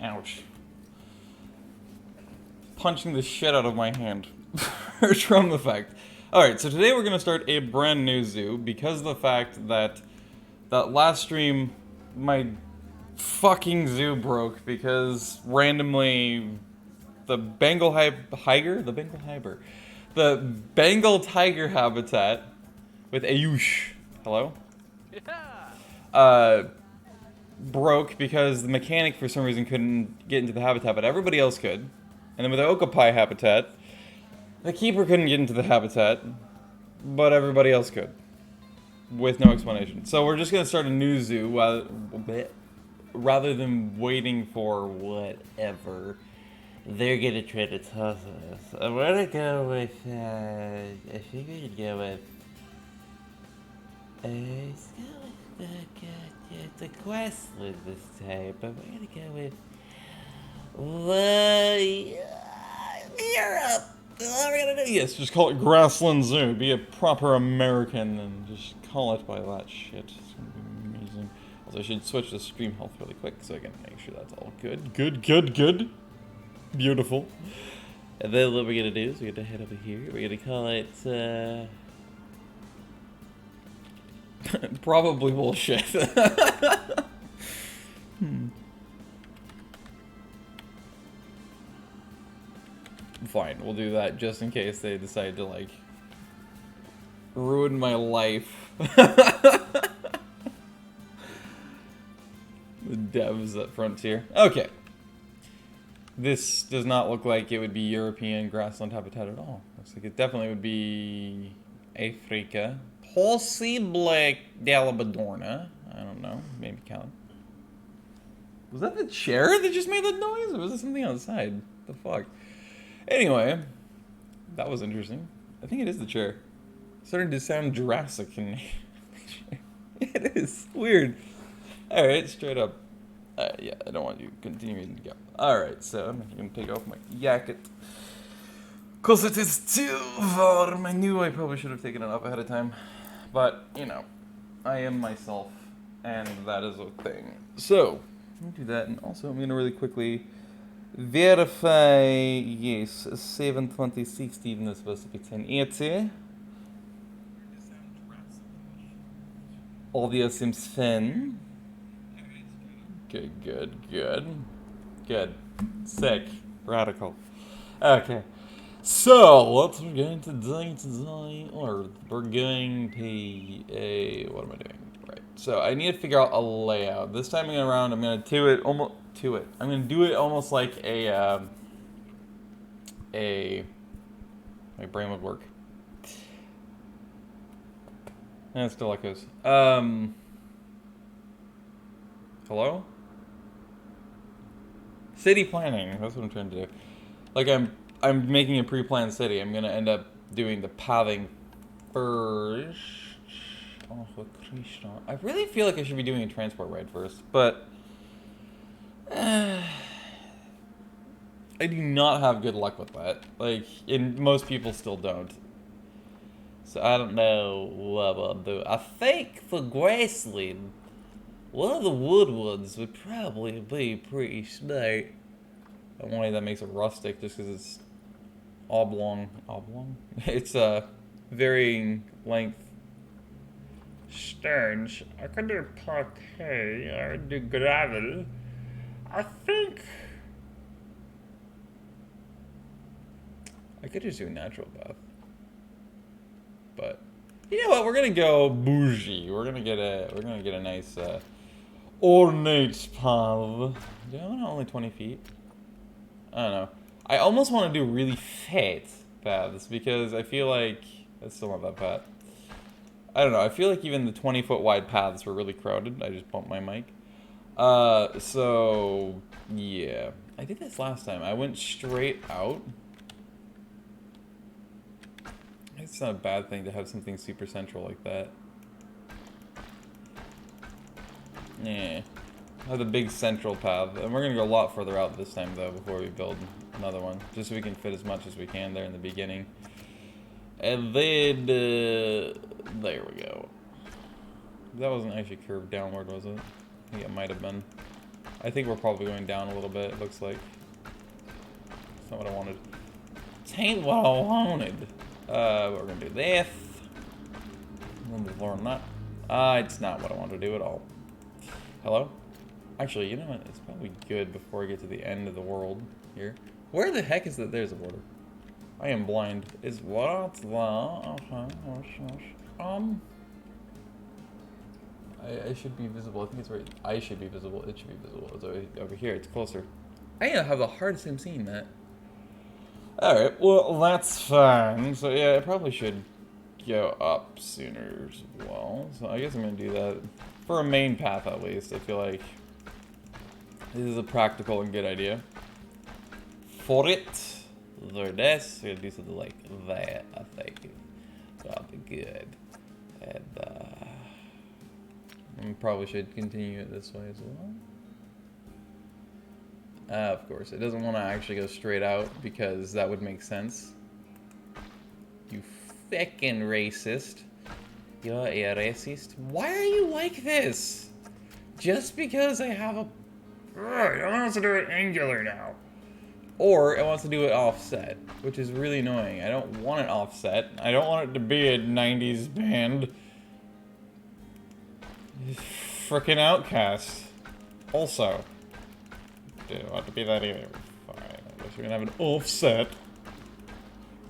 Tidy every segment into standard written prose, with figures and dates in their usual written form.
Ouch. Punching the shit out of my hand. Trauma effect. Alright, so today we're going to start a brand new zoo because of the fact that that last stream, my fucking zoo broke because randomly the Bengal tiger habitat with Ayush, hello? Yeah. Broke because the mechanic for some reason couldn't get into the habitat, but everybody else could. And then with the Okapi habitat, the keeper couldn't get into the habitat, but everybody else could. With no explanation. So we're just gonna start a new zoo rather than waiting for whatever they're gonna try to toss us. I'm gonna go with, I think we could go with, let's go with the Questland this time, but we're gonna go with, Europe. What are we gonna do? Yes, just call it Grassland Zoo. Be a proper American and just call it by that shit. It's gonna be amazing. Also, I should switch to stream health really quick so I can make sure that's all good. Good. Beautiful. And then what we're gonna do is we're gonna head over here. We're gonna call it, probably bullshit. Fine, we'll do that just in case they decide to, like, ruin my life. The devs at Frontier. Okay. This does not look like it would be European grassland habitat at all. Looks like it definitely would be Africa. Possibly Dalabadorna. I don't know. Maybe Cali. Was that the chair that just made that noise? Or was it something outside? The fuck? Anyway, that was interesting. I think it is the chair. It's starting to sound Jurassic in nature. It is weird. Alright, straight up. Yeah, I don't want you continuing to go. Alright, so I'm gonna take off my jacket. Cause it is too warm. I knew I probably should have taken it off ahead of time. But, you know, I am myself, and that is a thing. So, let me do that, and also I'm gonna really quickly verify, yes, 72016 is supposed to be 1080. Audio seems fine. Good. Sick. Radical. Okay. So, what we're going to do today, or we're going to, what am I doing? Right. So, I need to figure out a layout. This time around, I'm going to do it almost like my brain would work. And it still echoes. Hello? City planning, that's what I'm trying to do. Like, I'm making a pre-planned city. I'm gonna end up doing the pathing first. Oh, Krishna. I really feel like I should be doing a transport ride first, but I do not have good luck with that. Like, most people still don't. So I don't know what I'll do. I think for Graceland, one of the wood ones would probably be pretty smart. Only that makes it rustic just because it's oblong. It's a varying length stems. I could do parquet, I could do gravel. I think I could just do a natural path. But you know what? We're gonna go bougie. We're gonna get a nice ornate path. Do I want only 20 feet? I don't know. I almost want to do really fat paths because I feel like that's still not that bad. I don't know. I feel like even the 20-foot wide paths were really crowded. I just bumped my mic. So yeah, I did this last time. I went straight out. It's not a bad thing to have something super central like that. Yeah. Have the big central path. And we're going to go a lot further out this time, though, before we build another one. Just so we can fit as much as we can there in the beginning. And then, there we go. That wasn't actually curved downward, was it? I think it might have been. I think we're probably going down a little bit, it looks like. It's not what I wanted. It ain't what I wanted. We're gonna do this. And then learn that. It's not what I wanted to do at all. Hello? Actually, you know what? It's probably good before I get to the end of the world here. Where the heck is that? There's a border. I am blind. Is what's the... I should be visible. I think it's right. I should be visible. It should be visible. It's over here. It's closer. I have the hardest time seeing that. Alright, well, that's fine. So, yeah, I probably should go up sooner as well. So, I guess I'm going to do that. For a main path, at least. I feel like this is a practical and good idea. For it, there this. We're going to do something like that, I think. That'll be good. And probably should continue it this way as well. Of course, it doesn't want to actually go straight out because that would make sense. You feckin' racist. You're a racist. Why are you like this? Just because I have a... It wants to do it angular now. Or it wants to do it offset, which is really annoying. I don't want it offset. I don't want it to be a 90s band. Frickin' Outcast. Also. Didn't want to be that either. Fine. I guess we're gonna have an offset.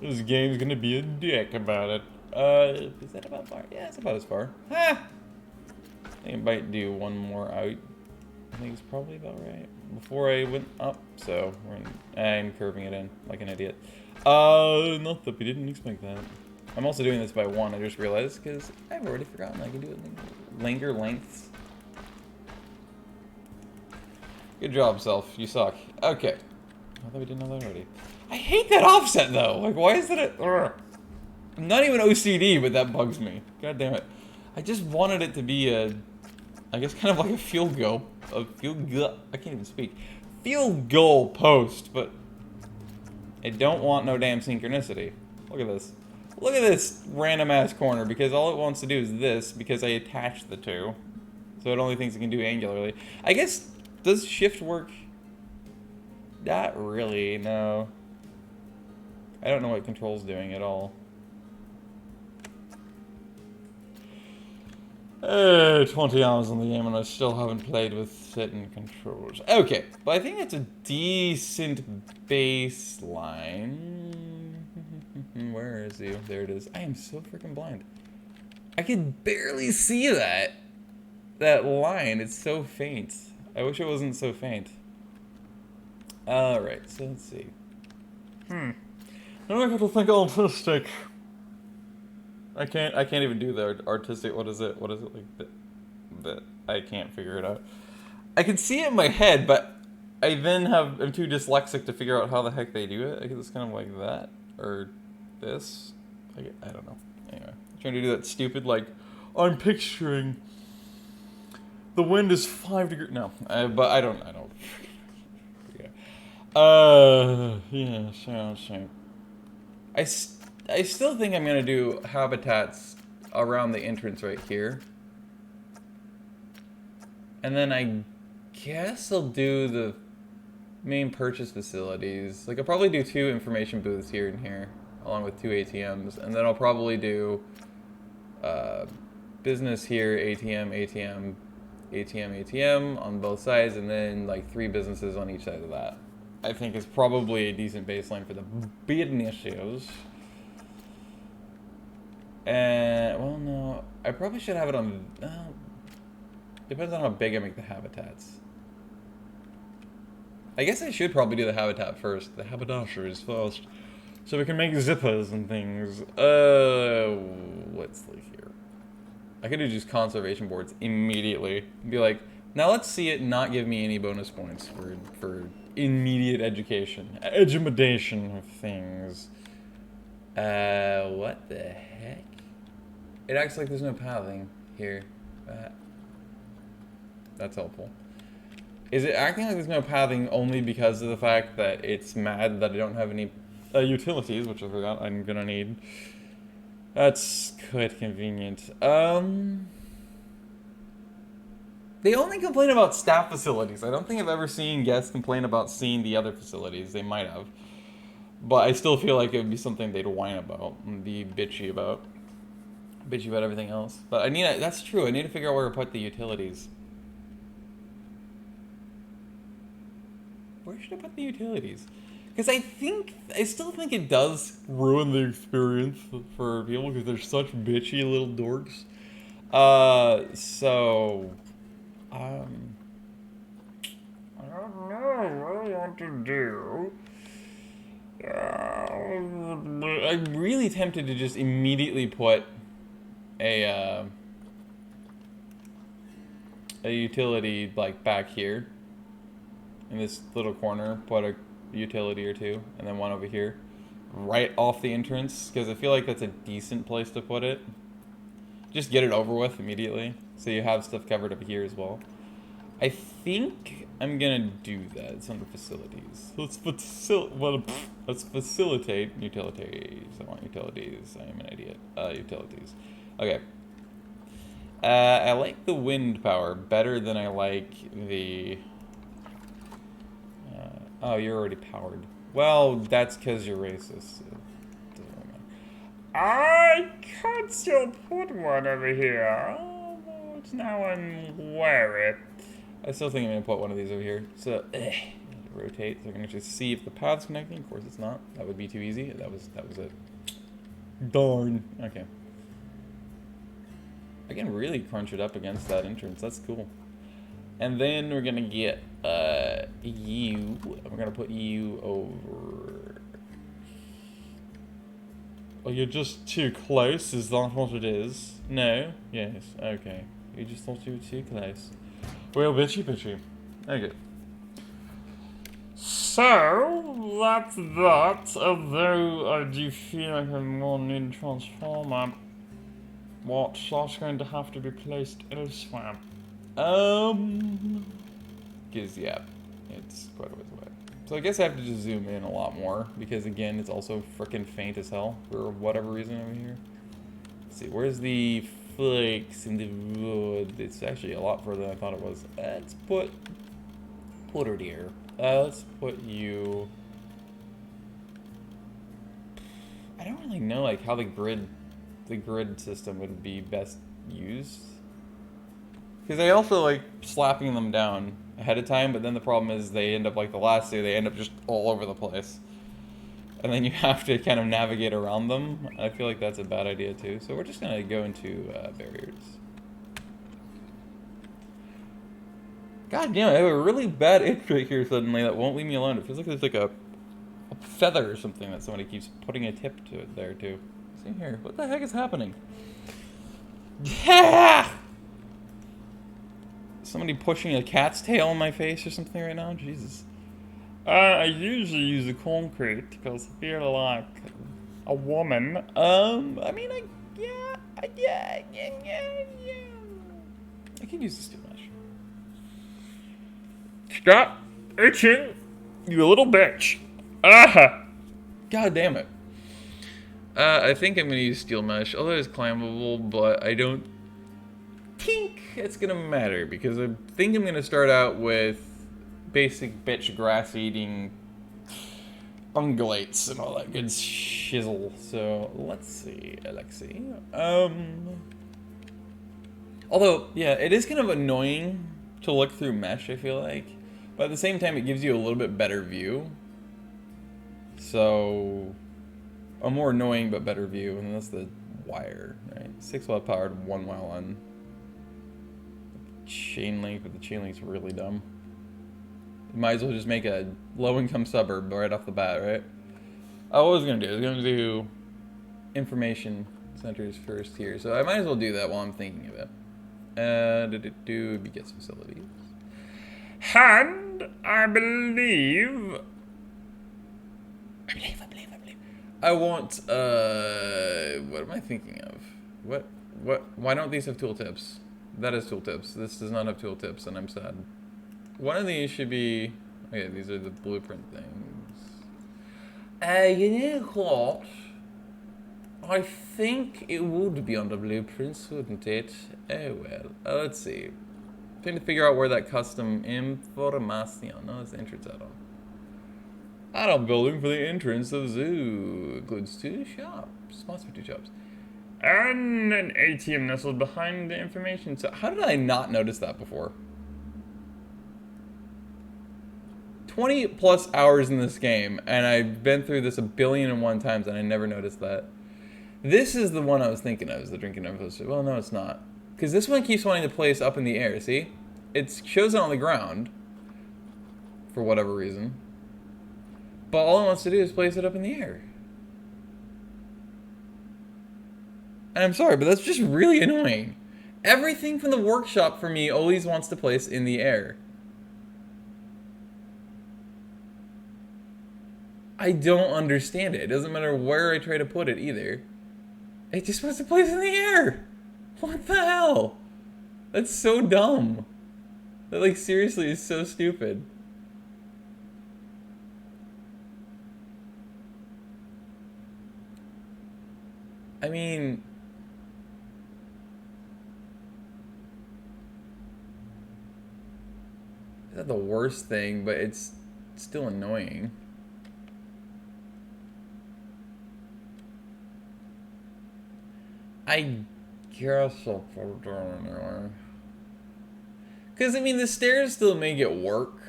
This game's gonna be a dick about it. Is that about far? Yeah, it's about as far. Ha! I think I might do one more out. I think it's probably about right. Before I went up, so I'm curving it in like an idiot. Not that we didn't expect that. I'm also doing this by one, I just realized, because I've already forgotten I can do it longer lengths. Good job, self. You suck. Okay. I thought we didn't know that already. I hate that offset, though. Like, why is that I'm not even OCD, but that bugs me. God damn it. I just wanted it to be a... I guess kind of like a field goal. I can't even speak. Field goal post, but... I don't want no damn synchronicity. Look at this. Look at this random-ass corner, because all it wants to do is this, because I attached the two. So it only thinks it can do angularly. I guess... Does shift work? Not really, no. I don't know what control's doing at all. 20 hours on the game and I still haven't played with certain controls. Okay, but I think that's a decent baseline. Where is he? There it is. I am so freaking blind. I can barely see that line. It's so faint. I wish it wasn't so faint. Alright, so let's see. Now I have to think artistic. I can't even do the artistic. What is it like that? I can't figure it out. I can see it in my head, but I'm too dyslexic to figure out how the heck they do it. I guess it's kind of like that or this. I don't know. Anyway, I'm trying to do that stupid like I'm picturing. The wind is 5 degrees. No, but I don't. Yeah. So. I still think I'm gonna do habitats around the entrance right here, and then I guess I'll do the main purchase facilities. Like I'll probably do 2 information booths here and here, along with 2 ATMs, and then I'll probably do business here, ATM on both sides, and then like 3 businesses on each side of that. I think is probably a decent baseline for the businesses. Well, no, I probably should have it on. Depends on how big I make the habitats. I guess I should probably do the habitat first. The haberdashers first, so we can make zippers and things. Let's look here. I could do just conservation boards immediately. Be like, now let's see it not give me any bonus points for immediate education of things. What the heck? It acts like there's no pathing here. That's helpful. Is it acting like there's no pathing only because of the fact that it's mad that I don't have any utilities, which I forgot I'm gonna need? That's quite convenient. They only complain about staff facilities. I don't think I've ever seen guests complain about seeing the other facilities. They might have. But I still feel like it would be something they'd whine about and be bitchy about. Bitchy about everything else. But that's true. I need to figure out where to put the utilities. Where should I put the utilities? Because I still think it does ruin the experience for people because they're such bitchy little dorks. I don't know what I want to do. I'm really tempted to just immediately put a utility like back here in this little corner. Put a utility or two, and then one over here, right off the entrance, because I feel like that's a decent place to put it. Just get it over with immediately, so you have stuff covered up here as well. I think I'm gonna do that. It's under facilities. Let's facilitate utilities. I want utilities. I am an idiot. Utilities. Okay. I like the wind power better than I like the... oh, you're already powered. Well, that's because you're racist. I could still put one over here. But now I'm wary. I still think I'm going to put one of these over here. So, rotate. So we're going to just see if the path's connecting. Of course it's not. That would be too easy. That was it. Darn. Okay. I can really crunch it up against that entrance. That's cool. And then we're going to get you. We're going to put you over... Oh, you're just too close? Is that what it is? No? Yes. Okay. You just thought you were too close. Well, bitchy. Okay. So, that's that. Although I do feel like I more need a transformer. What? That's going to have to be placed elsewhere. Because, yeah, it's quite a ways away. So I guess I have to just zoom in a lot more, because again, it's also frickin' faint as hell for whatever reason over here. Let's see, where's the flakes in the wood? It's actually a lot further than I thought it was. Let's put her here. Let's put you... I don't really know like how the grid system would be best used. Because I also like slapping them down ahead of time, but then the problem is they end up like the last two, they end up just all over the place. And then you have to kind of navigate around them. I feel like that's a bad idea too. So we're just going to go into barriers. God damn, I have a really bad itch right here suddenly that won't leave me alone. It feels like there's like a feather or something that somebody keeps putting a tip to it there too. See here, what the heck is happening? Yeah! Somebody pushing a cat's tail on my face or something right now? Jesus. I usually use the concrete because I feel like a woman. I mean, yeah. I can use this too much. Stop itching, you little bitch. God damn it. I think I'm gonna use steel mesh, although it's climbable, but I don't think it's gonna matter because I think I'm gonna start out with basic bitch grass eating ungulates and all that good shizzle. So let's see, Alexi. Although, yeah, it is kind of annoying to look through mesh, I feel like, but at the same time it gives you a little bit better view. So a more annoying but better view, and that's the wire, right? 6 watt powered, 1 mile on chain link, but the chain link's really dumb. You might as well just make a low-income suburb right off the bat, right? Oh, what was I gonna do? I was gonna do information centers first here, so I might as well do that while I'm thinking of it. Begets facilities. And I believe. I want. What am I thinking of? What? Why don't these have tooltips? That is tooltips. This does not have tooltips, and I'm sad. One of these should be... Okay, these are the blueprint things. You know what? I think it would be on the blueprints, wouldn't it? Oh well. Let's see. Trying to figure out where that custom información. No, it's the entrance add-on. Add-on building for the entrance of the zoo. Includes 2 shops. Spots for 2 shops. And an ATM nestled behind the information. So how did I not notice that before? 20 plus hours in this game, and I've been through this 1,000,000,001 times, and I never noticed that. This is the one I was thinking of, is the drinking episode. Well, no, it's not. Because this one keeps wanting to place up in the air, see? It shows it on the ground, for whatever reason. But all it wants to do is place it up in the air. And I'm sorry, but that's just really annoying. Everything from the workshop for me always wants to place in the air. I don't understand it. It doesn't matter where I try to put it either. It just wants to place in the air. What the hell? That's so dumb. That, like, seriously is so stupid. I mean... It's not the worst thing, but it's still annoying. I guess I'll put it down anyway. Because, I mean, the stairs still make it work.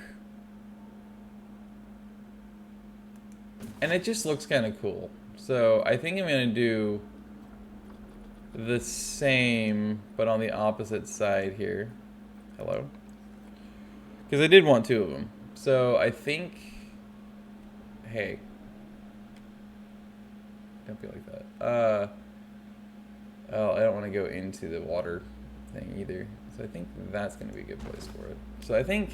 And it just looks kind of cool. So, I think I'm going to do the same, but on the opposite side here. Hello? Because I did want 2 of them. So, I think... Hey. Don't be like that. Oh, I don't want to go into the water thing either. So I think that's going to be a good place for it. So I think...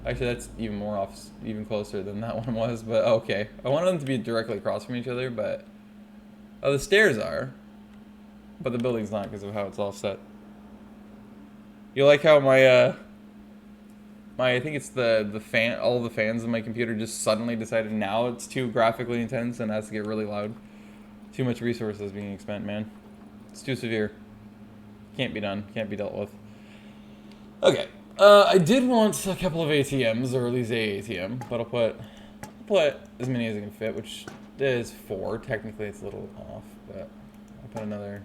Actually, that's even more off, even closer than that one was. But okay. I wanted them to be directly across from each other, but... Oh, the stairs are. But the building's not because of how it's all set. You like how my I think it's the fan, all the fans in my computer just suddenly decided now it's too graphically intense and has to get really loud. Too much resources being expended, man. It's too severe. Can't be done. Can't be dealt with. Okay. I did want a couple of ATMs, or at least a ATM, but I'll put as many as I can fit, which is 4. Technically, it's a little off, but I'll put another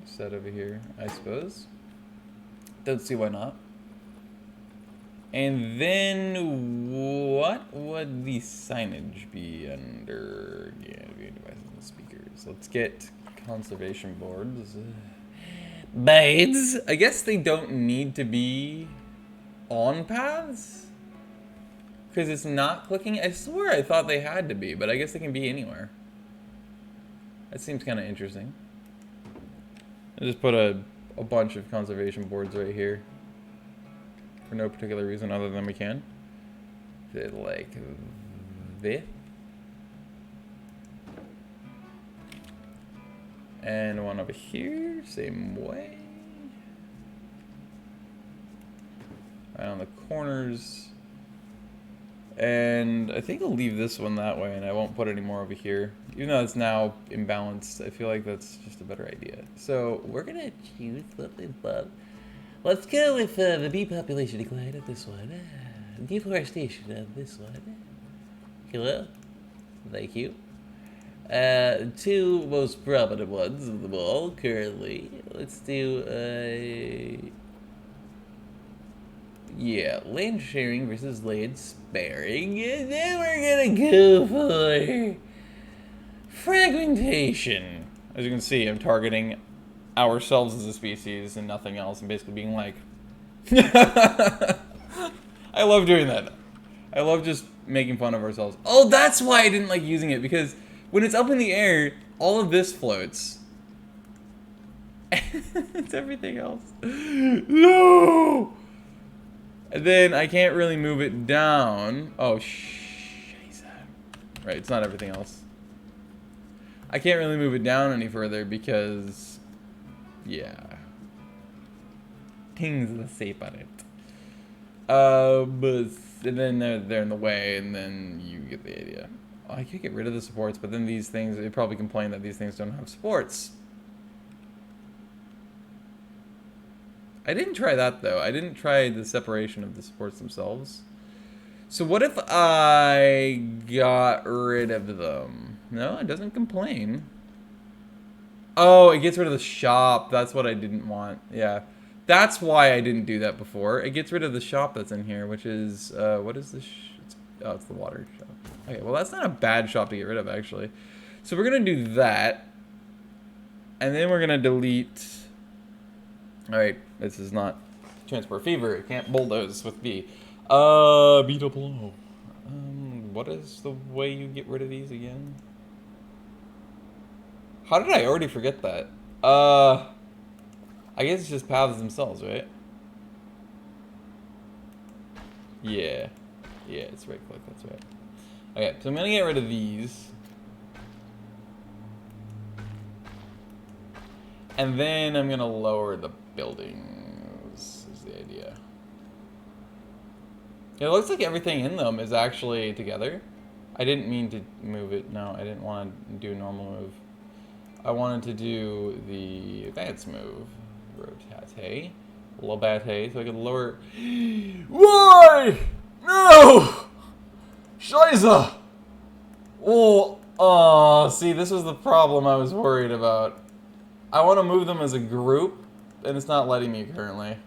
set over here, I suppose. Don't see why not. And then, what would the signage be under? Yeah, devices and speakers. Let's get conservation boards. Blades. I guess they don't need to be on paths because it's not clicking. I swear I thought they had to be, but I guess they can be anywhere. That seems kind of interesting. I just put a bunch of conservation boards right here for no particular reason other than we can. Like this. And one over here, same way. Right on the corners. And I think I'll leave this one that way and I won't put any more over here. Even though it's now imbalanced, I feel like that's just a better idea. So we're gonna choose something fun. Let's go with the bee population decline of this one. Deforestation of this one. Hello? Thank you. 2 most prominent ones of them all currently. Let's do yeah, land sharing versus land sparing. And then we're gonna go for fragmentation. As you can see, I'm targeting ourselves as a species and nothing else, and basically being like I love doing that. I love just making fun of ourselves. Oh, that's why I didn't like using it, because when it's up in the air, all of this floats. It's everything else. No! And then I can't really move it down. Oh, shit. Right, it's not everything else. I can't really move it down any further because... Yeah. Things are safe on it. But... And then they're in the way, and then you get the idea. Oh, I could get rid of the supports, but then these things, they probably complain that these things don't have supports. I didn't try that, though. I didn't try the separation of the supports themselves. So what if I got rid of them? No, it doesn't complain. Oh, it gets rid of the shop. That's what I didn't want. Yeah. That's why I didn't do that before. It gets rid of the shop that's in here, which is, what is this? Oh, it's the water shop. Okay, well, that's not a bad shop to get rid of, actually. So we're going to do that. And then we're going to delete... Alright, this is not Transport Fever. It can't bulldoze with B. Beetle below. What is the way you get rid of these again? How did I already forget that? I guess it's just paths themselves, right? Yeah. Yeah, it's right click, that's right. Okay, so I'm gonna get rid of these. And then I'm gonna lower the buildings, is the idea. It looks like everything in them is actually together. I didn't mean to move it, no, I didn't want to do a normal move. I wanted to do the advance move. Rotate. Lobate, so I could lower... Why? No! Scheiße! Oh, see, this was the problem I was worried about. I want to move them as a group, and it's not letting me currently.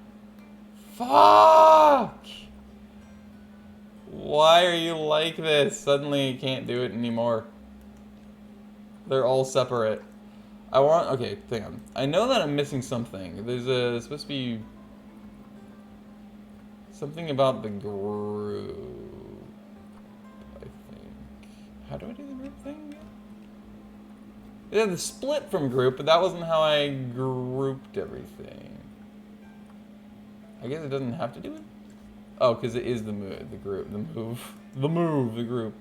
Fuck! Why are you like this? Suddenly you can't do it anymore. They're all separate. Okay, hang on. I know that I'm missing something. There's supposed to be something about the group, I think. How do I do the group thing? Yeah, the split from group, but that wasn't how I grouped everything. I guess it doesn't have to do it? Oh, because it is the move, the group, the group.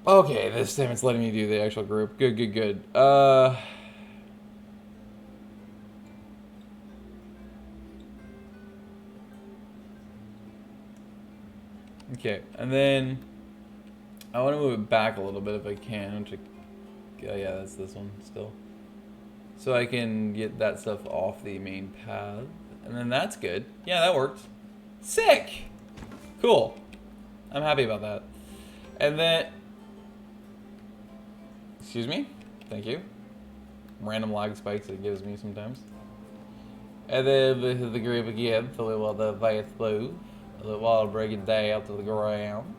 Okay, this time it's letting me do the actual group. Good, good, good. Okay, and then I want to move it back a little bit if I can. Yeah, that's this one still. So I can get that stuff off the main path. And then that's good. Yeah, that worked. Sick! Cool. I'm happy about that. And then... Excuse me? Thank you. Random lag spikes it gives me sometimes. And then this is the group again, so we want the advance move. The wall bring it down to the ground.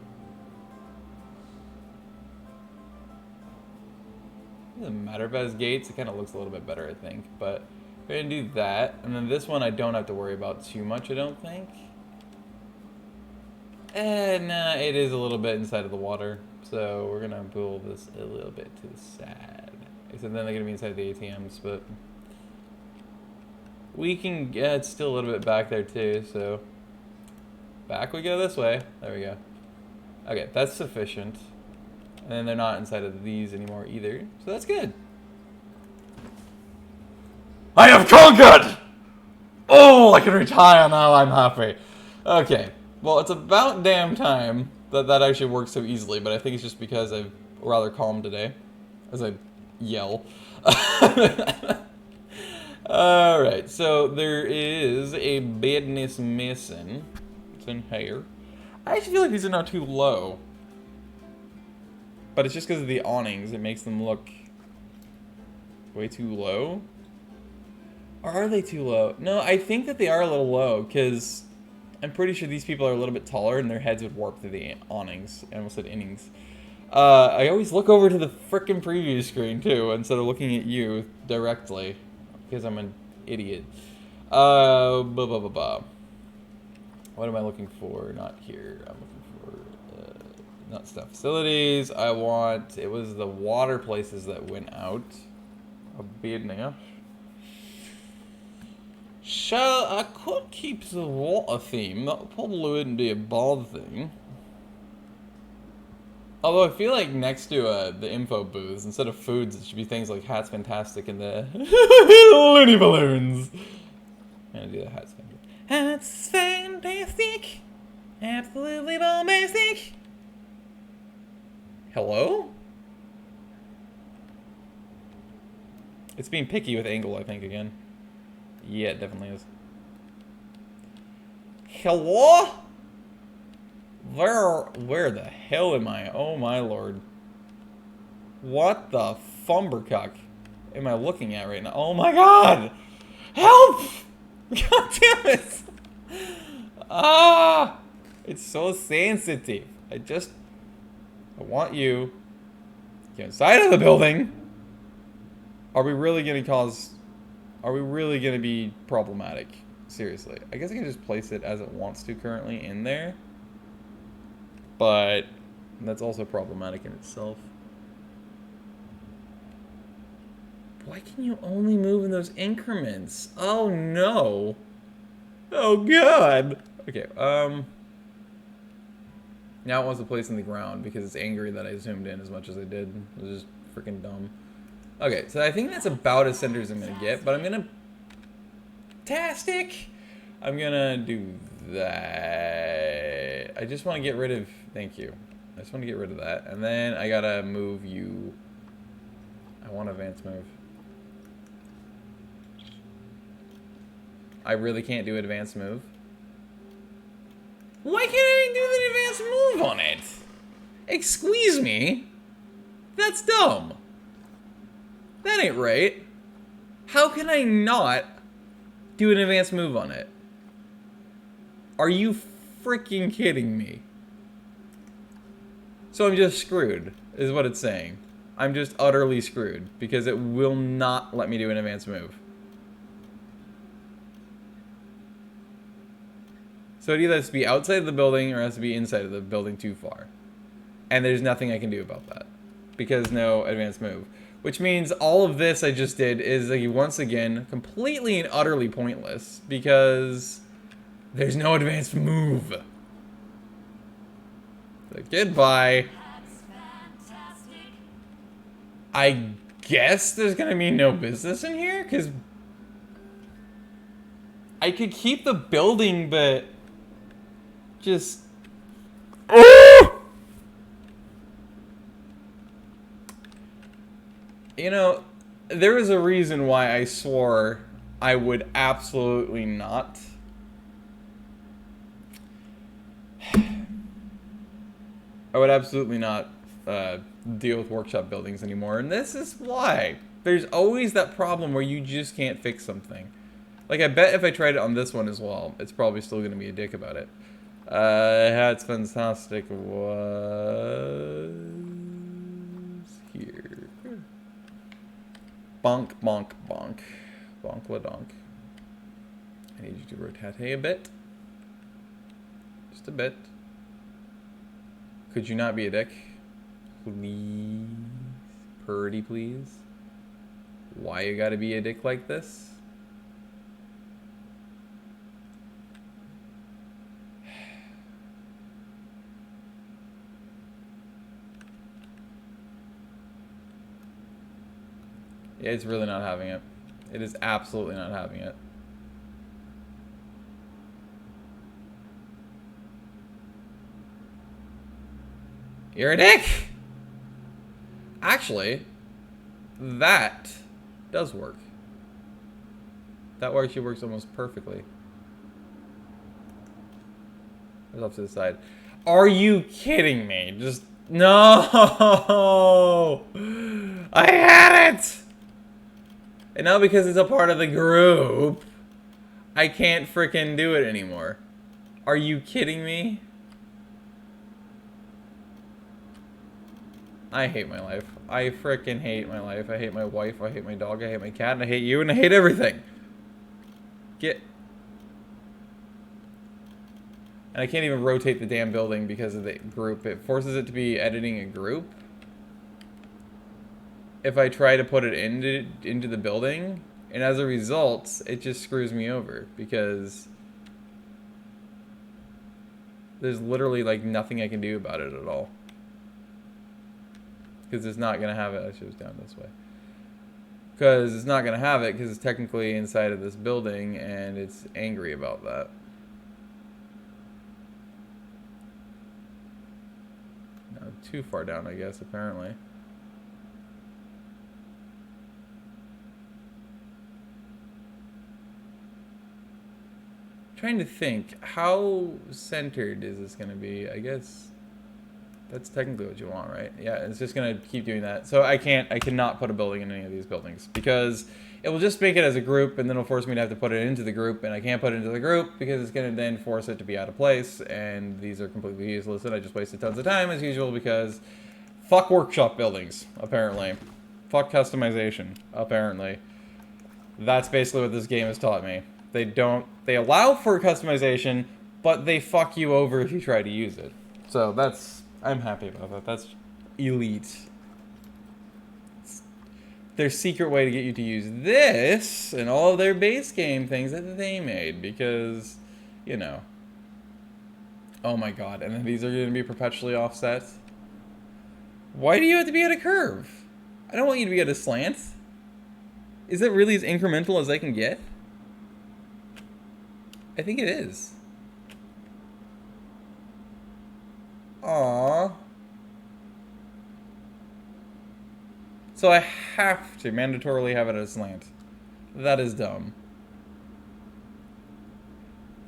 It doesn't matter about his gates, it kind of looks a little bit better, I think. But we're gonna do that. And then this one I don't have to worry about too much, I don't think. Nah, it is a little bit inside of the water. So we're gonna pull this a little bit to the side. Except then they're gonna be inside the ATMs, but we can get it's still a little bit back there too, so back we go this way. There we go. Okay, that's sufficient. And then they're not inside of these anymore either, so that's good. I have conquered! Oh, I can retire now, I'm happy. Okay, well, it's about damn time that that actually works so easily, but I think it's just because I'm rather calm today, as I yell. Alright, so there is a business missing. It's in here. I actually feel like these are not too low. But it's just because of the awnings, it makes them look way too low. Or are they too low? No, I think that they are a little low, because I'm pretty sure these people are a little bit taller and their heads would warp through the awnings. I almost said innings. I always look over to the frickin' preview screen, too, instead of looking at you directly, because I'm an idiot. What am I looking for? Not here. I'm looking for... not staff facilities. I want... It was the water places that went out. A bit now. So, I could keep the water theme. That probably wouldn't be a bad thing. Although I feel like next to the info booths, instead of foods, it should be things like Hats Fantastic and the Looney Balloons. I'm gonna do the Hats Fantastic. Hats Fantastic! Absolutely bombastic! Hello? It's being picky with angle, I think, again. Yeah, it definitely is. Hello? Where the hell am I? Oh my lord. What the fumbercock am I looking at right now? Oh my god! Help! God damn it! Ah! It's so sensitive. I want you to get inside of the building. Are we really gonna be problematic? Seriously. I guess I can just place it as it wants to currently in there. But that's also problematic in itself. Why can you only move in those increments? Oh no. Oh god. Okay, now it wants to place in the ground because it's angry that I zoomed in as much as I did. It was just freaking dumb. Okay, so I think that's about as center as I'm gonna get, but I'm gonna... I'm gonna do that. I just want to get rid of... Thank you. I just want to get rid of that. And then I gotta move you... I want advanced move. I really can't do advanced move. Why can't I do the advanced move on it? Excuse me? That's dumb. That ain't right. How can I not do an advanced move on it? Are you freaking kidding me? So I'm just screwed, is what it's saying. I'm just utterly screwed because it will not let me do an advanced move. So it either has to be outside of the building or has to be inside of the building too far. And there's nothing I can do about that because no advanced move. Which means all of this I just did is, like, once again, completely and utterly pointless because there's no advanced move. So, goodbye. I guess there's gonna be no business in here because I could keep the building, but just... You know, there is a reason why I swore I would absolutely not. I would absolutely not deal with workshop buildings anymore, and this is why. There's always that problem where you just can't fix something. Like, I bet if I tried it on this one as well, it's probably still going to be a dick about it. That's fantastic. Was here. Bonk, bonk, bonk. Bonk la donk. I need you to rotate a bit. Just a bit. Could you not be a dick? Please. Purdy, please. Why you gotta be a dick like this? Yeah, it's really not having it. It is absolutely not having it. You're a dick! Actually, that does work. That actually works almost perfectly. It's off to the side. Are you kidding me? Just... No! I had it! And now because it's a part of the group, I can't frickin' do it anymore. Are you kidding me? I hate my life. I frickin' hate my life. I hate my wife. I hate my dog. I hate my cat. And I hate you. And I hate everything. Get... And I can't even rotate the damn building because of the group. It forces it to be editing a group. If I try to put it into the building, and as a result, it just screws me over because there's literally like nothing I can do about it at all. Because it's not gonna have it. I should have down this way. Because it's not gonna have it because it's technically inside of this building, and it's angry about that. No, too far down, I guess. Apparently. Trying to think, how centered is this going to be? I guess that's technically what you want, right? Yeah, it's just going to keep doing that. So I cannot put a building in any of these buildings because it will just make it as a group and then it'll force me to have to put it into the group, and I can't put it into the group because it's going to then force it to be out of place, and these are completely useless, and I just wasted tons of time as usual because fuck workshop buildings, apparently. Fuck customization, apparently. That's basically what this game has taught me. They allow for customization, but they fuck you over if you try to use it. So I'm happy about that. That's elite. It's their secret way to get you to use this and all of their base game things that they made because, you know. Oh my god, and then these are going to be perpetually offset. Why do you have to be at a curve? I don't want you to be at a slant. Is it really as incremental as I can get? I think it is. Aww. So I have to mandatorily have it at a slant. That is dumb.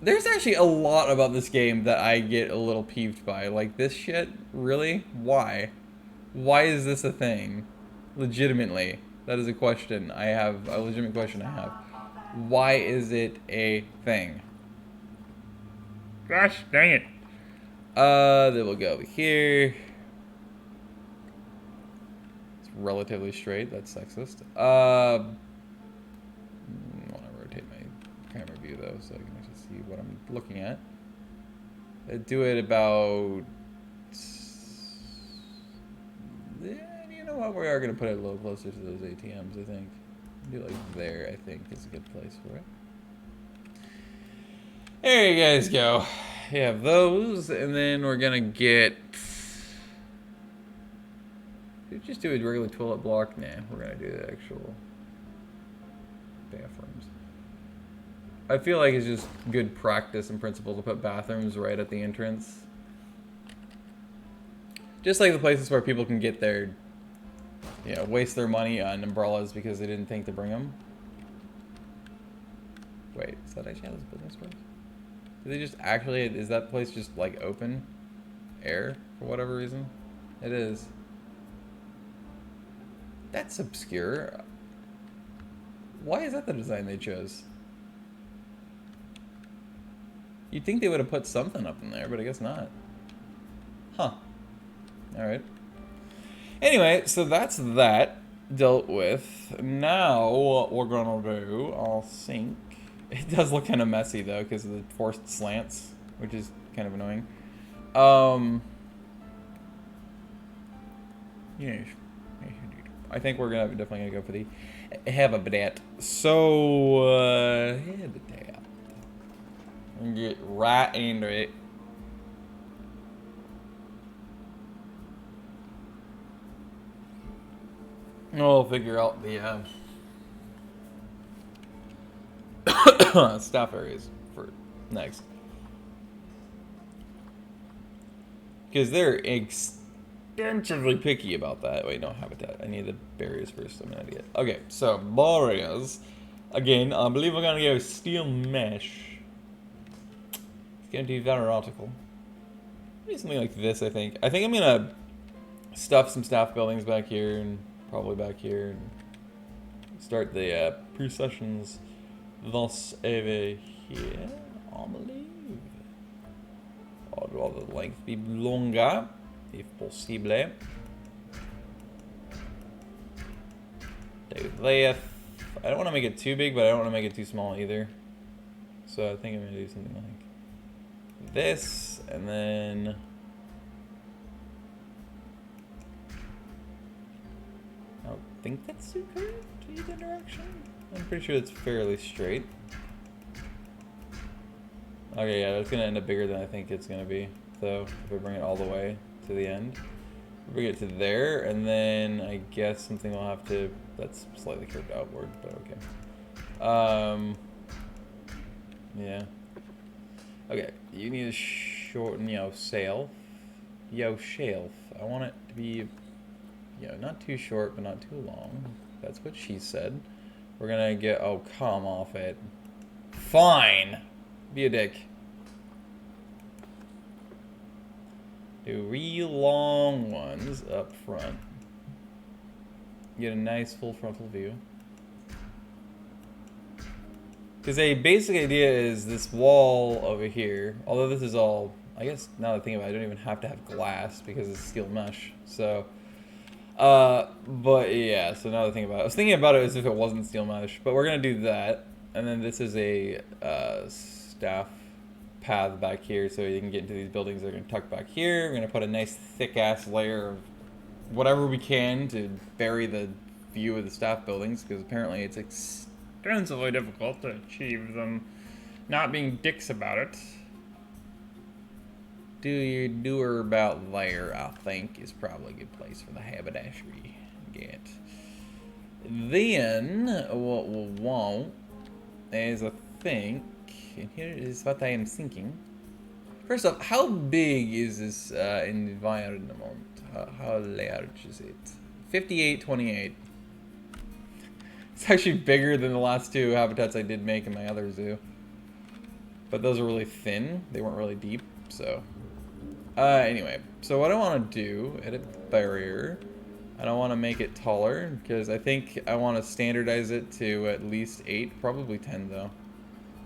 There's actually a lot about this game that I get a little peeved by. Like, this shit? Really? Why? Why is this a thing? Legitimately. That is a question I have. A legitimate question I have. Why is it a thing? Gosh, dang it. Then we'll go over here. It's relatively straight. That's sexist. I want to rotate my camera view though, so I can actually see what I'm looking at. Do it about. You know what? We are gonna put it a little closer to those ATMs. I think. Do like there. I think is a good place for it. There you guys go. You have those, and then we're gonna get. Did we just do a regular toilet block? Nah, we're gonna do the actual bathrooms. I feel like it's just good practice and principle to put bathrooms right at the entrance. Just like the places where people can get their, you know, waste their money on umbrellas because they didn't think to bring them. Wait, is that actually how this building works? Do they just actually, is that place just like open air for whatever reason? It is. That's obscure. Why is that the design they chose? You'd think they would have put something up in there, but I guess not. Huh. Alright. Anyway, so that's that dealt with. Now, what we're gonna do, I'll sync. It does look kind of messy, though, because of the forced slants, which is kind of annoying. Yes. I think we're definitely gonna go for the habitat. So, habitat. And get right into it. I'll figure out the staff areas for next. Because they're extensively picky about that. Wait, no, habitat. I need the barriers first. I'm an idiot. Okay, so barriers. Again, I believe we're gonna go steel mesh. It's gonna be vertical. Maybe something like this, I think. I think I'm gonna stuff some staff buildings back here and probably back here and start the processions thus over here, I believe. I'd rather the length be longer, if possible. Do this. I don't want to make it too big, but I don't want to make it too small either. So I think I'm going to do something like this, and then I don't think that's too curved either direction. I'm pretty sure it's fairly straight. Okay, yeah, it's gonna end up bigger than I think it's gonna be, though, if I bring it all the way to the end. Bring it to there, and then I guess something will have to, that's slightly curved outward, but okay. Yeah. Okay, you need to shorten, sail. Shelf. I want it to be, not too short, but not too long. That's what she said. We're gonna get, oh, come off it. Fine. Be a dick. Do real long ones up front. Get a nice full frontal view. Because a basic idea is this wall over here, although this is all, I guess now that I think about it, I don't even have to have glass because it's steel mesh. So, but yeah, so now that I think about it, I was thinking about it as if it wasn't steel mesh, but we're going to do that. And then this is a staff path back here so you can get into these buildings. They're going to tuck back here. We're going to put a nice thick-ass layer of whatever we can to bury the view of the staff buildings, because apparently it's extremely difficult to achieve them not being dicks about it. Do your doer about there, I think, is probably a good place for the haberdashery. Get. Then, what we'll want is, I think, and here is what I am thinking. First off, how big is this environment? How large is it? 5828. It's actually bigger than the last two habitats I did make in my other zoo. But those are really thin. They weren't really deep, so. Anyway, so what I want to do, edit barrier. I don't want to make it taller, because I think I want to standardize it to at least 8, probably 10 though.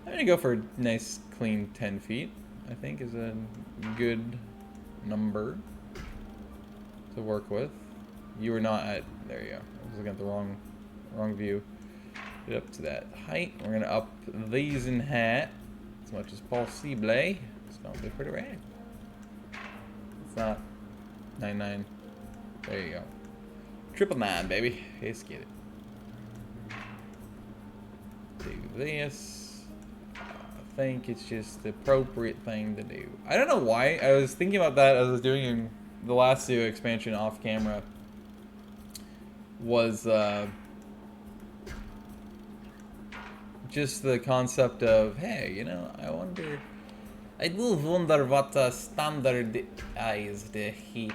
I'm going to go for a nice, clean 10 feet, I think is a good number to work with. You were not at, there you go. I was looking at the wrong view. Get up to that height. We're going to up these in height as much as possible. It's going to be pretty rad. It's not 99. There you go. 999, baby. Let's get it. Do this. I think it's just the appropriate thing to do. I don't know why. I was thinking about that as I was doing the last zoo expansion off camera. Was just the concept of, hey, you know, I do wonder what standardized heat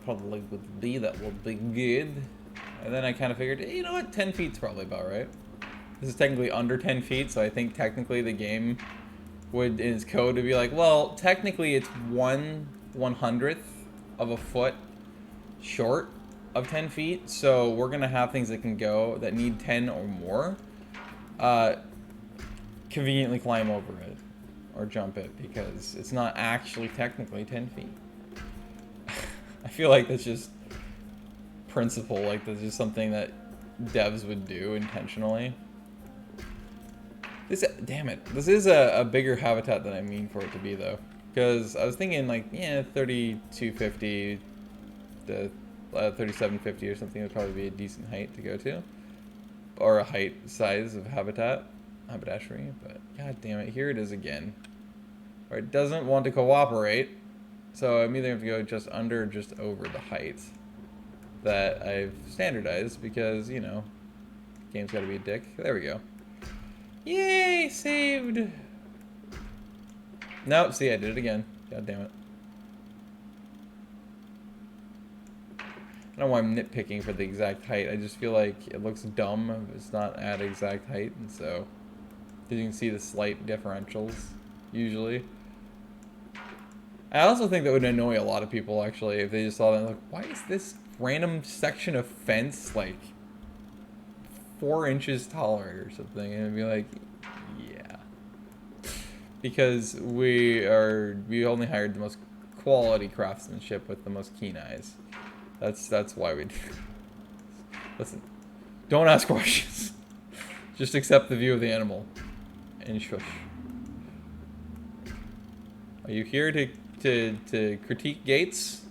probably would be. That would be good. And then I kind of figured, hey, you know what, 10 feet's probably about right. This is technically under 10 feet, so I think technically the game would, in its code, would be like, well, technically it's 1/100th of a foot short of 10 feet, so we're gonna have things that can go, that need 10 or more, conveniently climb over it. Or jump it, because it's not actually technically 10 feet. I feel like that's just principle, like that's just something that devs would do intentionally. This, damn it, this is a bigger habitat than I mean for it to be though. Because I was thinking like, yeah, 3250 to 3750 or something would probably be a decent height to go to. Or a height size of haberdashery, but god damn it, here it is again. Or it doesn't want to cooperate, so I'm either going to go just under or just over the height that I've standardized because, you know, game's got to be a dick. There we go. Yay, saved! Nope, see, I did it again. God damn it. I don't know why I'm nitpicking for the exact height. I just feel like it looks dumb if it's not at exact height, and so you can see the slight differentials, usually. I also think that would annoy a lot of people, actually, if they just saw that and like, why is this random section of fence, like, 4 inches taller or something? And it'd be like, yeah. Because we only hired the most quality craftsmanship with the most keen eyes. That's why we do. Listen, don't ask questions. Just accept the view of the animal. And shush. Are you here to critique gates?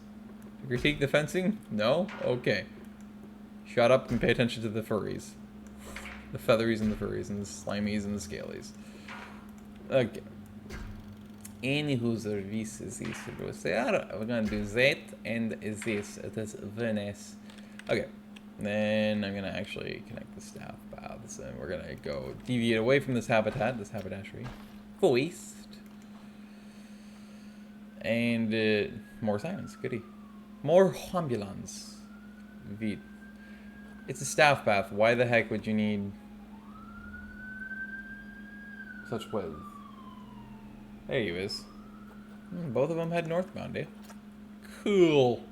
To critique the fencing? No? Okay. Shut up and pay attention to the furries. The featheries and the furries and the slimies and the scalies. Okay. Anywho, this is this. We're gonna do that and this. It is very nice. Okay. Then I'm gonna actually connect the staff paths and we're gonna go deviate away from this habitat, this haberdashery. Go east. And more sirens, goody. More ambulance. Vite. It's a staff path. Why the heck would you need such width? There he is. Both of them head northbound, eh? Cool.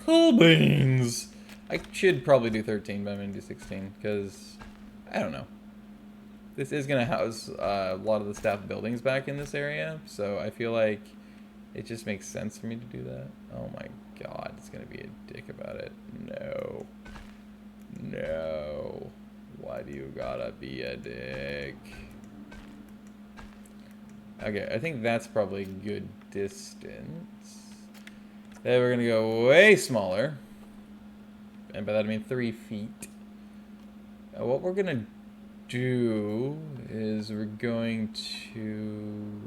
Cool beans. I should probably do 13, but I'm going to do 16, because, I don't know. This is going to house a lot of the staff buildings back in this area, so I feel like it just makes sense for me to do that. Oh my god, it's going to be a dick about it. No. No. Why do you gotta be a dick? Okay, I think that's probably a good distance. Then we're gonna go way smaller. And by that I mean 3 feet. What we're gonna do is we're going to...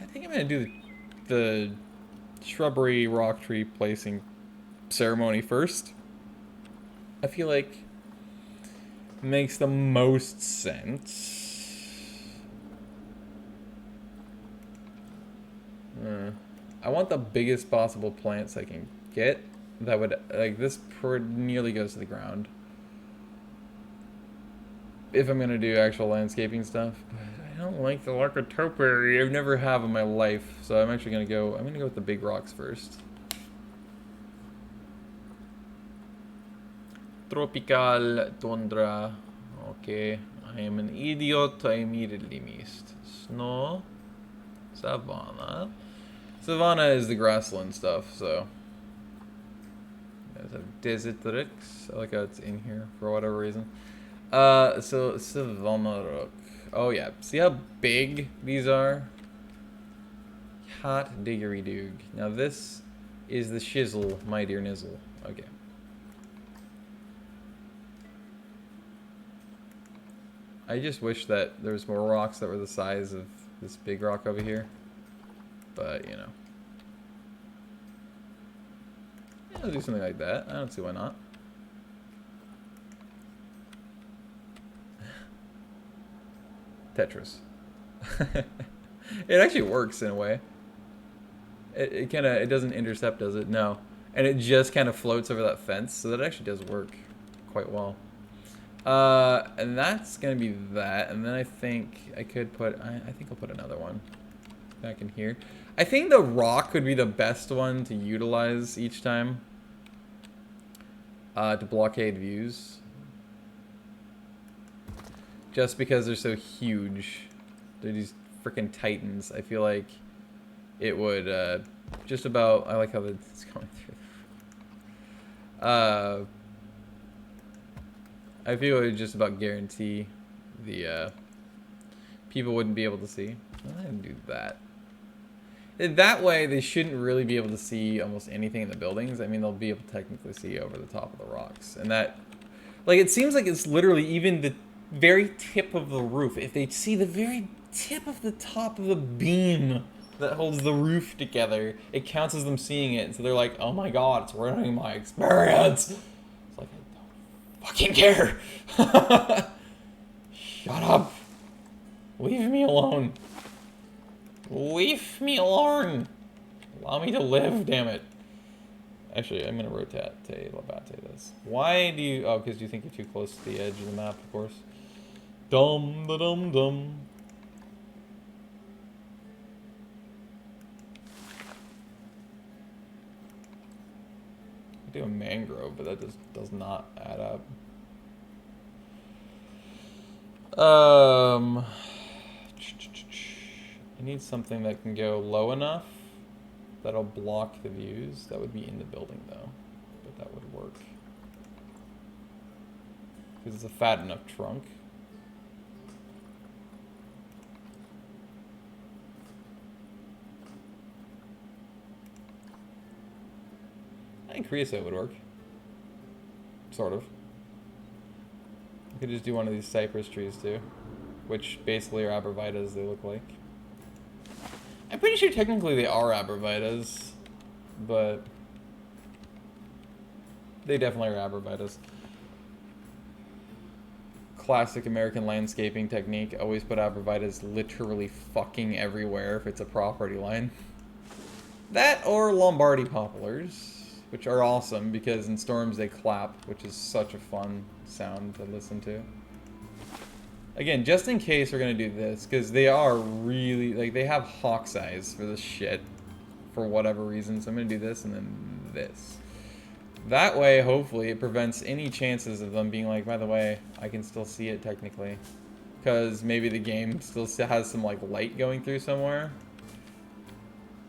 I think I'm gonna do the shrubbery rock tree placing ceremony first. I feel like it makes the most sense. I want the biggest possible plants I can get. That would, like, this nearly goes to the ground. If I'm gonna do actual landscaping stuff. But I don't like the Larkotopiary. I've never have in my life. So I'm actually gonna go, I'm gonna go with the big rocks first. Tropical tundra. Okay. I am an idiot. I immediately missed. Snow. Savannah. Savannah is the grassland stuff, so. There's a Desertrix. I like how it's in here for whatever reason. So Savannah Rook. Oh yeah. See how big these are? Hot diggery doog. Now this is the shizzle, my dear nizzle. Okay. I just wish that there was more rocks that were the size of this big rock over here. But, you know. Yeah, I'll do something like that. I don't see why not. Tetris. It actually works in a way. It kind of, it doesn't intercept, does it? No. And it just kind of floats over that fence, so that actually does work quite well. And that's gonna be that, and then I think I could put, I think I'll put another one back in here. I think the rock would be the best one to utilize each time to blockade views. Just because they're so huge. They're these freaking titans. I feel like it would just about, I like how it's going through. I feel it would just about guarantee the people wouldn't be able to see. I didn't do that. That way, they shouldn't really be able to see almost anything in the buildings. I mean, they'll be able to technically see over the top of the rocks. And that, like, it seems like it's literally even the very tip of the roof. If they see the very tip of the top of the beam that holds the roof together, it counts as them seeing it. So they're like, oh my god, it's ruining my experience. It's like, I don't fucking care. Shut up. Leave me alone. Leave me alone. Allow me to live, damn it. Actually, I'm going to rotate this. Why do you... Oh, because you think you're too close to the edge of the map, of course. Dum-da-dum-dum. I do a mangrove, but that just does not add up. I need something that can go low enough that'll block the views. That would be in the building though, but that would work. Because it's a fat enough trunk. I think creosote would work. Sort of. You could just do one of these cypress trees too, which basically are abrevietas, they look like. I'm pretty sure technically they are abrevietas, but they definitely are abrevietas. Classic American landscaping technique, always put abrevietas literally fucking everywhere if it's a property line. That or Lombardy poplars, which are awesome because in storms they clap, which is such a fun sound to listen to. Again, just in case we're gonna do this, because they are really, like, they have hawk's eyes for this shit. For whatever reason. So I'm gonna do this and then this. That way, hopefully, it prevents any chances of them being like, by the way, I can still see it technically. Because maybe the game still has some, like, light going through somewhere.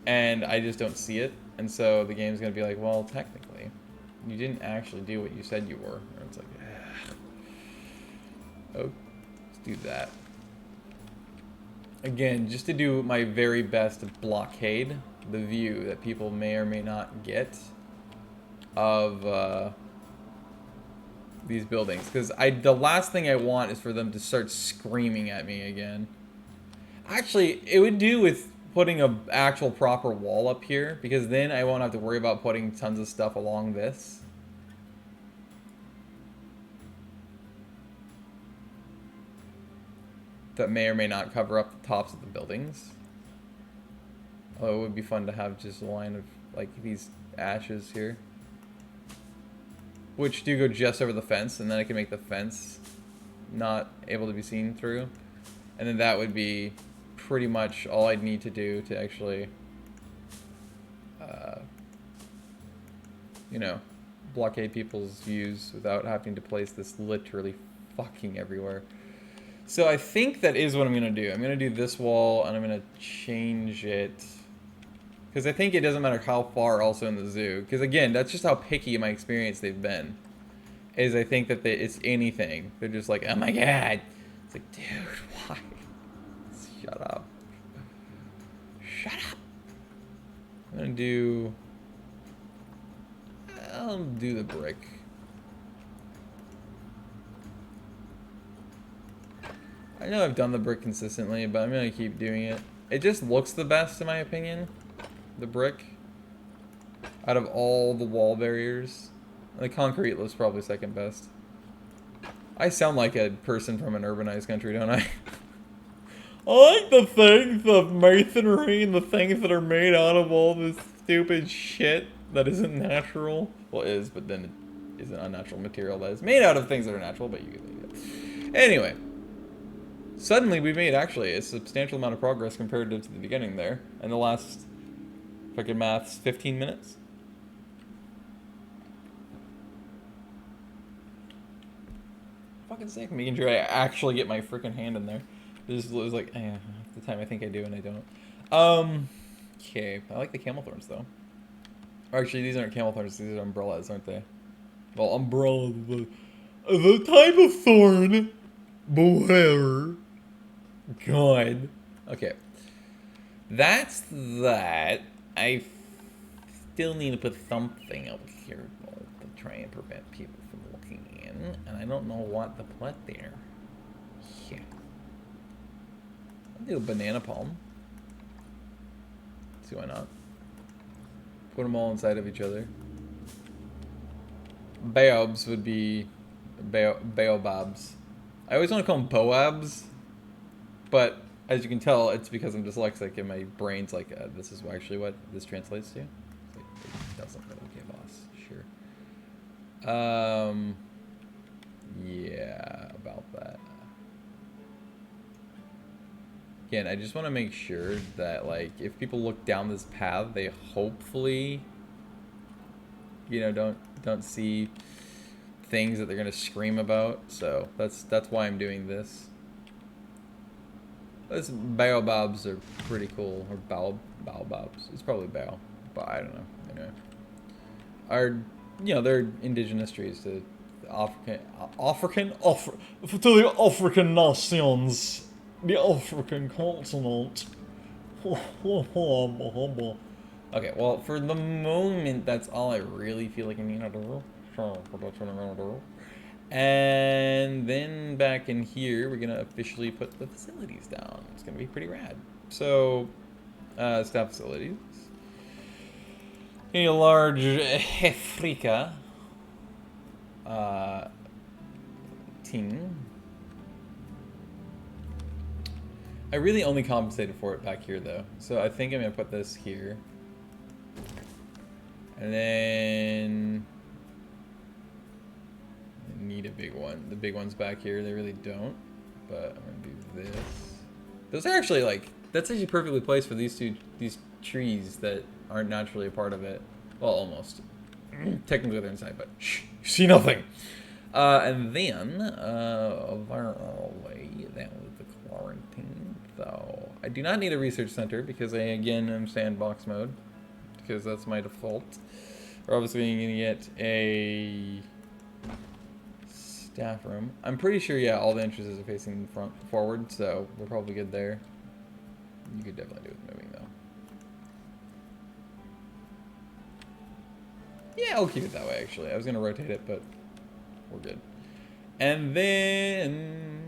And I just don't see it. And so the game's going to be like, well, technically, you didn't actually do what you said you were. And it's like, ugh. Oh, let's do that. Again, just to do my very best to blockade the view that people may or may not get of these buildings. Because the last thing I want is for them to start screaming at me again. Actually, it would do with putting an actual proper wall up here, because then I won't have to worry about putting tons of stuff along this. That may or may not cover up the tops of the buildings. Although it would be fun to have just a line of, like, these ashes here. Which do go just over the fence, and then I can make the fence not able to be seen through. And then that would be pretty much all I'd need to do to actually, you know, blockade people's views without having to place this literally fucking everywhere. So I think that is what I'm going to do. I'm going to do this wall, and I'm going to change it. Because I think it doesn't matter how far also in the zoo. Because again, that's just how picky in my experience they've been. Is I think that it's anything. They're just like, oh my god. It's like, dude, why? Shut up. Shut up. I'm going to do... I'll do the brick. I know I've done the brick consistently, but I'm going to keep doing it. It just looks the best in my opinion. The brick. Out of all the wall barriers. The concrete looks probably second best. I sound like a person from an urbanized country, don't I? I like the things of masonry and the things that are made out of all this stupid shit that isn't natural. Well, it is, but then it is an unnatural material that is made out of things that are natural, but you get it. Anyway. Suddenly we made actually a substantial amount of progress compared to the beginning there. In the last, fucking maths, 15 minutes. Fucking sick, making sure I actually get my freaking hand in there. This was like, half the time I think I do and I don't. Okay, I like the camel thorns though. Or actually, these aren't camel thorns, these are umbrellas, aren't they? Well, umbrellas, the type of thorn, but whatever. God. Okay. That's that. I still need to put something over here to try and prevent people from looking in. And I don't know what to put there. Yeah. I'll do a banana palm. See why not. Put them all inside of each other. Baobs would be... Baobabs. I always want to call them boabs. But, as you can tell, it's because I'm dyslexic and my brain's like, this is actually what this translates to. It's like, it doesn't, but okay, boss. Sure. Yeah, about that. Again, I just want to make sure that, like, if people look down this path, they hopefully, you know, don't see things that they're going to scream about. So, that's why I'm doing this. Those baobabs are pretty cool, or baobabs. It's probably bao, but I don't know. Anyway, you know, they're indigenous trees to the African nations, the African continent. Okay, well, for the moment, that's all I really feel like I need to do. So, that's what I'm gonna do. And then back in here, we're gonna officially put the facilities down. It's gonna be pretty rad. So, staff facilities. A large Hefrika team. I really only compensated for it back here though. So I think I'm gonna put this here. And then need a big one. The big one's back here. They really don't. but I'm gonna do this. Those are actually like, that's actually perfectly placed for these trees that aren't naturally a part of it. Well, almost. Technically they're inside, but shh, you see nothing. And then, apparently, that was the quarantine, though. I do not need a research center because I, again, am sandbox mode. Because that's my default. We're obviously going to get a staff room. I'm pretty sure, yeah, all the entrances are facing forward, so we're probably good there. You could definitely do with moving, though. Yeah, I'll keep it that way, actually. I was going to rotate it, but we're good. And then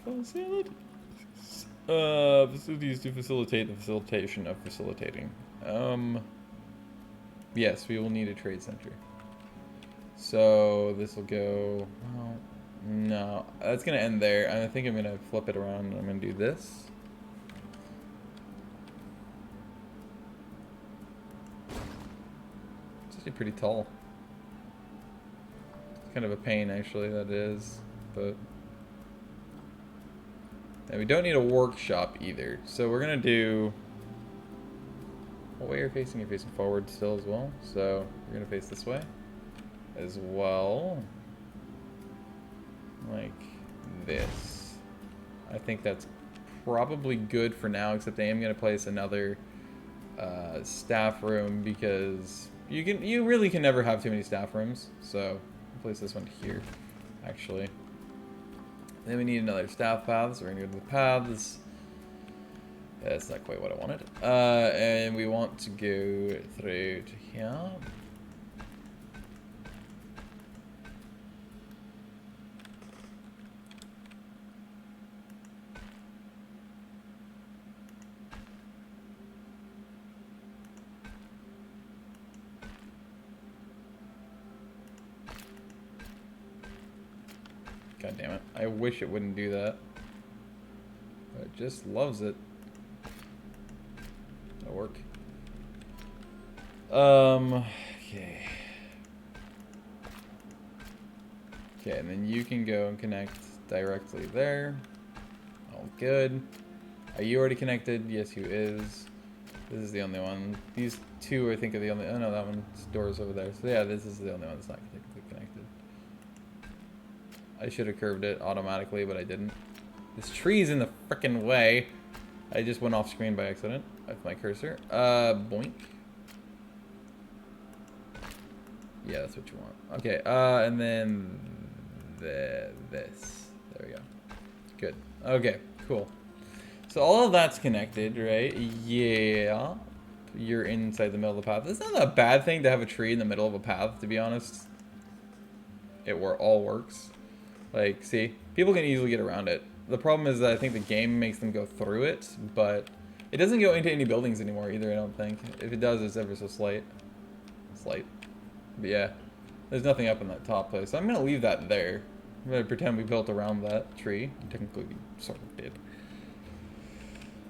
facilities to facilitate the facilitation of facilitating. Yes, we will need a trade center. So this will go. Well, no, that's gonna end there. I think I'm gonna flip it around. I'm gonna do this. It's actually pretty tall. Kind of a pain, actually, that is, but and we don't need a workshop either, so we're gonna do, what way you're facing? You're facing forward still as well, so you're gonna face this way as well, like this. I think that's probably good for now, except I am gonna place another staff room because you really can never have too many staff rooms, so place this one here, actually. Then we need another staff path, so we're gonna go to the paths. That's not quite what I wanted. And we want to go through to here. God damn it. I wish it wouldn't do that. But it just loves it. That'll work. Okay. Okay, and then you can go and connect directly there. All good. Are you already connected? Yes, you is. This is the only one. These two, I think, are the only... Oh, no, that one's door's over there. So, yeah, this is the only one that's not technically connected. I should have curved it automatically, but I didn't. This tree's in the frickin' way. I just went off screen by accident with my cursor. Boink. Yeah, that's what you want. Okay, and then this. There we go. Good. Okay, cool. So all of that's connected, right? Yeah. You're inside the middle of the path. It's not a bad thing to have a tree in the middle of a path, to be honest. It all works. Like, see? People can easily get around it. The problem is that I think the game makes them go through it, but it doesn't go into any buildings anymore either, I don't think. If it does, it's ever so slight. But yeah, there's nothing up in that top place. So I'm going to leave that there. I'm going to pretend we built around that tree. Technically, we sort of did.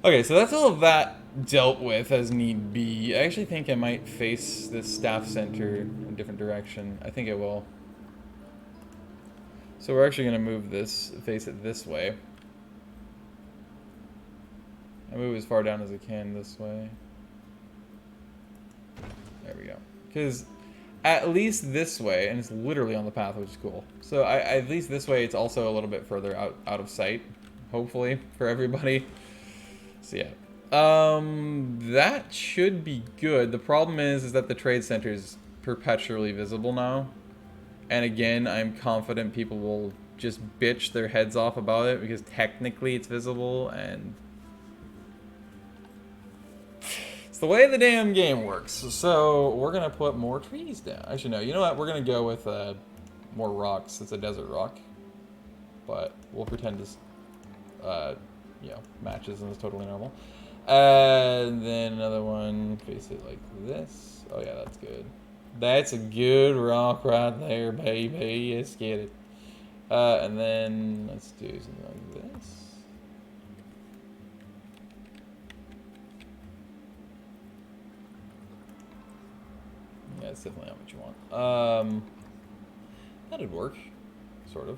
Okay, so that's all of that dealt with as need be. I actually think I might face this staff center in a different direction. I think I will. So we're actually going to move this, face it this way. I move as far down as I can this way. There we go. Because at least this way, and it's literally on the path, which is cool. So at least this way, it's also a little bit further out of sight, hopefully, for everybody. So yeah. That should be good. The problem is that the trade center is perpetually visible now. And again, I'm confident people will just bitch their heads off about it because technically it's visible and it's the way the damn game works. So we're going to put more trees down. Actually, no, you know what? We're going to go with more rocks. It's a desert rock. But we'll pretend this, you know, matches and is totally normal. And then another one, face it like this. Oh yeah, that's good. That's a good rock right there, baby. Let's get it. And then let's do something like this. Yeah, that's definitely not what you want. That'd work, sort of.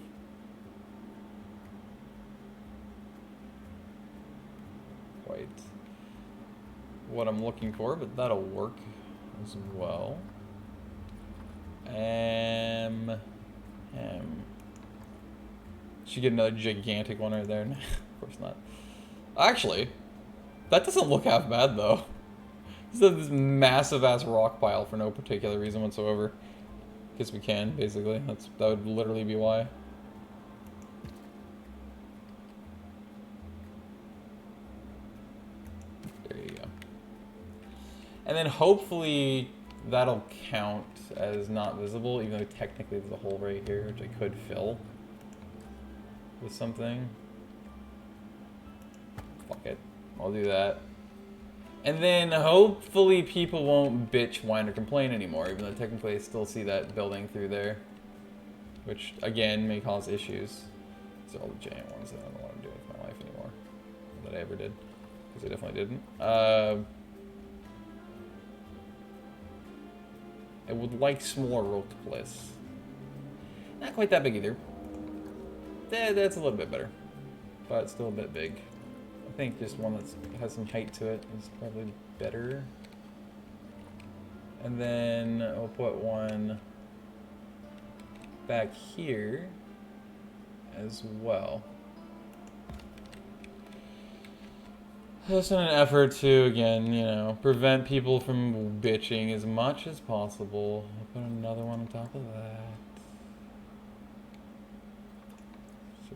quite what I'm looking for, but that'll work as well. Should get another gigantic one right there. Of course not. Actually, that doesn't look half bad though. This massive ass rock pile for no particular reason whatsoever. Guess we can, basically. That would literally be why. There you go. And then hopefully that'll count as not visible, even though technically there's a hole right here, which I could fill with something. Fuck it. I'll do that. And then hopefully people won't bitch, whine, or complain anymore, even though technically I still see that building through there. Which, again, may cause issues. These are all the giant ones that I don't want to do with my life anymore. That I ever did. Because I definitely didn't. I would like smaller Rotpless. Not quite that big either. That's a little bit better. But still a bit big. I think just one that has some height to it is probably better. And then I'll put one back here as well. Just in an effort to, again, you know, prevent people from bitching as much as possible. I'll put another one on top of that.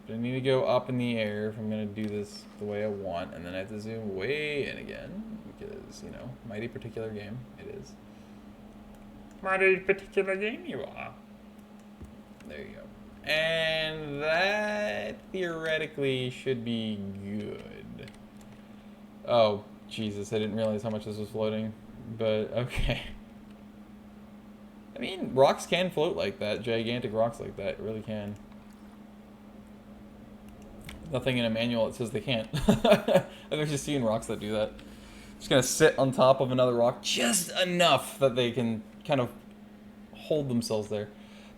I need to go up in the air if I'm going to do this the way I want, and then I have to zoom way in again, because, you know, mighty particular game it is. Mighty particular game you are. There you go. And that theoretically should be good. Oh, Jesus, I didn't realize how much this was floating, but okay. I mean, rocks can float like that, gigantic rocks like that, it really can. Nothing in a manual that says they can't. I've actually seen rocks that do that. Just gonna sit on top of another rock just enough that they can kind of hold themselves there.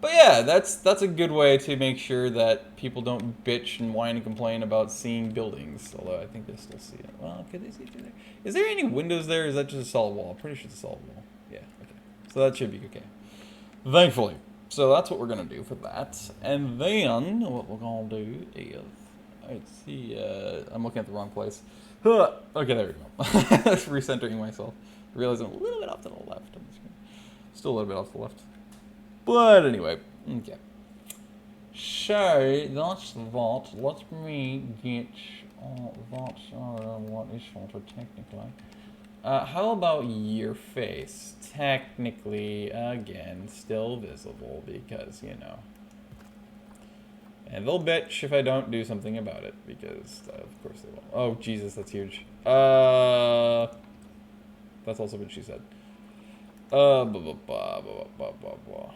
But yeah, that's a good way to make sure that people don't bitch and whine and complain about seeing buildings. Although I think they still see it. Well, could they see through there? Is there any windows there? Or is that just a solid wall? I'm pretty sure it's a solid wall. Yeah, okay. So that should be okay. Thankfully. So that's what we're gonna do for that. And then what we're gonna do is, let's see, I'm looking at the wrong place. Okay, there we go. Just recentering myself. I realize I'm a little bit off to the left on the screen. Still a little bit off to the left. But anyway, okay. So, that's that. Let me get that, what is photo technically. How about your face? Technically, again, still visible because, you know. And they'll bitch if I don't do something about it, because of course they will. Oh, Jesus, that's huge. That's also what she said. Blah, blah, blah, blah, blah, blah, blah.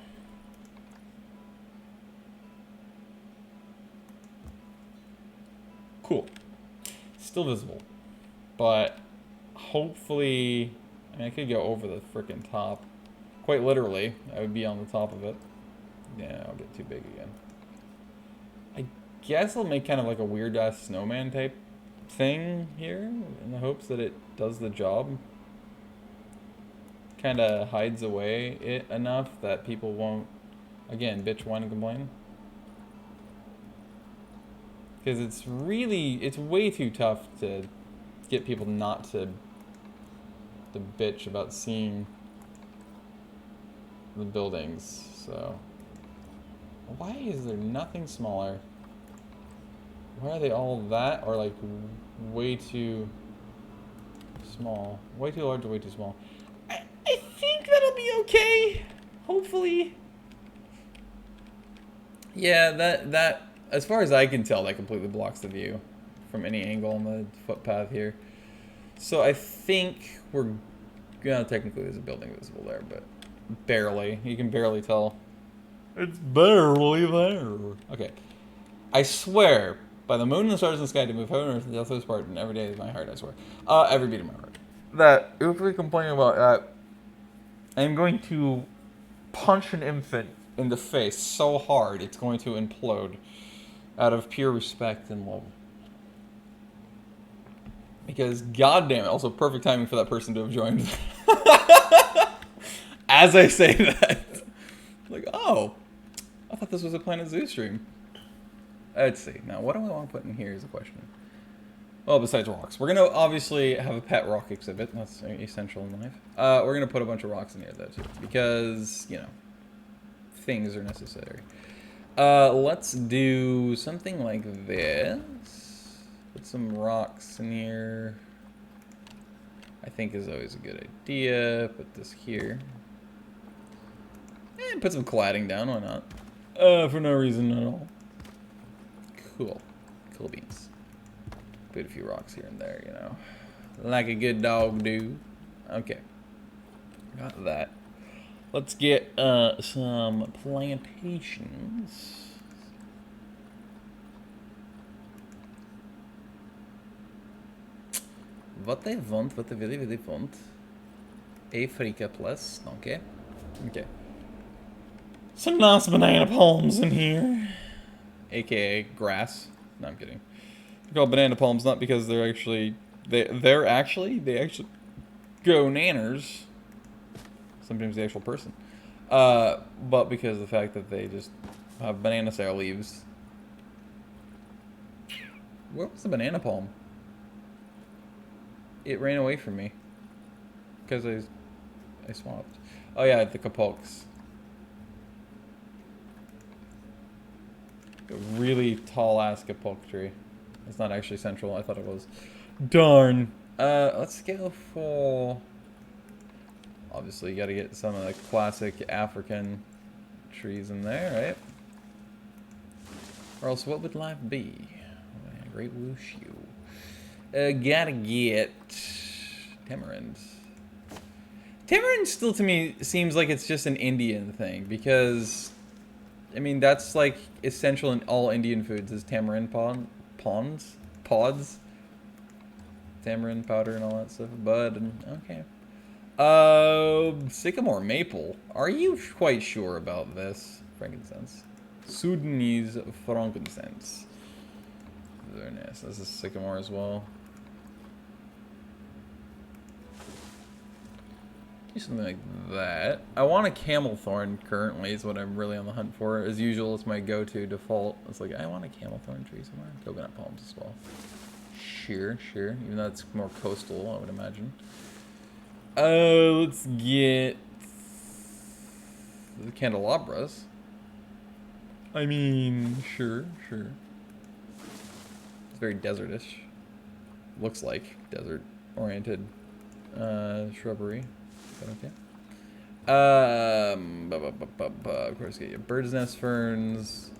Cool. Still visible. But hopefully, I mean, I could go over the frickin' top. Quite literally, I would be on the top of it. Yeah, I'll get too big again. I guess I'll make kind of like a weird ass snowman type thing here in the hopes that it does the job. Kind of hides away it enough that people won't, again, bitch, whine, and complain. Because it's way too tough to get people not to bitch about seeing the buildings, so. Why is there nothing smaller? Why are they all that, or like way too small? Way too large or way too small? I think that'll be okay. Hopefully. Yeah, that as far as I can tell, that completely blocks the view from any angle on the footpath here. So I think we're gonna technically there's a building visible there, but barely. You can barely tell. It's barely there. Okay. I swear, by the moon and the stars in the sky to move heaven and earth and death of part, and every day is my heart, I swear. Every beat of my heart. That, if we complain about that, I'm going to punch an infant in the face so hard it's going to implode out of pure respect and love. Because, goddamn it, also perfect timing for that person to have joined. As I say that. Like, oh, I thought this was a Planet Zoo stream. Let's see. Now, what do I want to put in here is a question. Well, besides rocks. We're going to obviously have a pet rock exhibit. That's essential in life. We're going to put a bunch of rocks in here, though, too. Because, you know, things are necessary. Let's do something like this. Put some rocks in here. I think is always a good idea. Put this here. And put some cladding down, why not? For no reason at all. Cool. Cool beans. Put a few rocks here and there, you know. Like a good dog do. Okay. Got that. Let's get some plantations. What I want, what I really, really want. Africa plus, okay. Okay. Some nice banana palms in here. AKA grass. No, I'm kidding. They're called banana palms not because they're actually... They actually grow nanners. Sometimes the actual person. But because of the fact that they just have banana style leaves. Where was the banana palm? It ran away from me. Because I swapped. Oh yeah, the kapulks. A really tall ass kapulk tree. It's not actually central, I thought it was. Darn. Let's go for... Obviously, you gotta get some of the classic African trees in there, right? Or else what would life be? Oh, great whoosh you. Gotta get tamarind. Tamarind still to me seems like it's just an Indian thing because, I mean, that's like essential in all Indian foods is tamarind pods, tamarind powder and all that stuff. Bud and okay. Sycamore maple. Are you quite sure about this? Frankincense. Sudanese frankincense. Very nice. This is sycamore as well. Do something like that. I want a camel thorn currently is what I'm really on the hunt for. As usual, it's my go-to default. It's like, I want a camel thorn tree somewhere. Coconut palms as well. Sure. Even though it's more coastal, I would imagine. Let's get the candelabras. I mean, sure. It's very desertish. Looks like desert-oriented shrubbery. Okay. Of course, get your bird's nest ferns.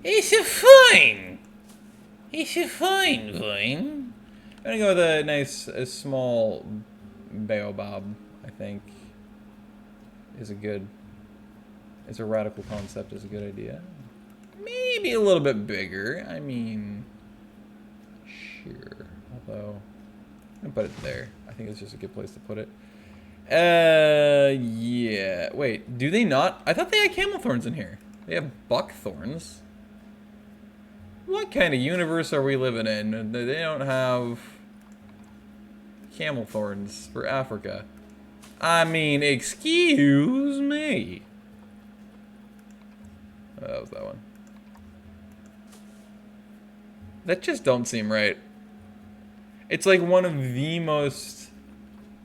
It's a fine vine. I'm gonna go with a nice, small baobab. I think is a good. It's a radical concept. Is a good idea. Maybe a little bit bigger. I mean, sure. Although, I'm gonna put it there. I think it's just a good place to put it. Yeah. Wait, do they not? I thought they had camel thorns in here. They have buckthorns. What kind of universe are we living in? They don't have camel thorns for Africa. I mean, excuse me. Oh, that was that one. That just don't seem right. It's like one of the most,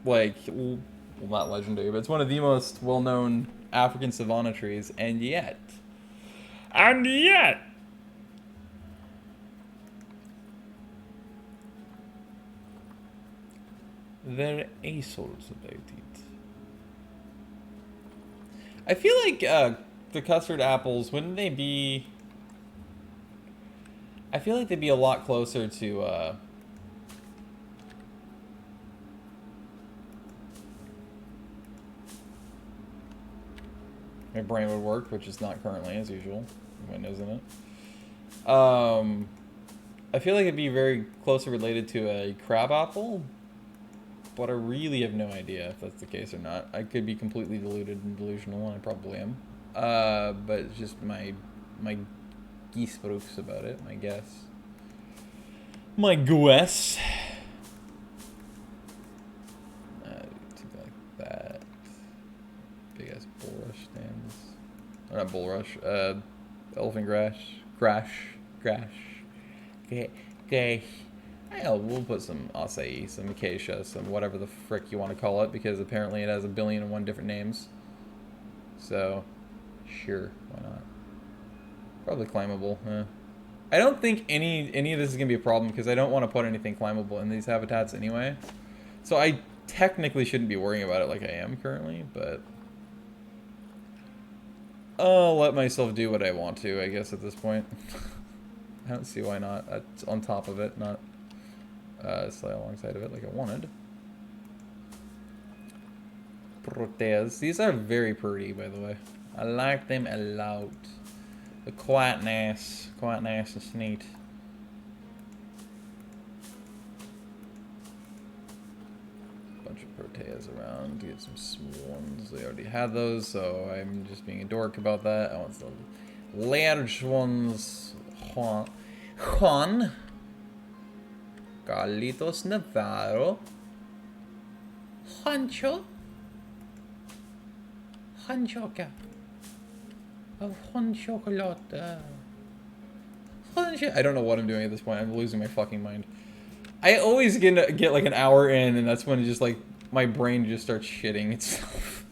like, well, not legendary, but it's one of the most well-known African savanna trees, and yet, they're assholes about it. I feel like the custard apples, wouldn't they be? I feel like they'd be a lot closer to my brain would work, which is not currently as usual. Windows in it. I feel like it'd be very closely related to a crab apple, but I really have no idea if that's the case or not. I could be completely deluded and delusional, and I probably am. But it's just my geese proofs about it, my guess. My guess. Or not bulrush. Elephant grass. Grass. Okay. I know, we'll put some acai, some acacia, some whatever the frick you want to call it, because apparently it has 1,000,000,001 different names. So, sure, why not? Probably climbable, I don't think any of this is going to be a problem, because I don't want to put anything climbable in these habitats anyway. So I technically shouldn't be worrying about it like I am currently, but I'll let myself do what I want to, I guess, at this point. I don't see why not. It's on top of it, not slide alongside of it like I wanted. Proteas. These are very pretty, by the way. I like them a lot. They're quite nice and neat. Bunch of proteas around to get some small ones. They already had those, so I'm just being a dork about that. I want some large ones. Juan. Carlitos Navarro. Juancho. Juanchoca. Oh, Juan Chocolate. I don't know what I'm doing at this point. I'm losing my fucking mind. I always get like an hour in, and that's when it just like my brain just starts shitting itself.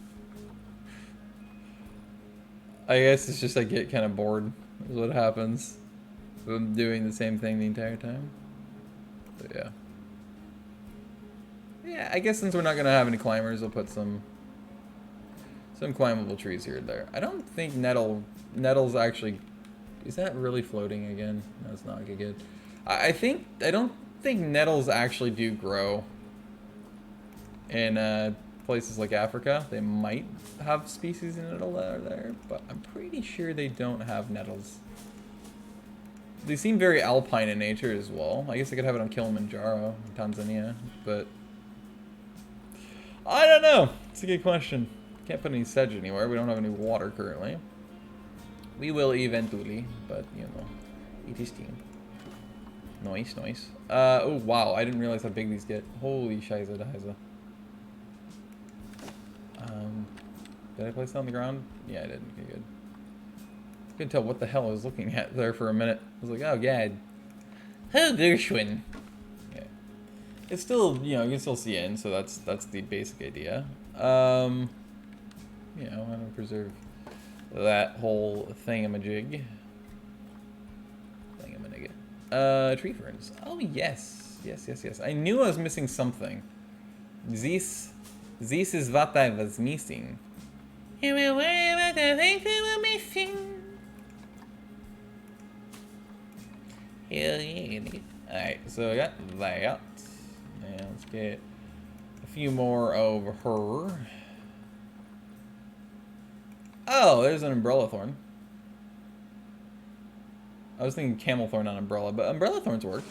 I guess it's just I get kind of bored. Is what happens. I'm doing the same thing the entire time. So yeah. Yeah, I guess since we're not gonna have any climbers, I'll put some climbable trees here and there. I don't think nettle's actually. Is that really floating again? No, it's not. Okay, good. I don't think nettles actually do grow in places like Africa. They might have species in nettle that are there, but I'm pretty sure they don't have nettles. They seem very alpine in nature as well. I guess I could have it on Kilimanjaro, Tanzania, but I don't know. It's a good question. Can't put any sedge anywhere. We don't have any water currently. We will eventually, but you know, it is team. Nice. Oh wow, I didn't realize how big these get. Holy shiza dahiza. Did I place it on the ground? Yeah, I did. Okay, good. I couldn't tell what the hell I was looking at there for a minute. I was like, oh god. Oh Gershwin. Yeah. It's still, you know, you can still see in, so that's the basic idea. You know, I want to preserve that whole thingamajig. Tree ferns. Oh yes. I knew I was missing something. This is what I was missing. You were worried about the things we were missing. Hell yeah. Alright, so I got that. And let's get a few more of her. Oh, there's an umbrella thorn. I was thinking camel thorn on umbrella, but umbrella thorns work.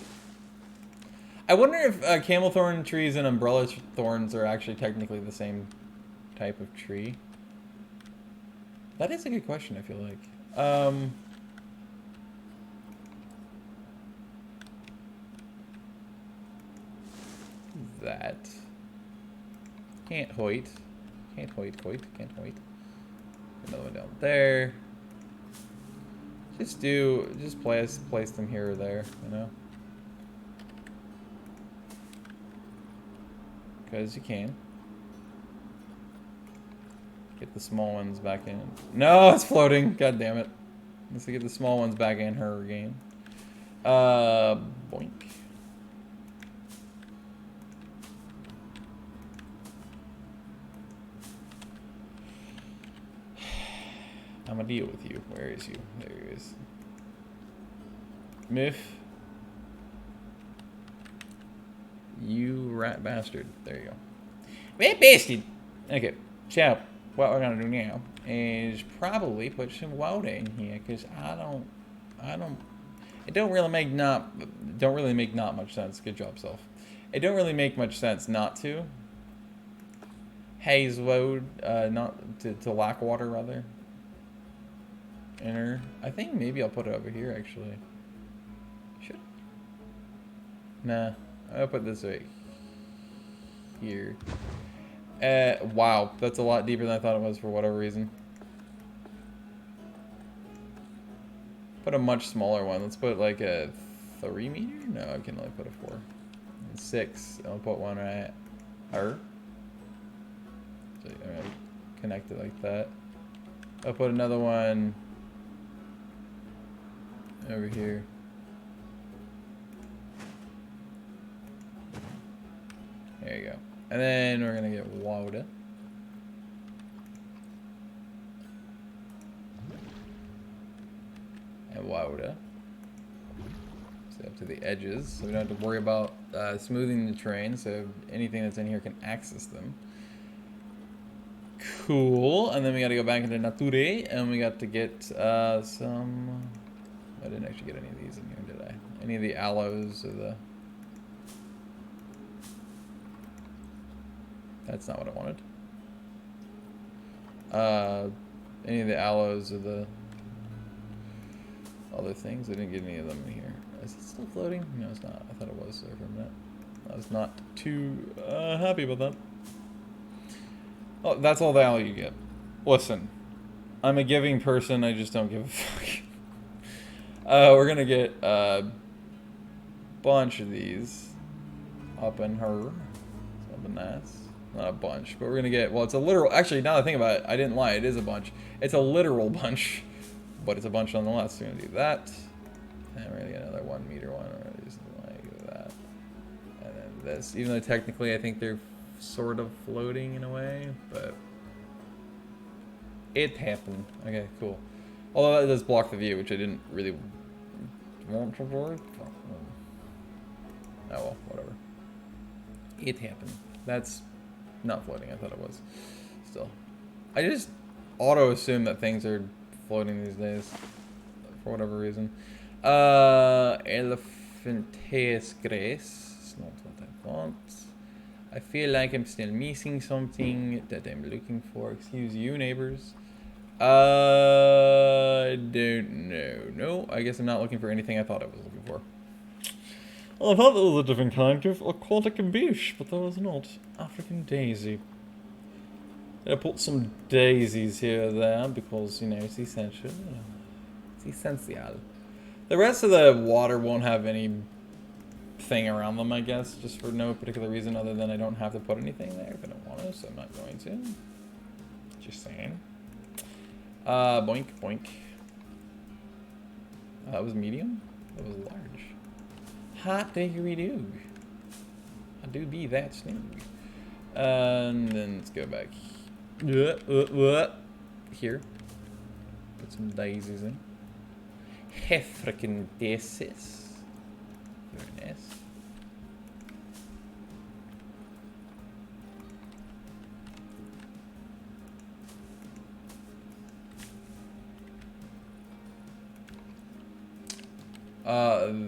I wonder if camel thorn trees and umbrella thorns are actually technically the same type of tree. That is a good question, I feel like. That. Can't hoit. Another one down there. Just place them here or there, you know? Because you can. Get the small ones back in. No, it's floating. God damn it. Let's get the small ones back in her again. Boink. I'm gonna deal with you. Where is you? There he is. Miff. You rat bastard. There you go. Rat bastard! Okay, so what we're gonna do now is probably put some water in here, because it don't really make not much sense. Good job, self. It don't really make much sense not to. Haze load, not to lack water rather. Enter. I think maybe I'll put it over here actually. Should. Nah, I'll put this right here. Wow, that's a lot deeper than I thought it was for whatever reason. put a much smaller one. Let's put like a 3 meter? No, I can only put a 4. And 6. I'll put one right here. So, connect it like that. I'll put another one over here. There you go. And then we're gonna get water. And water. So up to the edges, so we don't have to worry about smoothing the terrain, so anything that's in here can access them. Cool. And then we gotta go back into Nature, and we got to get some... I didn't actually get any of these in here, did I? Any of the aloes or the... That's not what I wanted. Any of the aloes or the other things. I didn't get any of them in here. Is it still floating? No, it's not. I thought it was there for a minute. I was not too happy about that. Oh, that's all the aloe you get. Listen, I'm a giving person. I just don't give a fuck. We're gonna get a bunch of these up in her. Something nice. Not a bunch, but we're gonna get, well, it's a literal, actually, now that I think about it, I didn't lie, it is a bunch. It's a literal bunch, but it's a bunch nonetheless. So we're gonna do that, and we're gonna get another 1 meter one. We're gonna do something like that, and then this. Even though technically I think they're sort of floating in a way, but it happened. Okay, cool. Although that does block the view, which I didn't really want to avoid. Oh well, whatever. It happened. That's not floating, I thought it was. Still. I just auto-assume that things are floating these days. For whatever reason. Elephanteus Grace. It's not what I want. I feel like I'm still missing something that I'm looking for. Excuse you, neighbors. Don't know. No, I guess I'm not looking for anything I thought I was looking for. I thought that was a different kind of aquatic bush, but that was not. African daisy. I put some daisies here or there because, you know, it's essential. It's essential. The rest of the water won't have any thing around them, I guess, just for no particular reason other than I don't have to put anything there if I don't want to, so I'm not going to. Just saying. Boink, boink. That was medium? That was large. Hot diggery do. I do be that snoog. And then let's go back here. Put some daisies in. Hefrican daisies. Very nice.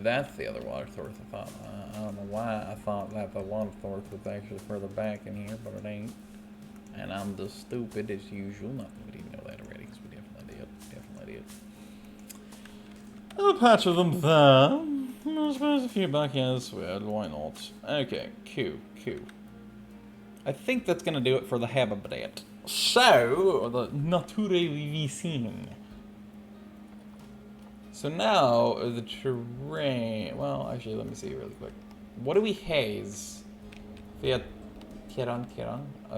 That's the other water source I thought. I don't know why I thought that the water source was actually further back in here, but it ain't. And I'm just stupid as usual. Not that we didn't know that already, because we definitely did. Definitely did. A patch of them there. I suppose a few back as well. Why not? Okay, cool. I think that's gonna do it for the habitat. So, the Nature Vivicine. So now, the terrain... Well, actually, let me see really quick. What do we haze? Via Tiran?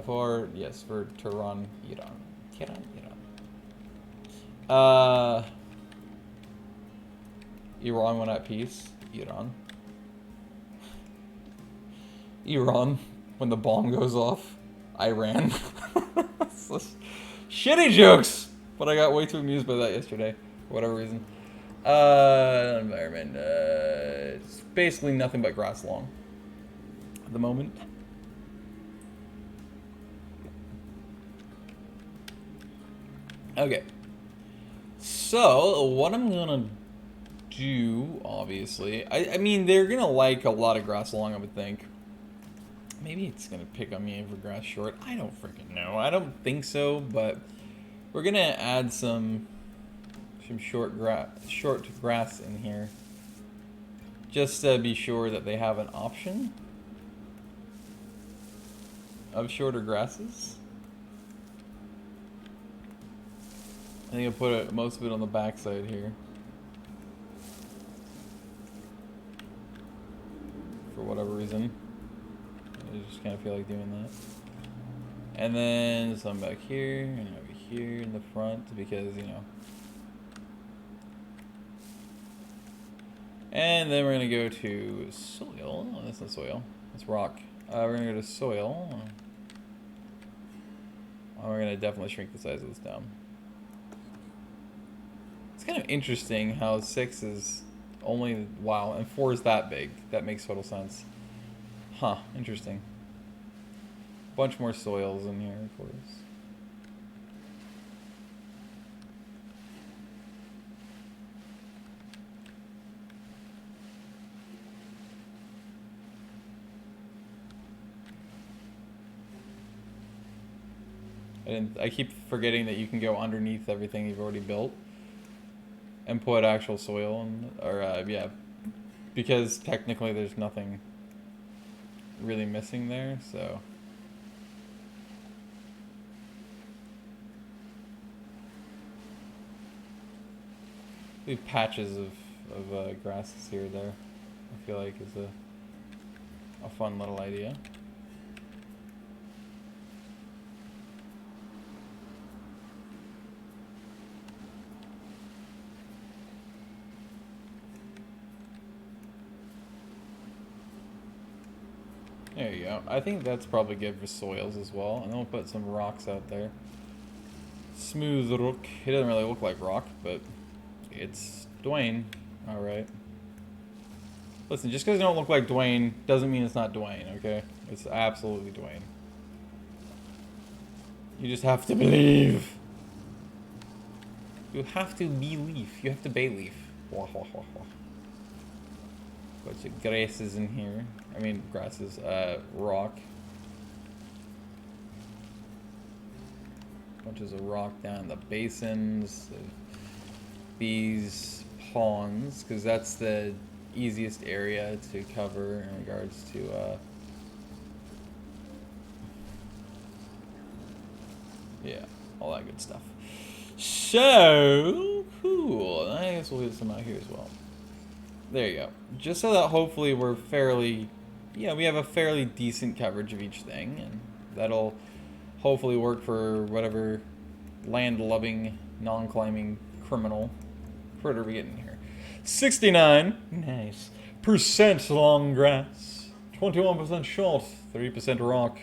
For, yes, for Tiran, Iran. Iran went at peace. Iran, when the bomb goes off. Iran. Shitty jokes! But I got way too amused by that yesterday, for whatever reason. Environment, it's basically nothing but grass lawn at the moment. Okay. So, what I'm gonna do, obviously, I mean, they're gonna like a lot of grass long, I would think. Maybe it's gonna pick on me for grass short. I don't freaking know. I don't think so, but we're gonna add some short grass in here, just to be sure that they have an option of shorter grasses. I think I'll put most of it on the back side here. reason. I just kind of feel like doing that. And then some back here and over here in the front because, you know. And then we're going to go to soil. Oh, that's not soil. That's rock. We're going to go to soil. Oh, we're going to definitely shrink the size of this down. It's kind of interesting how 6 is only, wow, and 4 is that big. That makes total sense. Huh, interesting. Bunch more soils in here, of course. I keep forgetting that you can go underneath everything you've already built and put actual soil in, or yeah, because technically there's nothing really missing there, so. Leave patches of grasses here or there, I feel like is a fun little idea. There you go. I think that's probably good for soils as well. And then we'll put some rocks out there. Smooth rock. It doesn't really look like rock, but it's Dwayne. Alright. Listen, just because it don't look like Dwayne doesn't mean it's not Dwayne, okay? It's absolutely Dwayne. You just have to believe. You have to believe. You have to believe. Bunch of grasses in here. I mean, grasses, rock. Bunches of rock down the basins. These ponds, because that's the easiest area to cover in regards to, yeah, all that good stuff. So, cool. I guess we'll get some out here as well. There you go. Just so that hopefully we're fairly, yeah, we have a fairly decent coverage of each thing, and that'll hopefully work for whatever land-loving, non-climbing criminal critter we get in here. 69, nice, % long grass, 21% short, 3% rock,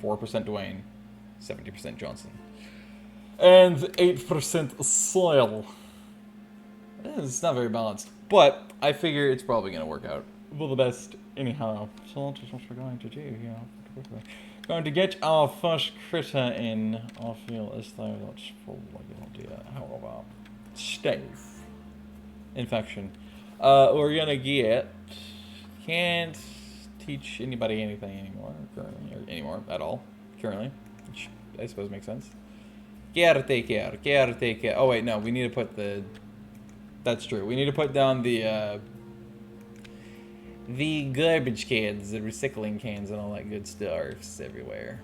4% Dwayne, 70% Johnson, and 8% soil. It's not very balanced, but I figure it's probably going to work out for the best anyhow. So that's what we're going to do here. Going to get our first critter in. I feel as though that's probably a good idea. How about stave infection? We're going to get, can't teach anybody anything anymore, currently, or anymore at all, currently, which I suppose makes sense. Caretaker. Oh wait, no, we need to put the, that's true. We need to put down the garbage cans, the recycling cans, and all that good stuff everywhere.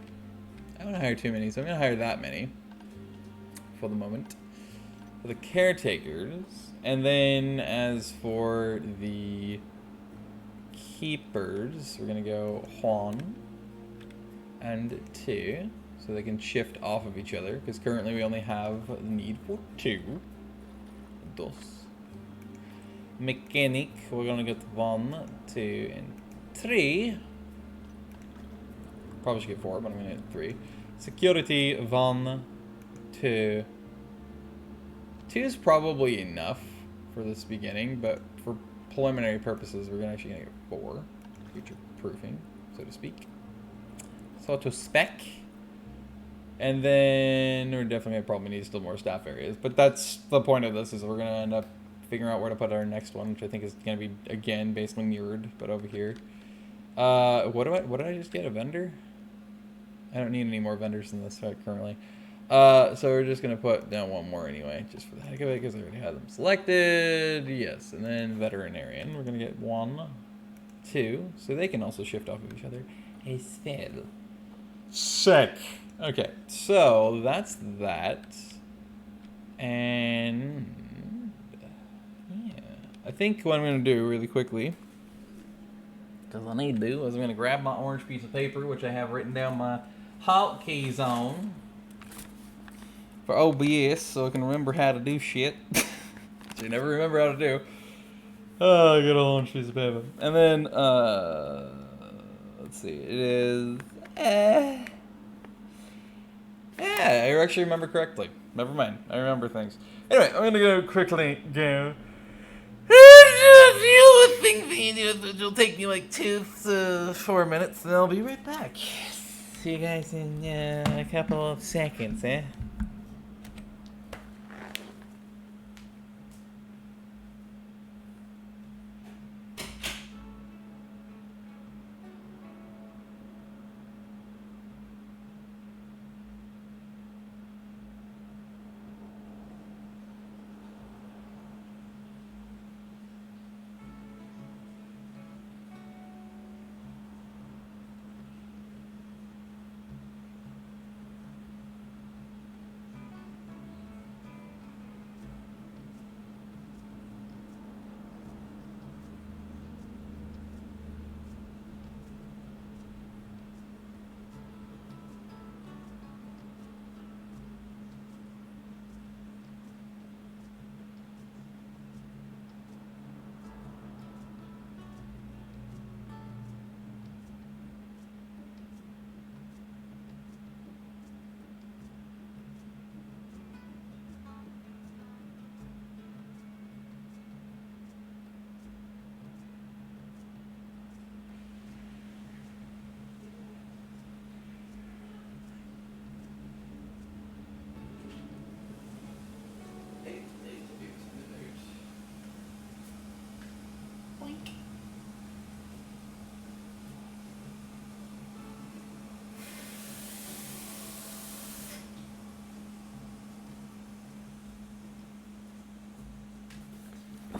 I don't want to hire too many, so I'm going to hire that many for the moment. For the caretakers. And then as for the keepers, we're going to go Juan and 2, so they can shift off of each other, because currently we only have the need for 2. Dos. Mechanic, we're gonna get 1, 2, and 3. Probably should get 4, but I'm gonna get 3. Security, 1, 2. 2 is probably enough for this beginning, but for preliminary purposes, we're actually gonna get 4. Future proofing, so to speak. So to spec. And then we're definitely gonna probably need still more staff areas, but that's the point of this, is we're gonna end up figuring out where to put our next one, which I think is going to be, again, basically mirrored, but over here. What did I just get? A vendor? I don't need any more vendors than this currently. So we're just going to put down one more anyway, just for the heck of it, because I already had them selected. Yes, and then veterinarian. We're going to get 1, 2, so they can also shift off of each other. Hey, Svel. Sick. Okay, so that's that. And I think what I'm going to do really quickly, because I need to. I was going to grab my orange piece of paper, which I have written down my hotkeys on for OBS, so I can remember how to do shit. So you never remember how to do. Oh, I got a orange piece of paper. And then, let's see, it is, yeah, I actually remember correctly. Never mind, I remember things. Anyway, I'm gonna go quickly go. It'll take me like 2 to 4 minutes, and I'll be right back. See you guys in a couple of seconds, eh?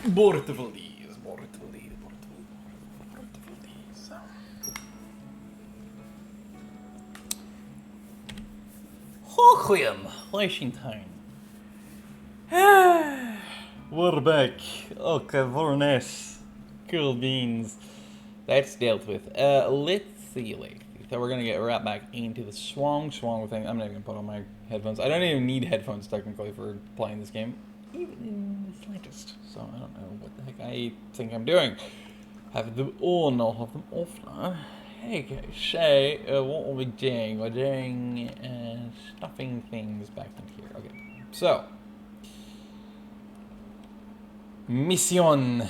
Bortevalies. Hochwim, Washington. We're back. Okay, very nice. Cool beans. That's dealt with. Let's see, so we're gonna get right back into the swung thing. I'm not even gonna put on my headphones. I don't even need headphones technically for playing this game, even in the slightest. So I don't know what the heck I think I'm doing. Have them on, I'll have them off now. Okay, so what are we doing? We're doing stuffing things back in here. Okay, so mission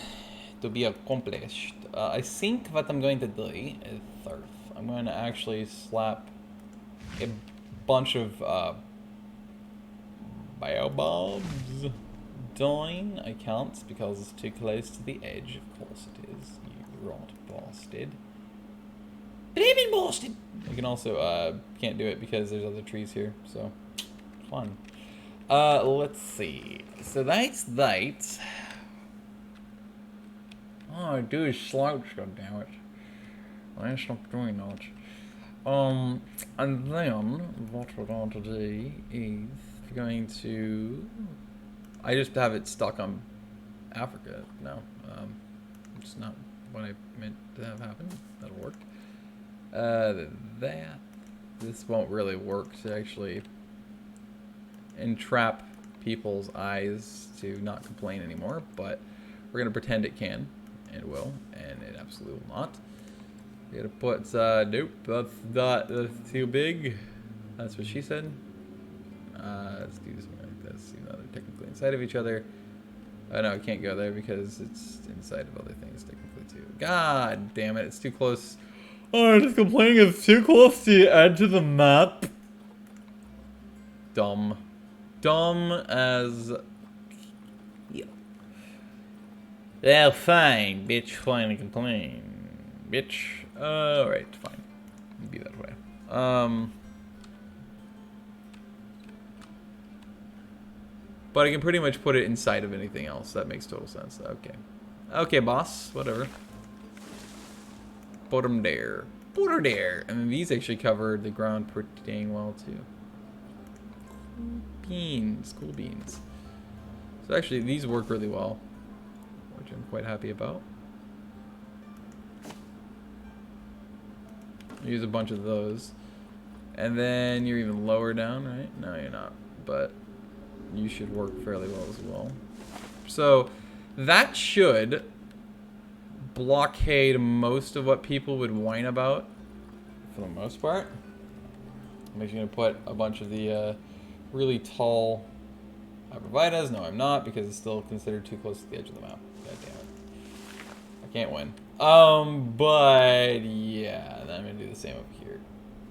to be accomplished. I think what I'm going to do is third. I'm going to actually slap a bunch of biobobs down. I can't because it's too close to the edge. Of course it is. You rot bastard. But I've been blasted. You can also can't do it because there's other trees here. So fun. Let's see. So that's that. All I do is slouch, goddammit. I stop doing that. And then what we're going to do is we're going to. I just have it stuck on Africa. No, it's not what I meant to have happen. That'll work. This won't really work to actually entrap people's eyes to not complain anymore, but we're gonna pretend it can, and it will, and it absolutely will not. We're gonna put, nope, that's too big. That's what she said. Let's do something like this, even though they're technically inside of each other. Oh no, I can't go there because it's inside of other things technically too. God damn it, it's too close. Oh, just complaining it's too close to the edge of the map. Dumb. Dumb as... Yeah. Well, fine, bitch, fine to complain. Bitch. Alright, fine. It'll be that way. But I can pretty much put it inside of anything else. That makes total sense. Okay. Okay, boss. Whatever. Put them there. Put her there. I mean, these actually cover the ground pretty dang well, too. Beans. Cool beans. So actually, these work really well, which I'm quite happy about. Use a bunch of those. And then you're even lower down, right? No, you're not. But you should work fairly well as well. So that should blockade most of what people would whine about for the most part. I'm actually going to put a bunch of the really tall Hypervitas. No, I'm not, because it's still considered too close to the edge of the map. God damn it. I can't win. But yeah, then I'm going to do the same up here.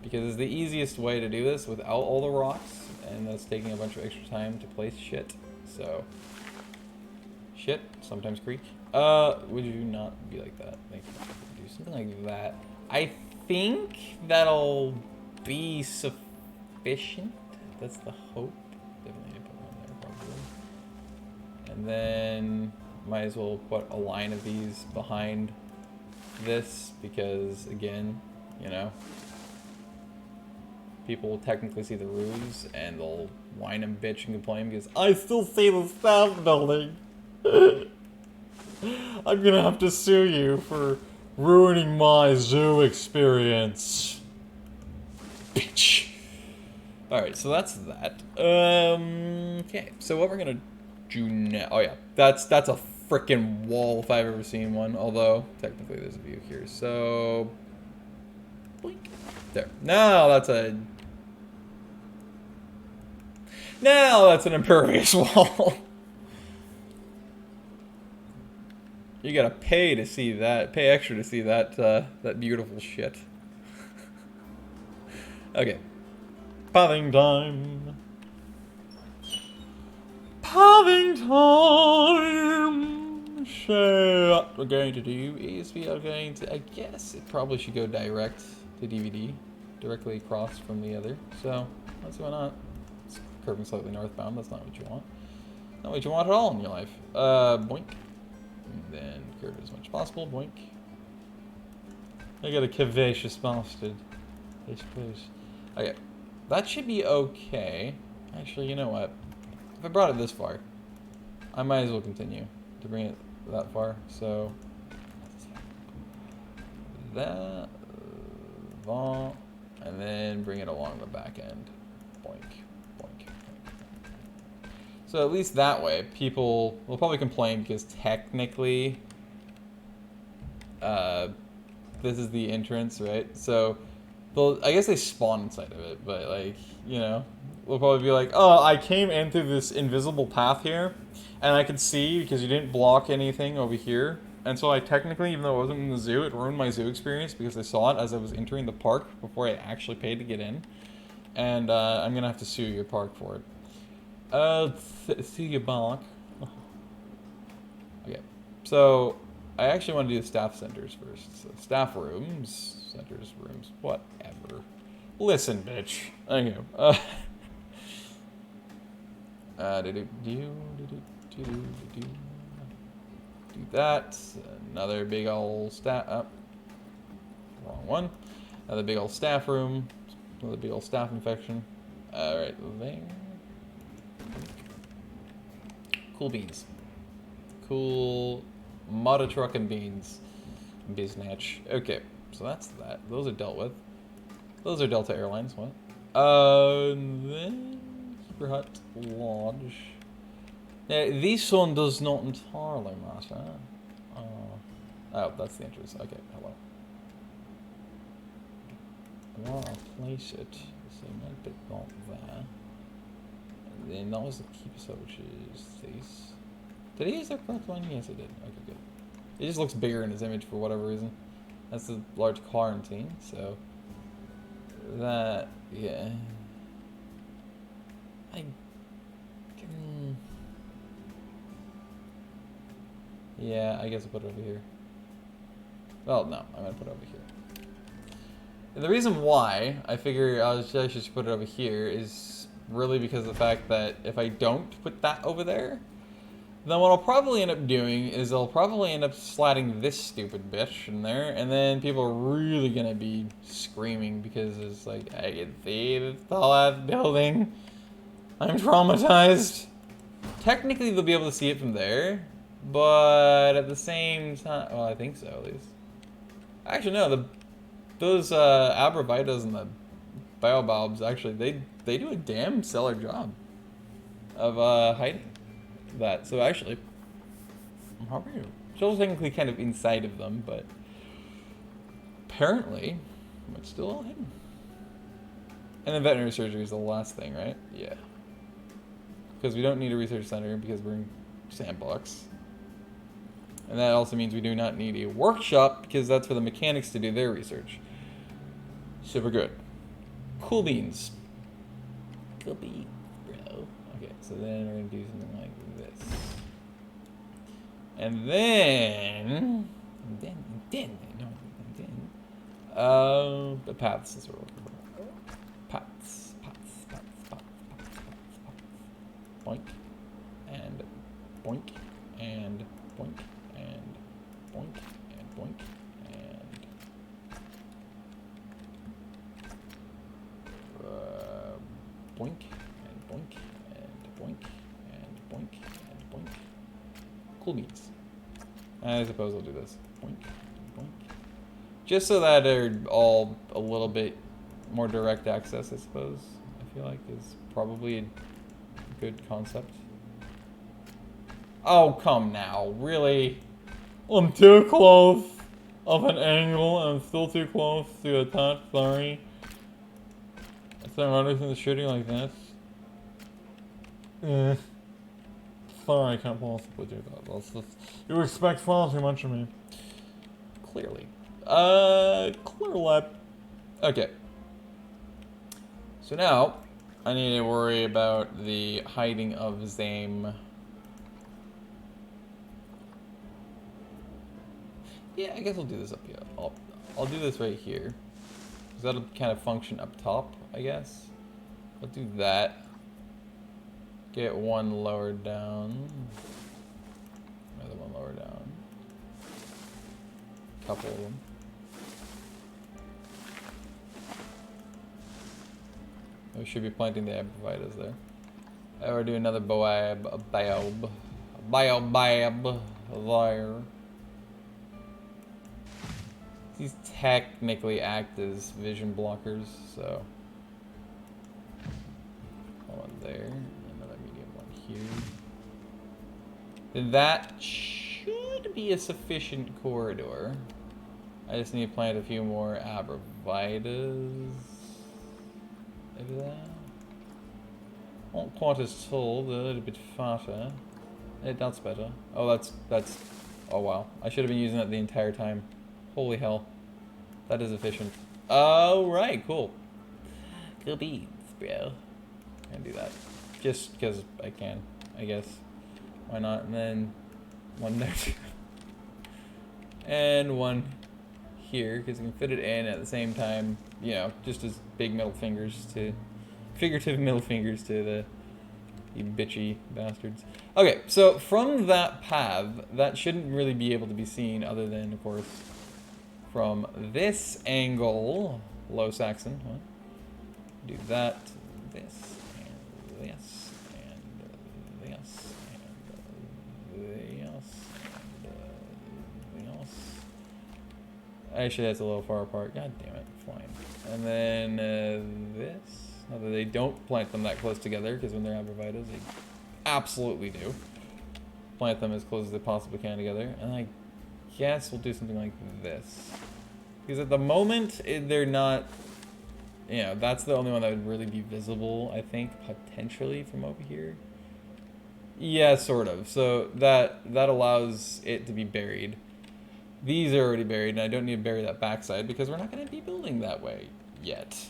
Because it's the easiest way to do this without all the rocks, and that's taking a bunch of extra time to place shit. So, shit, sometimes creek. Would you not be like that? Thank you. Do something like that. I think that'll be sufficient. That's the hope. Definitely need to put one there, probably. And then might as well put a line of these behind this, because again, you know, people will technically see the roofs and they'll whine and bitch and complain because I still see the staff building. I'm gonna have to sue you for ruining my zoo experience. Bitch. Alright, so that's that. Okay, so what we're gonna do now. Oh yeah, that's a frickin' wall if I've ever seen one, although technically there's a view here. So blink. There. Now that's an impervious wall. You gotta pay to see that. Pay extra to see that that beautiful shit. Okay. Pathing time. Pathing time. So what we're going to do is we are going to, I guess it probably should go direct to DVD, directly across from the other. So let's why not. It's curving slightly northbound. That's not what you want. Not what you want at all in your life. Boink. And then curve as much as possible. Boink. I got a curvaceous bastard. I suppose. Okay. That should be okay. Actually, you know what? If I brought it this far, I might as well continue to bring it that far. So that, and then bring it along the back end. Boink, boink, boink. So at least that way, people will probably complain because technically, this is the entrance, right? So, well, I guess they spawn inside of it, but like, you know, we'll probably be like, oh, I came in through this invisible path here, and I could see because you didn't block anything over here. And so I technically, even though I wasn't in the zoo, it ruined my zoo experience because I saw it as I was entering the park before I actually paid to get in. And I'm gonna have to sue your park for it. Sue your park. Okay, so I actually want to do the staff centers first. So staff rooms, centers, rooms, whatever. Listen, bitch. Thank you. Do that. Another big old staff. Oh, wrong one. Another big old staff room. Another big old staff infection. Alright, there. Cool beans. Cool mudda truck and beans. Biznatch. Okay, so that's that. Those are dealt with. Those are Delta Airlines. What? Then Super Hut Lodge. Now, this one does not entirely matter. Oh, that's the entrance. Okay, hello. Where I'll place it. So I might put that there. And then that was the keep set, which is this. Did he use that correct one? Yes, I did. Okay, good. It just looks bigger in his image for whatever reason. That's the large quarantine, so that, yeah. I can. Yeah, I guess I'll put it over here. Well, no, I'm gonna put it over here. And the reason why I figure I should put it over here is really because of the fact that if I don't put that over there, then what I'll probably end up doing is I'll probably end up sliding this stupid bitch in there, and then people are really gonna be screaming because it's like, I can see this tall ass building. I'm traumatized. Technically, they'll be able to see it from there, but at the same time, well, I think so at least. Actually, no, those abrevietas and the baobabs, actually, they do a damn stellar job of hiding that. So actually, how are you? Still technically kind of inside of them, but apparently, it's still all hidden. And then veterinary surgery is the last thing, right? Yeah. Because we don't need a research center because we're in Sandbox. And that also means we do not need a workshop because that's for the mechanics to do their research. Super good. Cool beans. Cool beans, bro. Okay, so then we're going to do something like this. And then... the paths is what we're looking for. Paths. Boink. And boink. And boink. And boink. And boink. And... boink. And boink. And boink. And boink. And boink. Cool beans. I suppose I'll do this. Boink. Boink. Just so that they're all a little bit more direct access, I suppose. I feel like is probably a good concept. Oh, come now. Really? I'm too close of an angle and I'm still too close to attach, sorry. So I'm running through the shooting like this. Sorry, I can't possibly do that. That's just, you expect far too much of me. Clearly. Clearly. Okay. So now, I need to worry about the hiding of Zame. Yeah, I guess I'll do this up here. I'll do this right here. Because that'll kind of function up top, I guess. I'll do that. Get one lower down. Another one lower down. Couple of them. We should be planting the abrevietas there. I will do another baobab there. These technically act as vision blockers, so one there, another medium one here. Then that should be a sufficient corridor. I just need to plant a few more abrevietas. Maybe that. Not quite as tall, but a little bit fatter. That's better. Oh, that's. Oh wow! I should have been using that the entire time. Holy hell, that is efficient. Oh right, cool. Cool beans, bro. I'm gonna do that just because I can, I guess. Why not? And then one there, and one here because I can fit it in at the same time. You know, just as big middle fingers to, figurative middle fingers to the you bitchy bastards. Okay, so from that path, that shouldn't really be able to be seen other than, of course, from this angle. Low Saxon, huh? Do that, this, and this, and this, and this, and this. Actually, that's a little far apart. God damn it, fine. And then this. Not that they don't plant them that close together, because when they're abrevietas, they absolutely do. Plant them as close as they possibly can together. And I guess we'll do something like this. Because at the moment, they're not, you know, that's the only one that would really be visible, I think, potentially from over here. Yeah, sort of. So that allows it to be buried. These are already buried, and I don't need to bury that backside because we're not going to be building that way yet.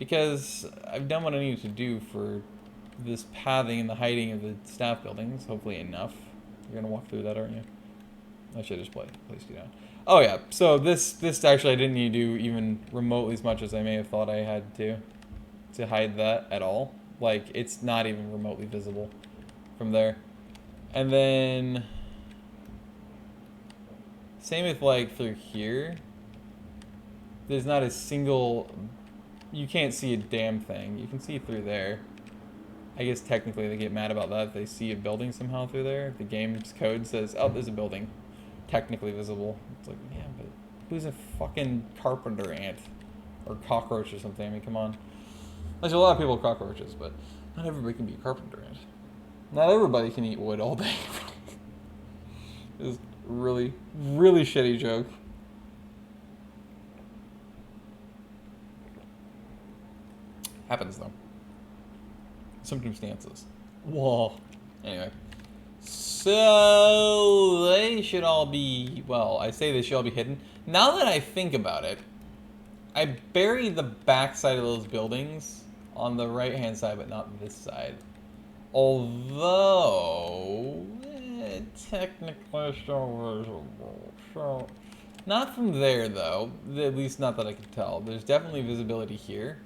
Because I've done what I needed to do for this pathing and the hiding of the staff buildings. Hopefully enough. You're going to walk through that, aren't you? I should just placed you down. Oh yeah, so this actually I didn't need to do even remotely as much as I may have thought I had to hide that at all. Like, it's not even remotely visible from there. And then same with like through here. There's not a single, you can't see a damn thing. You can see through there. I guess technically they get mad about that if they see a building somehow through there. The game's code says, oh, there's a building technically visible. It's like, yeah, but Who's a fucking carpenter ant? Or cockroach or something, I mean, come on. There's a lot of people are cockroaches, but not everybody can be a carpenter ant. Not everybody can eat wood all day. This is really, really shitty joke. Happens though. Circumstances. Whoa. Anyway. So they should all be, well, I say they should all be hidden. Now that I think about it, I buried the back side of those buildings on the right hand side, but not this side. Although technically still visible. So not from there though, at least not that I can tell. There's definitely visibility here.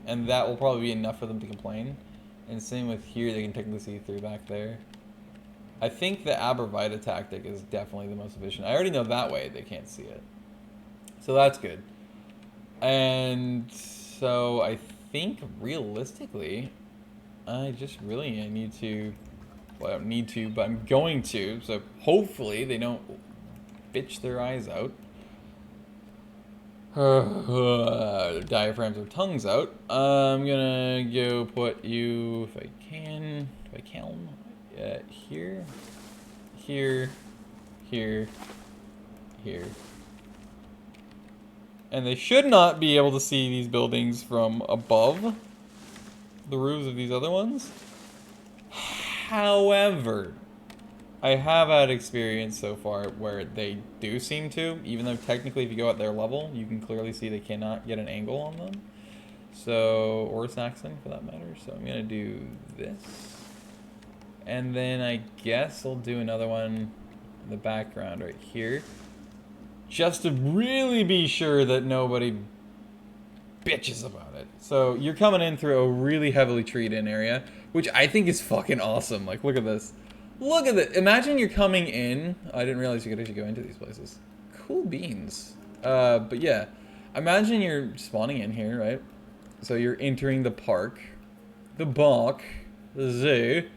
And that will probably be enough for them to complain. And same with here, they can technically see through back there. I think the Abrevita tactic is definitely the most efficient. I already know that way they can't see it. So that's good. And so I think realistically, I need to, well I don't need to, but I'm going to. So hopefully they don't bitch their eyes out. Their diaphragms or tongues out. I'm gonna go put you, if I can, here, here, here, here. And they should not be able to see these buildings from above the roofs of these other ones. However, I have had experience so far where they do seem to, even though technically if you go at their level, you can clearly see they cannot get an angle on them. So, or Saxon for that matter. So I'm gonna do this. And then I guess I'll do another one in the background right here. Just to really be sure that nobody bitches about it. So you're coming in through a really heavily treed in area, which I think is fucking awesome. Like, look at this. Look at it. Imagine you're coming in. I didn't realize you could actually go into these places. Cool beans. But yeah, imagine you're spawning in here, right? So you're entering the park, the Bach, the zoo,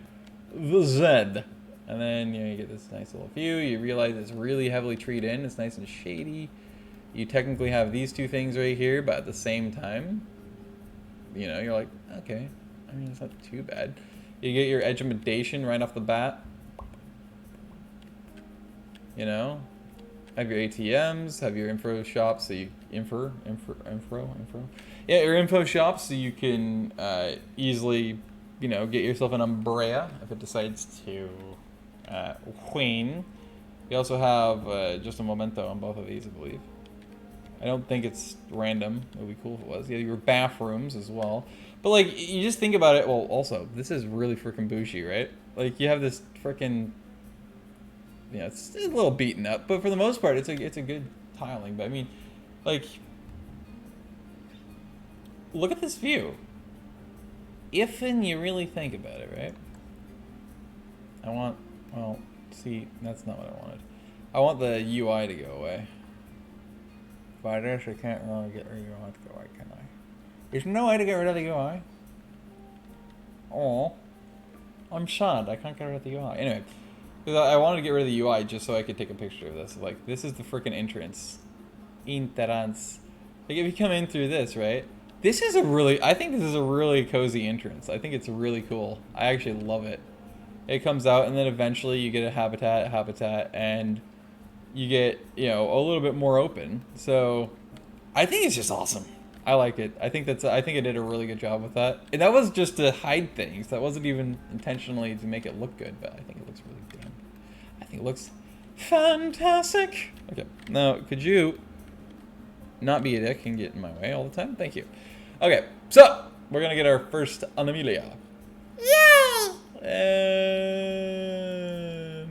the Zed. And then, you know, you get this nice little view. You realize it's really heavily treed in. It's nice and shady. You technically have these two things right here, but at the same time, you know, you're like, okay, I mean, it's not too bad. You get your edgementation right off the bat. You know, have your ATMs, have your info shops, so you info. Yeah, your info shops, so you can easily, you know, get yourself an umbrella if it decides to wane. You also have just a memento on both of these, I believe. I don't think it's random. It would be cool if it was. You have your bathrooms as well. But like, you just think about it. Well, also, this is really freaking bougie, right? Like, you have this freaking. Yeah, it's a little beaten up, but for the most part, it's a good tiling. But I mean, like, look at this view. If and you really think about it, right? Well, see, that's not what I wanted. I want the UI to go away. By this, I can't really get rid of the UI to go away, can I? There's no way to get rid of the UI. Oh, I'm sad. I can't get rid of the UI. Anyway. I wanted to get rid of the UI just so I could take a picture of this. Like, this is the freaking entrance. Entrance. Like, if you come in through this, right? This is I think this is a really cozy entrance. I think it's really cool. I actually love it. It comes out, and then eventually you get a habitat, and you get, you know, a little bit more open. So, I think it's just awesome. I like it. I think I did a really good job with that. And that was just to hide things. That wasn't even intentionally to make it look good, but I think it looks really good. I think it looks fantastic. Okay, now could you not be a dick and get in my way all the time? Thank you. Okay, so we're gonna get our first Anew. Yay! And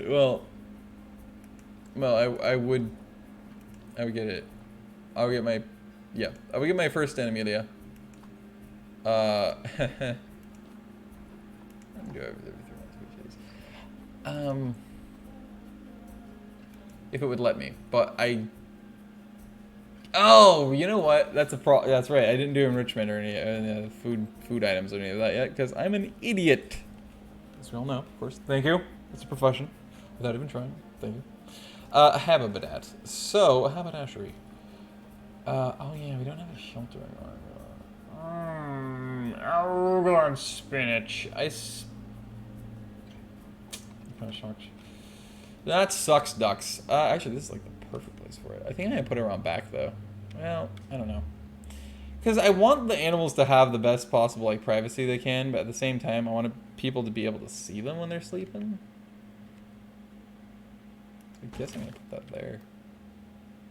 well, I would get it. I would get my first Anew. Do everything. If it would let me, but oh, you know what? That's that's right. I didn't do enrichment or any food items or any of that yet because I'm an idiot. As we all know, of course. Thank you. It's a profession. Without even trying. Thank you. Habitat. So, haberdashery. Oh yeah, we don't have a shelter anymore. Arugula and spinach. Kind of sucks. That sucks, ducks. Actually, this is like the perfect place for it. I think I'm gonna put it around back though. Well, I don't know. Because I want the animals to have the best possible like privacy they can, but at the same time, I want people to be able to see them when they're sleeping. I guess I'm gonna put that there.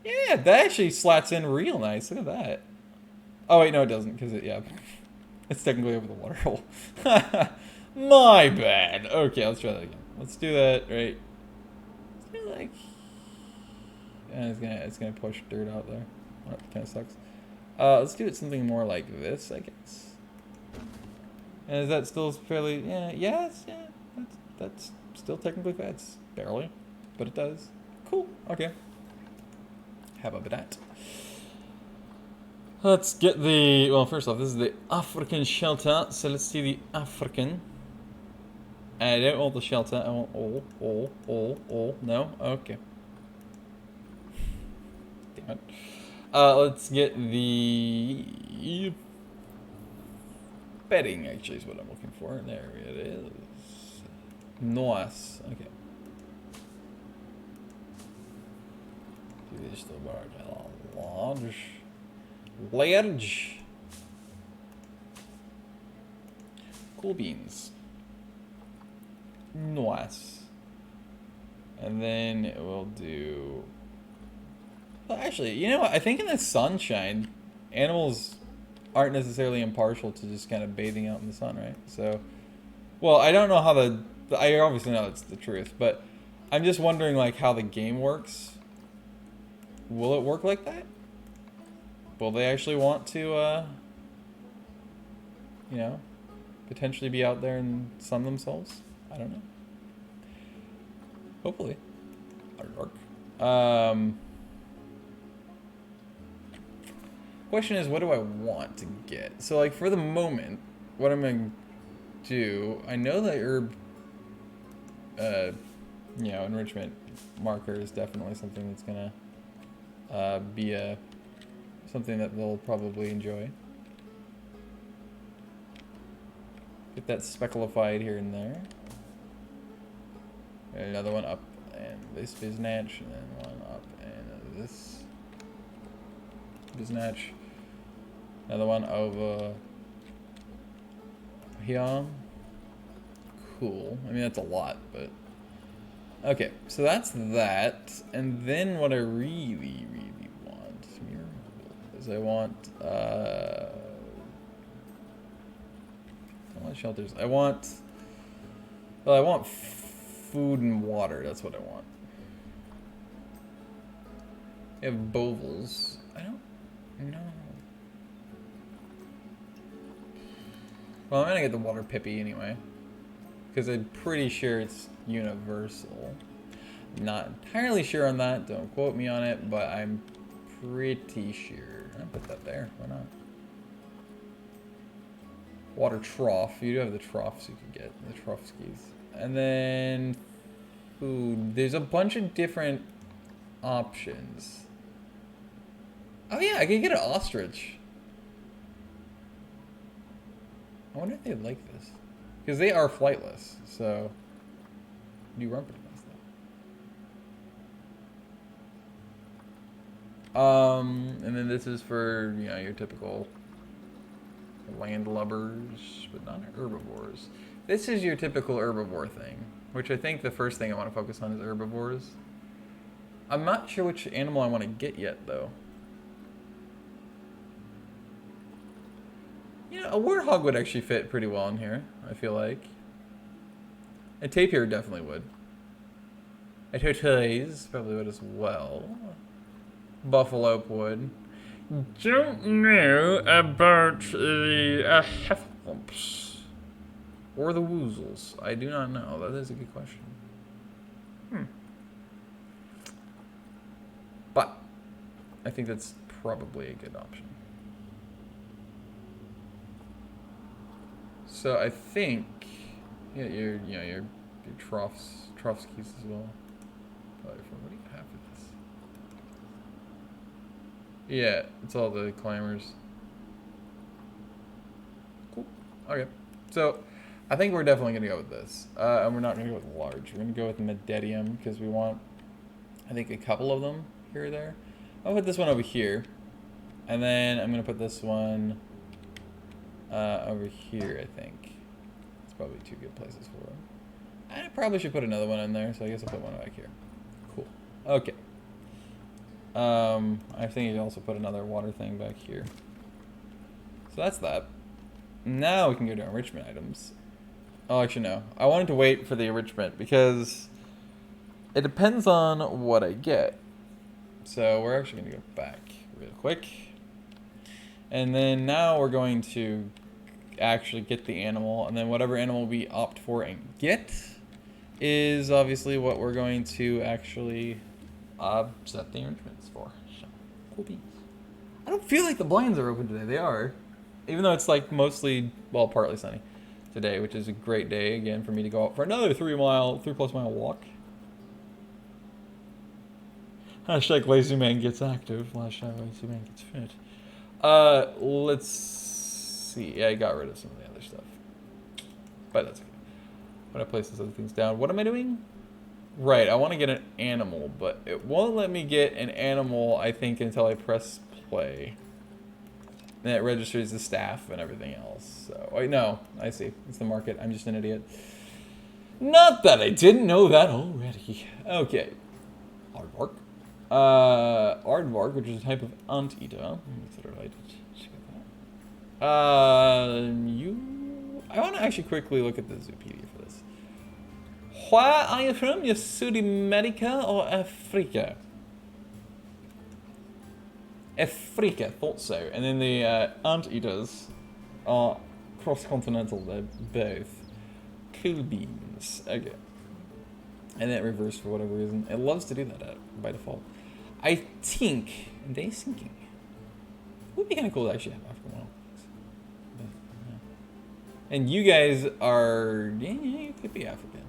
Yeah, that actually slats in real nice. Look at that. Oh wait, no, it doesn't, because yeah, it's technically over the water hole. My bad. Okay, let's try that again. Let's do that right. Let's do like, and it's gonna push dirt out there. That kind of sucks. Let's do it something more like this, I guess. And is that still fairly? Yeah, yes, yeah. That's still technically fats, barely, but it does. Cool. Okay. How about that? Let's get the. Well, first off, this is the African shelter. So let's see the African. I don't want the shelter. I want all. No. Okay. Damn it. Let's get the bedding, actually, is what I'm looking for. There it is. Nice. Okay. Do this to large. Cool beans. Nice. And then we'll do. Well, actually, you know what? I think in the sunshine, animals aren't necessarily impartial to just kind of bathing out in the sun, right? So, well, I don't know how I obviously know it's the truth, but I'm just wondering, like, how the game works. Will it work like that? Will they actually want to, you know, potentially be out there and sun themselves? I don't know. Hopefully. Question is, what do I want to get? So, like, for the moment, what I'm going to do, I know that herb, you know, enrichment marker is definitely something that's going to be something that they'll probably enjoy. Get that specklified here and there. And another one up, and this biznatch, and then one up, and this biznatch. Another one over here. Cool. I mean, that's a lot, but okay. So that's that, and then what I really want is I want shelters. I want food and water. That's what I want. I have bovals. I don't know. Well, I'm gonna get the water pippy anyway, because I'm pretty sure it's universal. Not entirely sure on that. Don't quote me on it, but I'm pretty sure. I'll put that there. Why not? Water trough. You do have the troughs you can get. The trough skis. And then food. There's a bunch of different options. Oh yeah, I could get an ostrich. I wonder if they'd like this. Because they are flightless, so you run pretty fast though. And then this is for, you know, your typical landlubbers, but not herbivores. This is your typical herbivore thing, which I think the first thing I want to focus on is herbivores. I'm not sure which animal I want to get yet, though. You know, a warthog would actually fit pretty well in here, I feel like. A tapir definitely would. A tortoise probably would as well. Buffalo would. Don't know about the heffalumps or the woozles. I do not know. That is a good question. But I think that's probably a good option. So I think, yeah, your trough skis as well. What do you have for this? Yeah, it's all the climbers. Cool. Okay. So, I think we're definitely going to go with this. And we're not going to go with large. We're going to go with Mededium because we want, I think, a couple of them here or there. I'll put this one over here. And then I'm going to put this one over here, I think. It's probably two good places for them. I probably should put another one in there, so I guess I'll put one back here. Cool. Okay. I think you can also put another water thing back here. So that's that. Now we can go to enrichment items. Oh, actually no. I wanted to wait for the enrichment because it depends on what I get. So we're actually going to go back real quick. And then now we're going to actually get the animal, and then whatever animal we opt for and get is obviously what we're going to actually set the enrichments for. So, cool beans. I don't feel like the blinds are open today. They are. Even though it's like mostly, well, partly sunny today, which is a great day again for me to go out for another 3+ mile walk. Hashtag lazy man gets active. Hashtag lazy man gets fit. Let's see. Yeah, I got rid of some of the other stuff. But that's okay. When I place those other things down. What am I doing? Right, I want to get an animal, but it won't let me get an animal, I think, until I press play. And it registers the staff and everything else. So, wait, no. I see. It's the market. I'm just an idiot. Not that I didn't know that already. Okay. Aardvark. Aardvark, which is a type of anteater. I want to actually quickly look at the Zoopedia for this. Where are you from? You're Sudamerica or Africa? Africa, thought so. And then the anteaters are cross-continental. They're both. Cool beans. Okay. And then it reversed for whatever reason. It loves to do that by default. I think they sinking. It would be kind of cool to actually have African one. And you guys are, yeah, you could be African.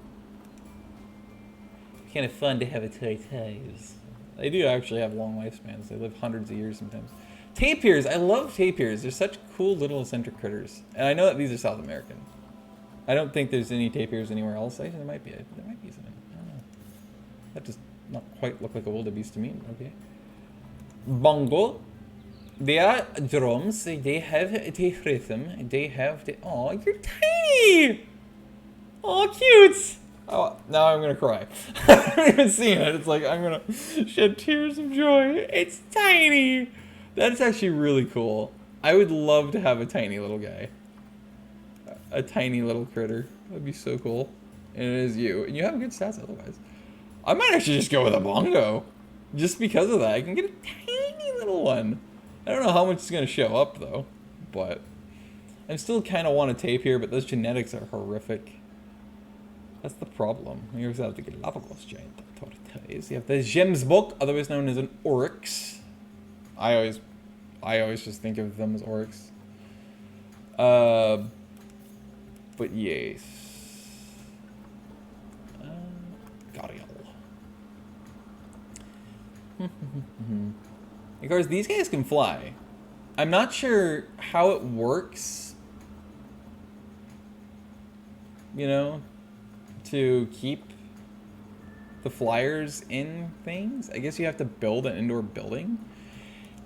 It's kind of fun to have a tortoise. They do actually have long lifespans. They live hundreds of years sometimes. Tapirs, I love tapirs. They're such cool little eccentric critters. And I know that these are South American. I don't think there's any tapirs anywhere else. Actually, there might be. There might be something. I don't know. That does not quite look like a wildebeest to me. Okay. Bongo. They are drums. They have the rhythm. They have the. Oh, you're tiny. Oh, cute. Oh, now I'm gonna cry. I haven't even seen it. It's like I'm gonna shed tears of joy. It's tiny. That's actually really cool. I would love to have a tiny little guy. A tiny little critter. That'd be so cool. And it is you. And you have good stats otherwise. I might actually just go with a bongo. Just because of that. I can get a tiny little one. I don't know how much it's going to show up, though. But I still kind of want a tapir, but those genetics are horrific. That's the problem. You also have the Galapagos giant tortoise. You have the Gemsbok, otherwise known as an oryx. I always just think of them as oryx. But yes. Gariel. Of course, these guys can fly. I'm not sure how it works, you know, to keep the flyers in things. I guess you have to build an indoor building.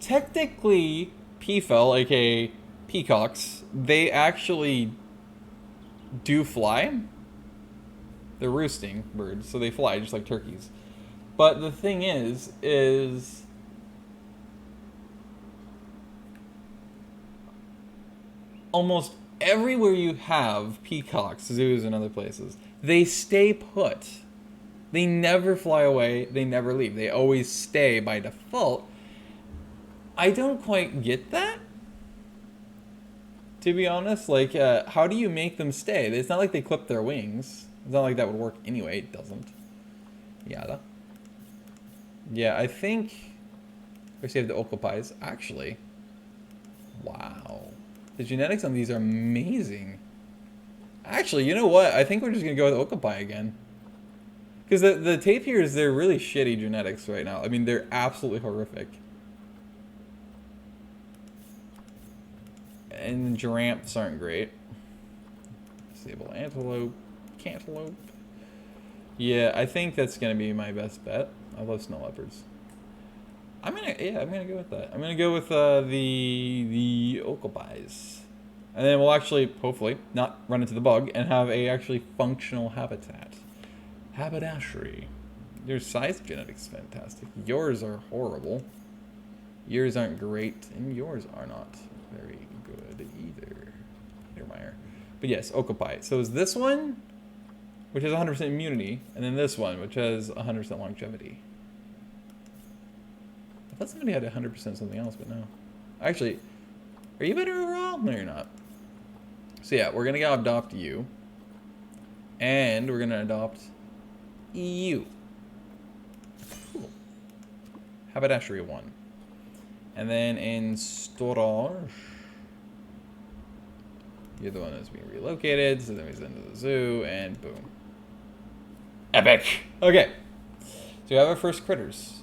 Technically, peafowl, aka peacocks, they actually do fly. They're roosting birds, so they fly just like turkeys. But the thing is almost everywhere you have peacocks, zoos and other places, they stay put. They never fly away, they never leave. They always stay by default. I don't quite get that, to be honest. Like, how do you make them stay? It's not like they clip their wings. It's not like that would work anyway. It doesn't. Yada. Yeah, I think we saved the Okopais. Actually, wow. The genetics on these are amazing. Actually, you know what? I think we're just going to go with Okapai again. Because the tapirs, they're really shitty genetics right now. I mean, they're absolutely horrific. And giraffes aren't great. Disable antelope, cantaloupe. Yeah, I think that's gonna be my best bet. I love snow leopards. I'm gonna go with that. I'm gonna go with the okapis. And then we'll actually, hopefully, not run into the bug and have a actually functional habitat. Haberdashery. Your size genetics is fantastic. Yours are horrible. Yours aren't great, and yours are not very good either. Petermeyer. But yes, okapi. So is this one, which has 100% immunity, and then this one, which has 100% longevity. I thought somebody had 100% something else, but no. Actually, are you better overall? No, you're not. So yeah, we're gonna go adopt you, and we're gonna adopt you. Cool. Haberdashery 1. And then in storage, you're the one that's being relocated, so then we send to the zoo, and boom. Epic! Okay. So we have our first critters.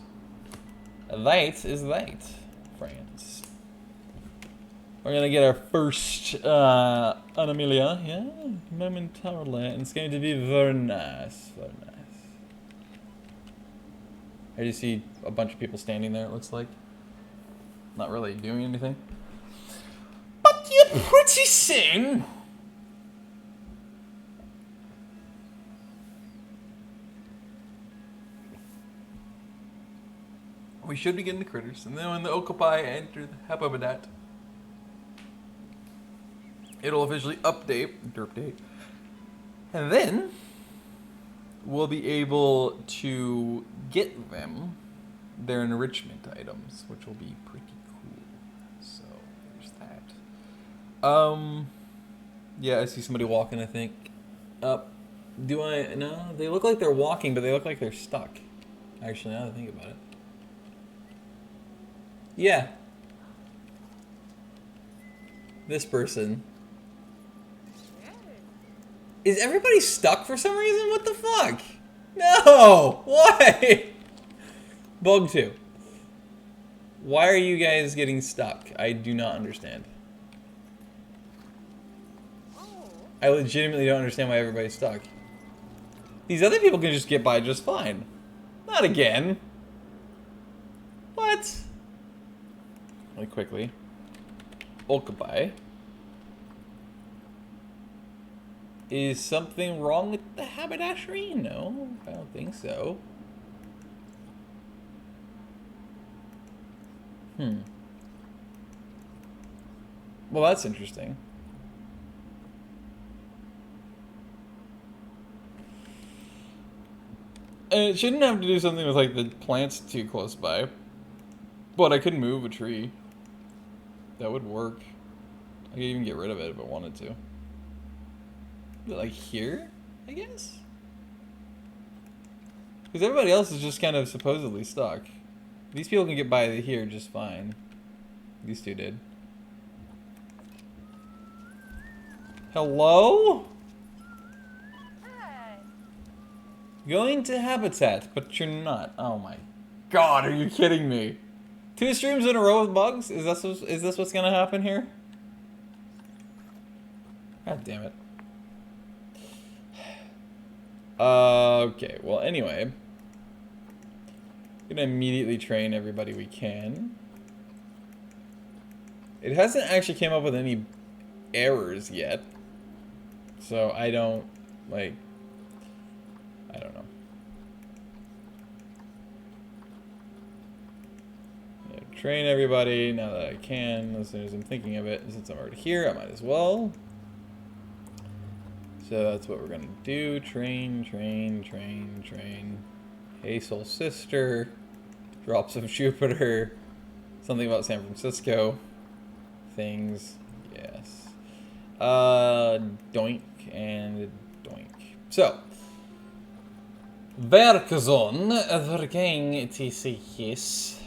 That is that, friends. We're gonna get our first Animalia, yeah, momentarily, and it's going to be very nice, very nice. I just see a bunch of people standing there, it looks like. Not really doing anything. But you're pretty soon. We should be getting the critters, and then when the okapi enter the habitat, it'll officially update, derp date, and then we'll be able to get them their enrichment items, which will be pretty cool. So there's that. Yeah, I see somebody walking, I think. Do I? No, they look like they're walking, but they look like they're stuck. Actually, now that I think about it. Yeah. This person. Is everybody stuck for some reason? What the fuck? No! Why? Bug 2. Why are you guys getting stuck? I do not understand. I legitimately don't understand why everybody's stuck. These other people can just get by just fine. Not again. What? Really quickly. Okapi. Is something wrong with the haberdashery? No, I don't think so. Well, that's interesting. And it shouldn't have to do something with, like, the plants too close by. But I could move a tree. That would work. I could even get rid of it if I wanted to. Like here, I guess? Because everybody else is just kind of supposedly stuck. These people can get by here just fine. These two did. Hello? Hi. Going to habitat, but you're not. Oh my god, are you kidding me? 2 streams in a row with bugs? Is this what's gonna happen here? God damn it. Okay, well anyway. I'm gonna immediately train everybody we can. It hasn't actually came up with any errors yet. So I don't, like, I don't know. Train everybody now that I can, as soon as I'm thinking of it. Since I'm already here, I might as well. So that's what we're gonna do. Train, train, train, train. Hey, soul sister. Drops of Jupiter. Something about San Francisco. Things. Yes. Doink and doink. So. Verkazon, verking TCS.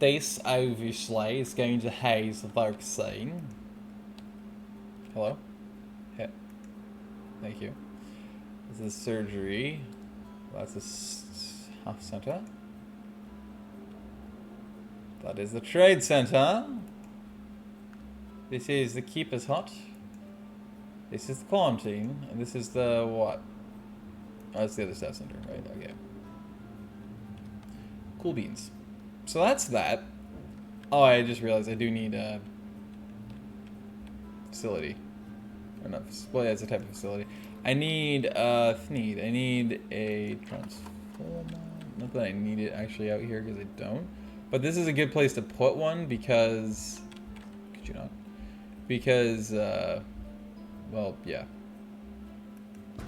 This obviously is going to haze the vaccine. Hello? Yeah. Thank you. This is surgery. That's a half center. That is the trade center. This is the keeper's hut. This is the quarantine. And this is the what? Oh, that's the other staff center, right? Okay. Cool beans. So that's that. Oh, I just realized I do need a facility. Or not, well, yeah, it's a type of facility. I need I need a transformer. Not that I need it actually out here because I don't. But this is a good place to put one because... Could you not? Because, well, yeah.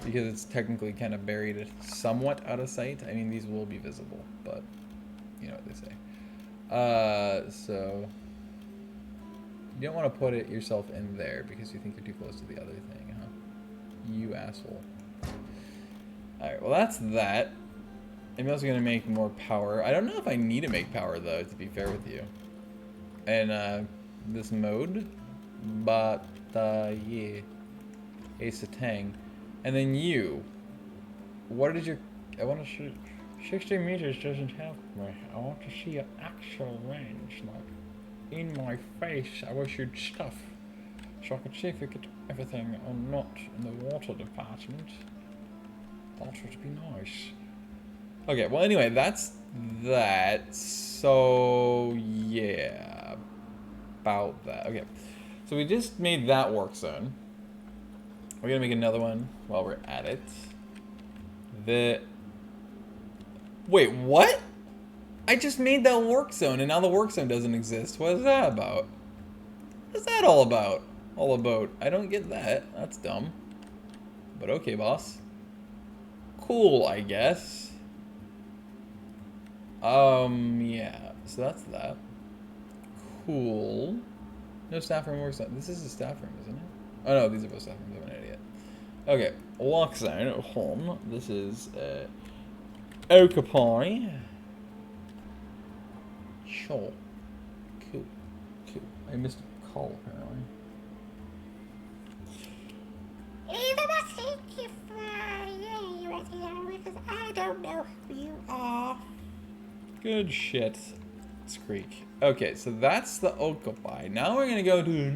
Because it's technically kind of buried somewhat out of sight. I mean, these will be visible, but you know what they say. So you don't want to put it yourself in there because you think you're too close to the other thing, huh? You asshole. Alright, well that's that. I'm also going to make more power. I don't know if I need to make power, though, to be fair with you. And, this mode. But, yeah. Ace of Tang. And then you. What is your... I want to shoot... 60 meters doesn't help me. I want to see an actual range. Like, in my face, I wish you'd stuff. So I could see if you get everything or not in the water department. That would be nice. Okay, well anyway, that's that. So, yeah. About that. Okay. So we just made that work zone. We're gonna make another one while we're at it. Wait, what? I just made that work zone and now the work zone doesn't exist. What is that about? What's that all about? All about? I don't get that. That's dumb. But okay, boss. Cool, I guess. Yeah. So that's that. Cool. No staff room work zone. This is a staff room, isn't it? Oh no, these are both staff rooms. I'm an idiot. Okay, walk zone at home. This is occupy. Sure. Cool. Cool. I missed a call apparently. Because I don't know who you are. Good shit. Squeak. Okay, so that's the occupy. Now we're gonna go to...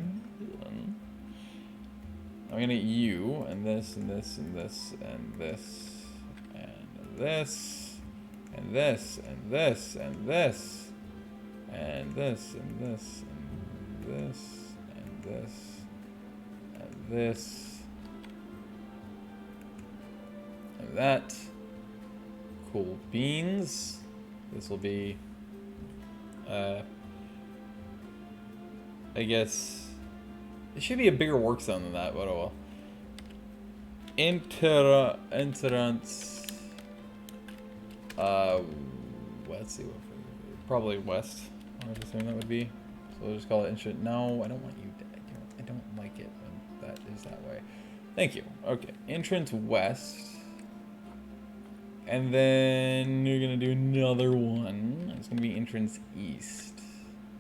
I'm gonna get you, and this, and this, and this, and this, and this, and this, and this, and this, and this, and this, and this, and this, and this, and that. Cool beans. This will be, I guess... It should be a bigger work zone than that, but oh well. Entrance. Let's see what. Probably west. I would assume that would be. So we'll just call it entrance. No, I don't want you. I don't like it when that is that way. Thank you. Okay, entrance west. And then you're gonna do another one. It's gonna be entrance east,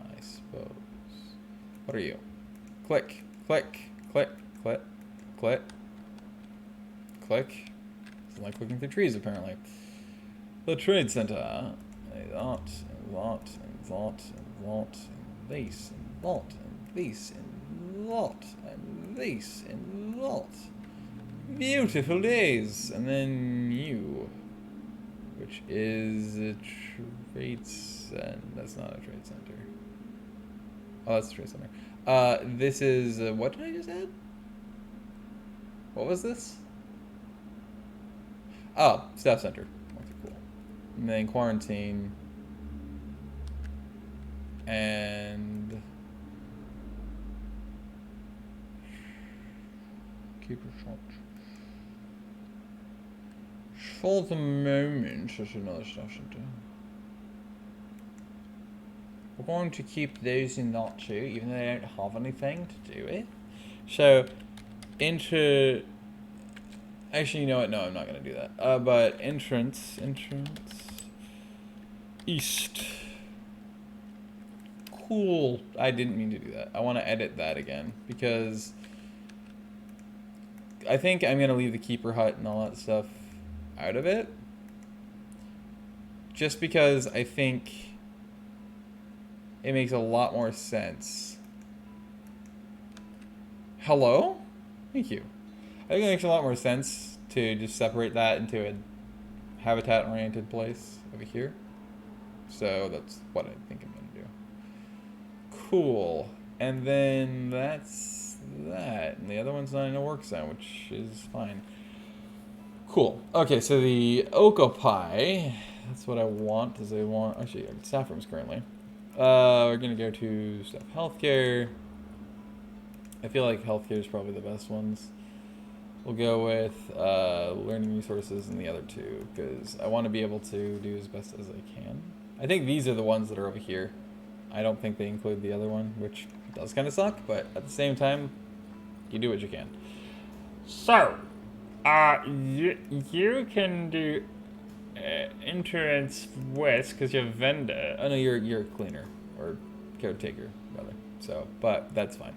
I suppose. What are you? Click, click, click, click, click, click. It's like clicking through trees, apparently. The trade center. A lot, and lot, and lot, and lot, and this, and lot, and this, and lot, and this, and lot. Beautiful days. And then you, which is a trade center. That's not a trade center. Oh, that's a trade center. This is, what did I just add? What was this? Oh, staff center. Okay, cool. And then quarantine. And... keeper shot. For the moment, there's another staff center. We're going to keep those in that too, even though they don't have anything to do with. So, into... Actually, you know what? No, I'm not going to do that. But entrance... East. Cool. I didn't mean to do that. I want to edit that again, because... I think I'm going to leave the keeper hut and all that stuff out of it. just because I think it makes a lot more sense. Hello? Thank you. I think it makes a lot more sense to just separate that into a habitat-oriented place over here. So that's what I think I'm gonna do. Cool. And then that's that. And the other one's not in a work zone, which is fine. Cool. Okay, so the Occupy, that's what I want, is I want, actually, staff rooms currently. We're gonna go to staff healthcare. I feel like healthcare is probably the best ones. We'll go with learning resources and the other two, because I want to be able to do as best as I can. I think these are the ones that are over here. I don't think they include the other one, which does kind of suck, but at the same time, you do what you can. So, you can do entrance west because you're a vendor. Oh no, you're a cleaner, or caretaker, rather. So, but that's fine.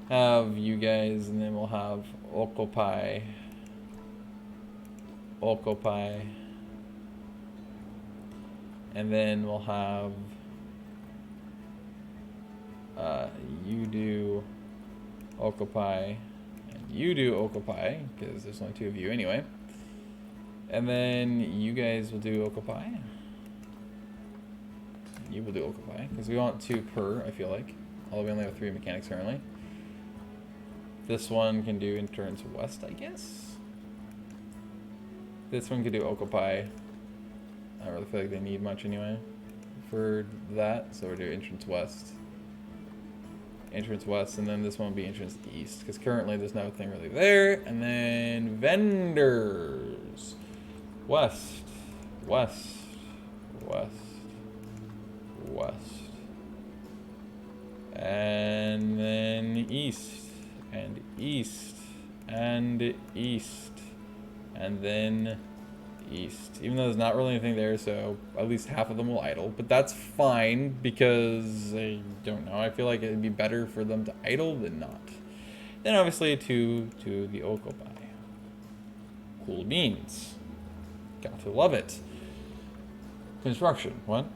Have you guys, and then we'll have Occupy. And then we'll have you do Occupy, and you do Occupy, because there's only two of you anyway. And then you guys will do Occupy. You will do Occupy, because we want 2 per, I feel like. Although we only have 3 mechanics currently. This one can do entrance west, I guess. This one could do Occupy. I don't really feel like they need much anyway for that, so we'll do entrance west. Entrance west, and then this one will be entrance east, because currently there's nothing really there. And then vendors. West, west, west, west. And then east, and east, and east, and then east. Even though there's not really anything there, so at least half of them will idle. But that's fine, because I don't know. I feel like it'd be better for them to idle than not. Then obviously to the Occupy. Cool beans. Got to love it. Construction. What?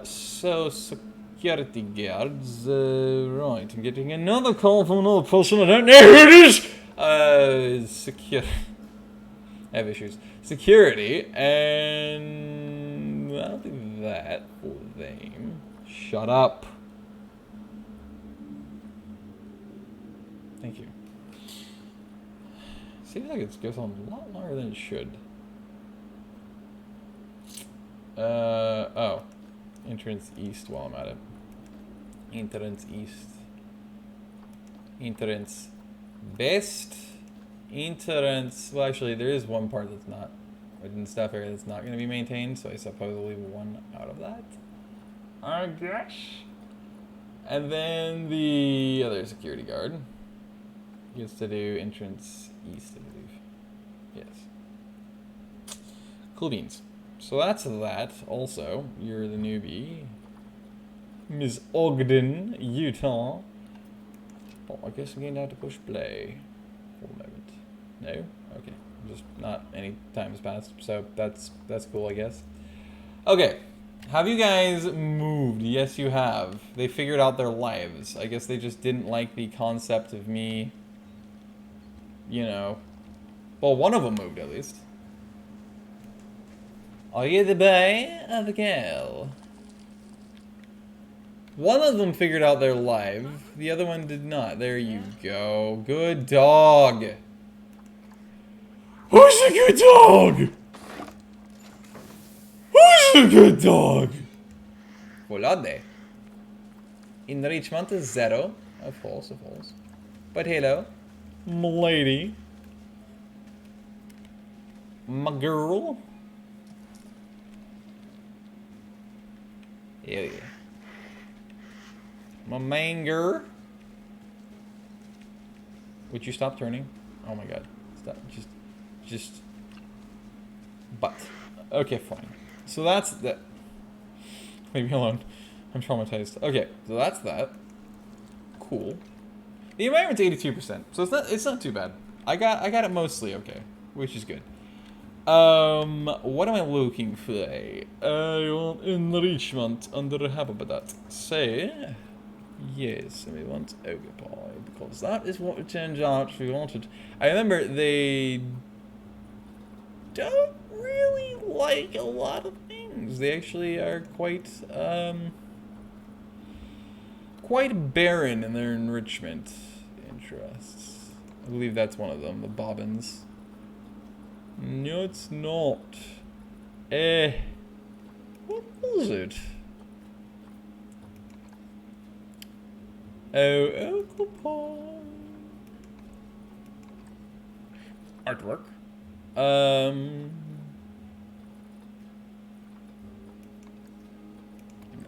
So security guards. Right. I'm getting another call from another person. I don't know who it is. Security. I have issues. Security, and I'll do that for them. Shut up. Thank you. Seems like it goes on a lot longer than it should. Oh. Entrance east while I'm at it. Entrance east. Entrance best. Entrance, well actually there is one part that's not, within the staff area that's not going to be maintained, so I suppose I'll leave one out of that, I guess. And then the other security guard gets to do entrance east, I believe. Yes. Cool beans. So that's that. Also, you're the newbie. Ms. Ogden, Utah. Well, I guess we're going to have to push play for a moment. No? Okay. Just not any time has passed, so that's cool, I guess. Okay. Have you guys moved? Yes, you have. They figured out their lives. I guess they just didn't like the concept of me, you know. Well, one of them moved, at least. Are you the boy or the girl? One of them figured out their life. The other one did not. There you go. Good dog. Who's a good dog? Who's a good dog? Volade. Enrichment is 0. Of course, of course. But hello, m'lady. My girl. Hell yeah. My main girl. Would you stop turning? Oh my god. Stop. Just. But. Okay, fine. So that's that. Leave me alone. I'm traumatized. Okay, so that's that. Cool. The environment's 82%, so it's not too bad. I got it mostly okay, which is good. What am I looking for? I want enrichment under habitat. Say, yes, we want occupy, because that is what it turns out we wanted. I remember they don't really like a lot of things. They actually are quite barren in their enrichment interests. I believe that's one of them, the bobbins. No, it's not. What was it? Oh, occupy. Artwork. No,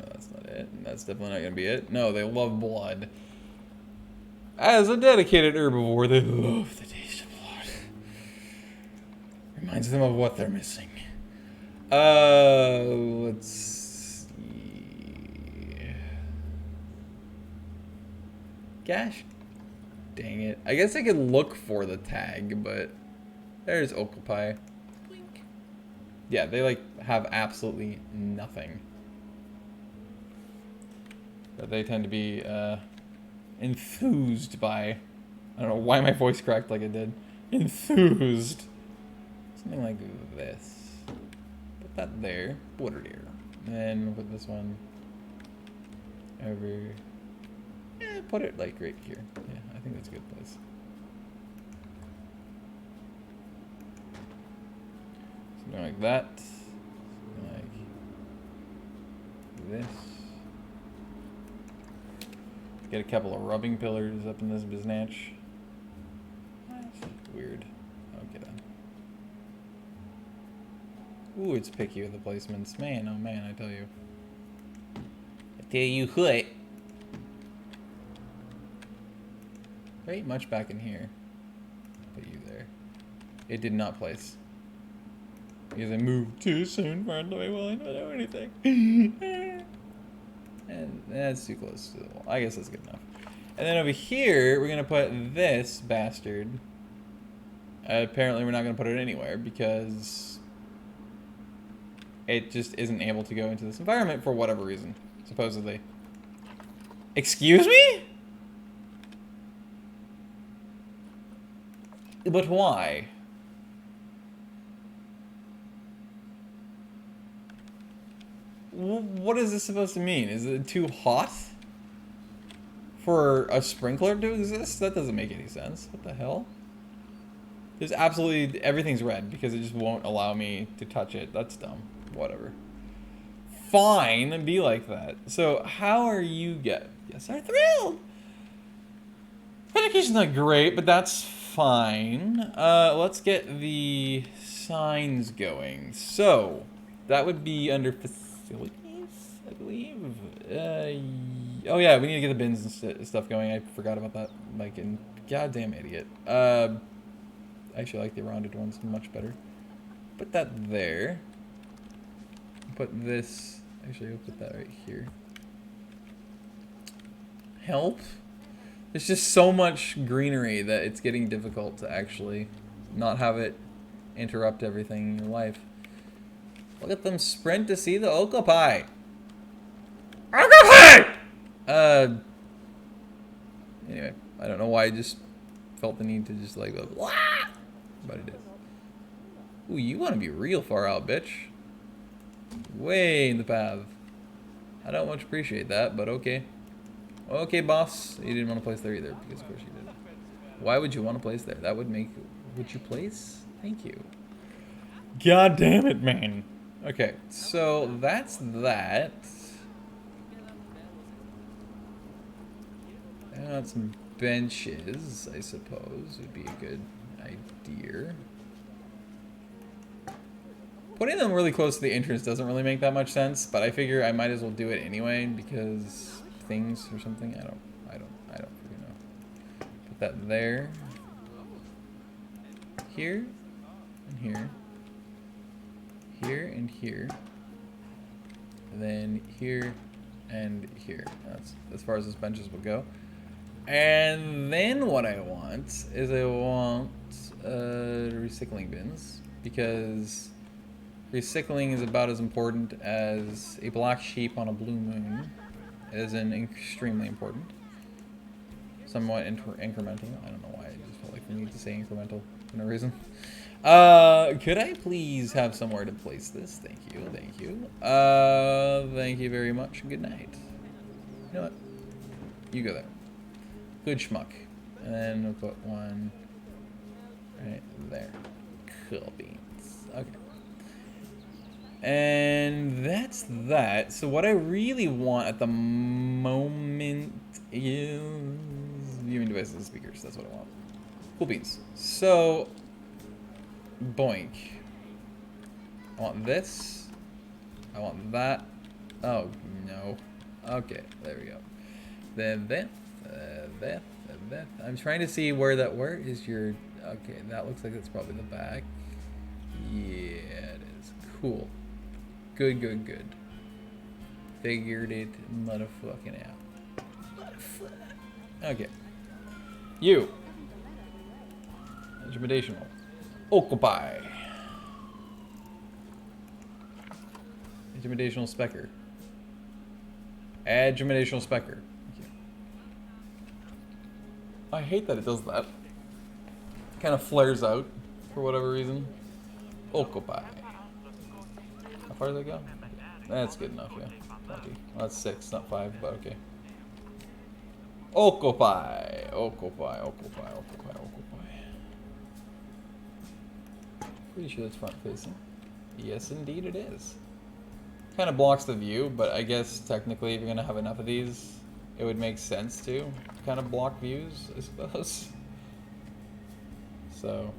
that's not it. That's definitely not gonna be it. No, they love blood. As a dedicated herbivore, they love the taste of blood. Reminds them of what they're missing. Let's see. Gosh, dang it. I guess I could look for the tag, but there's occupy. Blink. Yeah, they like have absolutely nothing. But they tend to be enthused by, I don't know why my voice cracked like it did. Enthused. Something like this. Put that there. Put it here. And then we'll put this one over. Yeah, put it like right here. Yeah, I think that's a good place. Something like that. Something like this. Get a couple of rubbing pillars up in this biznatch. Weird. Okay then. Ooh, it's picky with the placements. Man, oh man, I tell you. I tell you what. Very much back in here. Put you there. It did not place. Because I moved too soon for it to be willing to do anything. And that's too close to the wall. I guess that's good enough. And then over here, we're going to put this bastard. Apparently, we're not going to put it anywhere because it just isn't able to go into this environment for whatever reason, supposedly. Excuse me? But why? What is this supposed to mean? Is it too hot for a sprinkler to exist? That doesn't make any sense. What the hell? There's absolutely... everything's red because it just won't allow me to touch it. That's dumb. Whatever. Fine, be like that. So, how are you Yes, I'm thrilled! Education's not great, but that's fine. Let's get the signs going. So, that would be under facilities, I believe. Oh yeah, we need to get the bins and stuff going. I forgot about that. Like, goddamn idiot. I actually like the rounded ones much better. Put that there. Put this. Actually, I'll put that right here. Help. There's just so much greenery that it's getting difficult to actually not have it interrupt everything in your life. Look at them sprint to see the occupy. Occupy! Anyway, I don't know why I just felt the need to just like go, wah! But it is. Ooh, you want to be real far out, bitch. Way in the path. I don't much appreciate that, but okay. Okay, boss. You didn't want to place there either, because of course you did. Why would you want to place there? That would make... would you place? Thank you. God damn it, man. Okay, so that's that. And some benches, I suppose, would be a good idea. Putting them really close to the entrance doesn't really make that much sense, but I figure I might as well do it anyway because things or something. I don't freaking know. Put that there. Here and here. Here and here. And then here and here. That's as far as those benches will go. And then what I want is recycling bins. because recycling is about as important as a black sheep on a blue moon, as in extremely important. Somewhat incremental. I don't know why I just felt like the need to say incremental for no reason. Could I please have somewhere to place this? Thank you, thank you. Thank you very much. Good night. You know what? You go there. Good schmuck. And then we'll put one right there. Cool beans. Okay. And that's that. So what I really want at the moment is viewing devices and speakers. That's what I want. Cool beans. So, boink. I want this. I want that. Oh, no. Okay, there we go. Then that. I'm trying to see where is your... Okay, that looks like it's probably the back. Yeah, it is. Cool. Good, good, good. Figured it motherfucking out. Okay. You. Intimidational. Occupy. Intimidational specker. Intimidational specker. Okay. I hate that it does that. It kind of flares out for whatever reason. Occupy. How far does that go? That's good enough, yeah. 20. Well, that's 6, not 5, but okay. Occupy. Occupy. Occupy. Occupy. Occupy. Pretty sure it's front facing. Yes, indeed it is. Kind of blocks the view, but I guess technically if you're going to have enough of these, it would make sense to kind of block views, I suppose. So...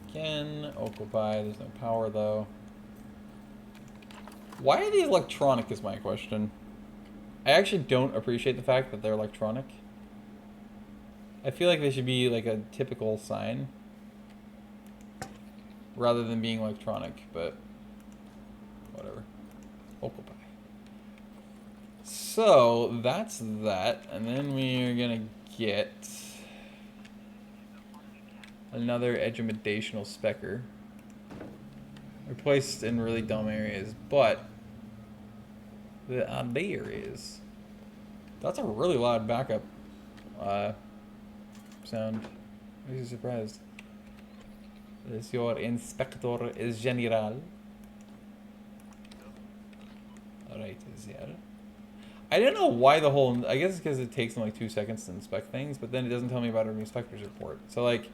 Again, occupy. There's no power though. Why are they electronic is my question. I actually don't appreciate the fact that they're electronic. I feel like they should be like a typical sign rather than being electronic, but whatever. Occupy. So that's that, and then we're gonna get another edumadational specker. They're placed in really dumb areas, but the idea is that's a really loud backup sound. I'm really surprised. This your Inspector General. Right there. I don't know why the whole... I guess it's because it takes them like 2 seconds to inspect things, but then it doesn't tell me about an inspector's report. So like,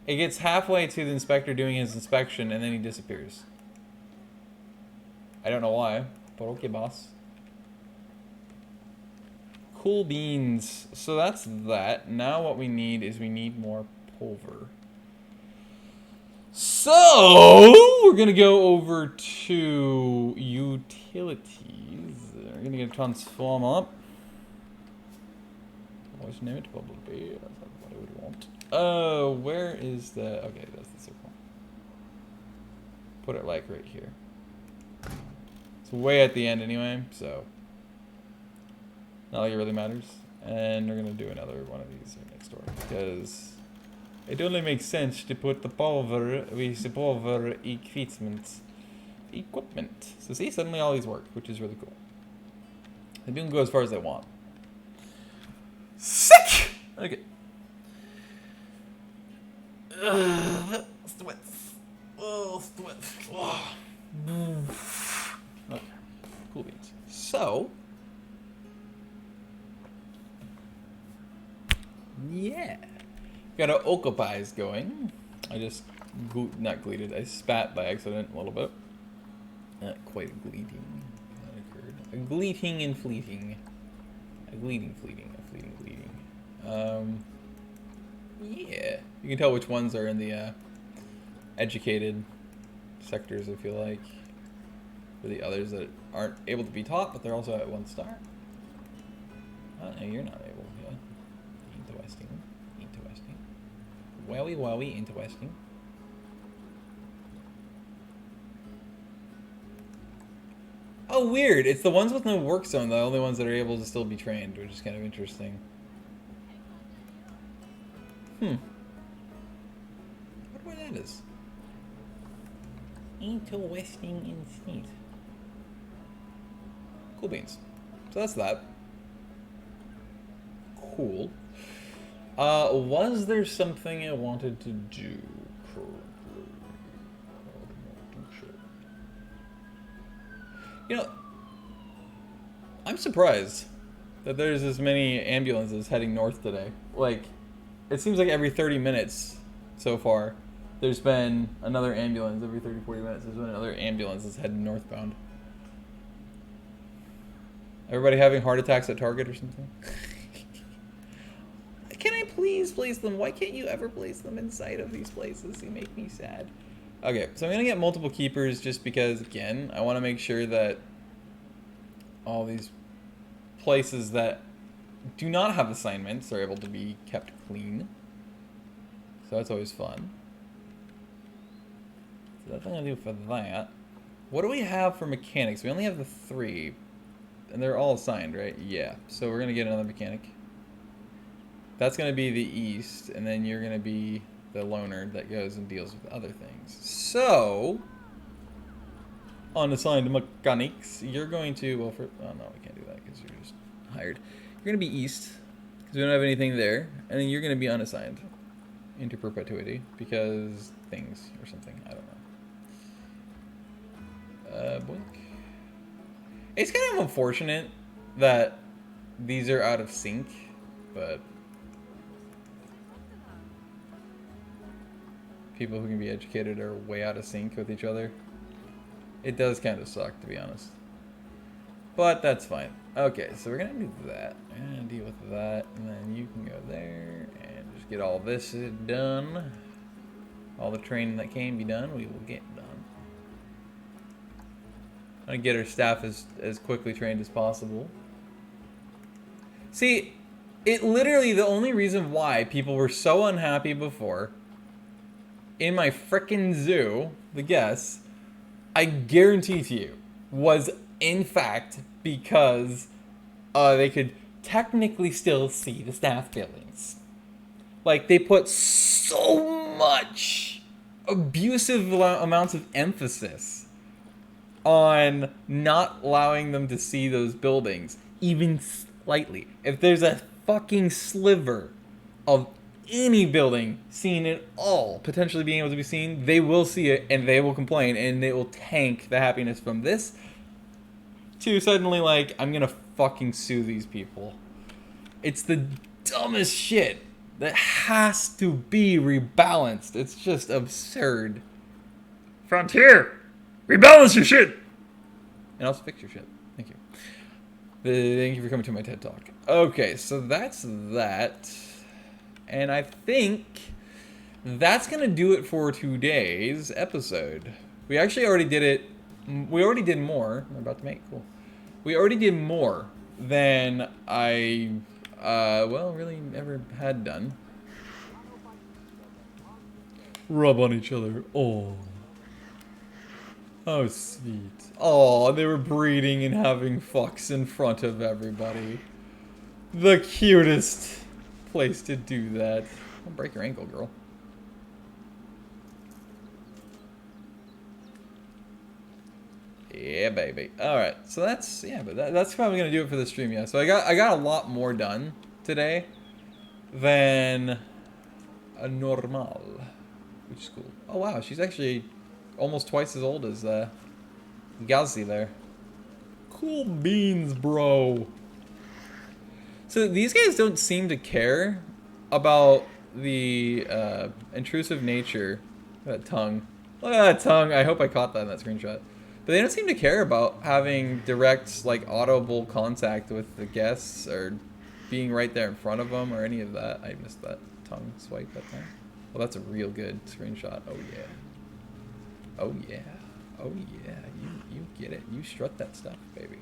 it gets halfway to the inspector doing his inspection and then he disappears. I don't know why, but okay, boss. Cool beans. So that's that. Now what we need is we need more pulver. So we're gonna go over to utilities. We're gonna get a transform up. What's name it? Probably. That's not what I would want. Oh, where is the... Okay, that's the circle. Put it like right here. It's way at the end anyway, so not like it really matters. And we're gonna do another one of these next door because it only makes sense to put the pulver with the pulver equipment. So see, suddenly all these work, which is really cool. They don't go as far as I want. Sick! Okay. Sweat. Oh, sweat. Oh. Okay. Cool beans. So, yeah. Got our occupies going. I just, not gleated, I spat by accident a little bit. Not quite a gleeting that occurred. A gleeting and fleeting. A gleeting, fleeting, a fleeting, gleeting. Yeah. You can tell which ones are in the educated sectors, I feel like. For the others that aren't able to be taught, but they're also at 1 star. Oh, no, you're not able, yeah. Interesting. Interesting. Wowie, wowie, interesting. Oh, weird. It's the ones with no work zone, the only ones that are able to still be trained, which is kind of interesting. that is. Interesting indeed. Cool beans. So that's that. Cool. Was there something I wanted to do currently? You know, I'm surprised that there's as many ambulances heading north today. Like, it seems like every 30 minutes so far, there's been another ambulance. Every 30, 40 minutes, there's been another ambulance that's heading northbound. Everybody having heart attacks at Target or something? Can I please place them? Why can't you ever place them inside of these places? You make me sad. Okay, so I'm going to get multiple keepers just because, again, I want to make sure that all these places that do not have assignments are able to be kept clean. So that's always fun. So that's what I'm going to do for that. What do we have for mechanics? We only have the 3. And they're all assigned, right? Yeah. So we're going to get another mechanic. That's going to be the east. And then you're going to be the loner that goes and deals with other things. So, unassigned mechanics, you're going to... Well, oh, no, we can't do that because you're just hired. You're going to be east because we don't have anything there. And then you're going to be unassigned into perpetuity because things or something. I don't know. Boink. It's kind of unfortunate that these are out of sync, but people who can be educated are way out of sync with each other. It does kind of suck, to be honest. But that's fine. Okay, so we're going to do that. We're going to deal with that, and then you can go there and just get all this done. All the training that can be done, we will get done. And get our staff as quickly trained as possible. See, it literally, the only reason why people were so unhappy before in my frickin' zoo, the guests, I guarantee to you, was in fact because they could technically still see the staff buildings. Like, they put so much abusive amounts of emphasis on not allowing them to see those buildings, even slightly. If there's a fucking sliver of any building seen at all, potentially being able to be seen, they will see it and they will complain and it will tank the happiness from this to suddenly like, I'm gonna fucking sue these people. It's the dumbest shit that has to be rebalanced. It's just absurd. Frontier! Rebalance your shit! And also fix your shit. Thank you. Thank you for coming to my TED Talk. Okay, so that's that. And I think that's going to do it for today's episode. We actually already did it. We already did more. I'm about to make cool. We already did more than I, well, really ever had done. Rub on each other. Oh. Oh, sweet. Oh, they were breeding and having fucks in front of everybody. The cutest place to do that. Don't break your ankle, girl. Yeah, baby. Alright, so that's, yeah, but that's probably going to do it for the stream, yeah. So I got a lot more done today than a normal, which is cool. Oh, wow, she's actually almost twice as old as Gazi there. Cool beans, bro. So these guys don't seem to care about the intrusive nature. That tongue. Look at that tongue. I hope I caught that in that screenshot. But they don't seem to care about having direct, like, audible contact with the guests or being right there in front of them or any of that. I missed that tongue swipe that time. Well, that's a real good screenshot. Oh, yeah. Oh yeah, oh yeah, you get it. You strut that stuff, baby.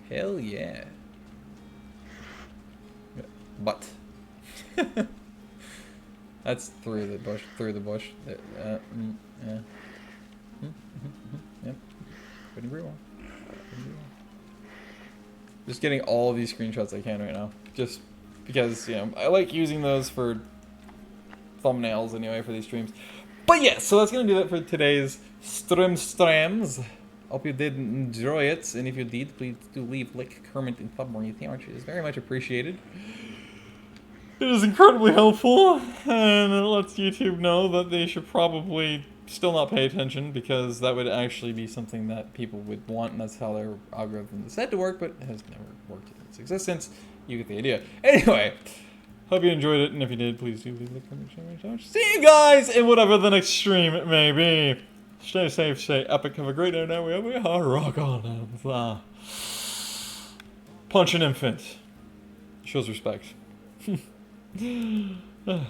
Hell yeah. But that's through the bush, yeah. Yep. Couldn't agree more. Just getting all of these screenshots I can right now, just because, you know, I like using those for thumbnails anyway for these streams. But yeah, so that's going to do that for today's streams. Hope you did enjoy it, and if you did, please do leave like, comment, and thumb or anything, which is very much appreciated. It is incredibly helpful, and it lets YouTube know that they should probably still not pay attention, because that would actually be something that people would want, and that's how their algorithm is said to work, but has never worked in its existence. You get the idea. Anyway, hope you enjoyed it, and if you did, please do leave a comment, share, see you guys in whatever the next stream it may be. Stay safe, stay epic, have a great day now. We are rock on. Punch an infant. Shows respect. Goodbye.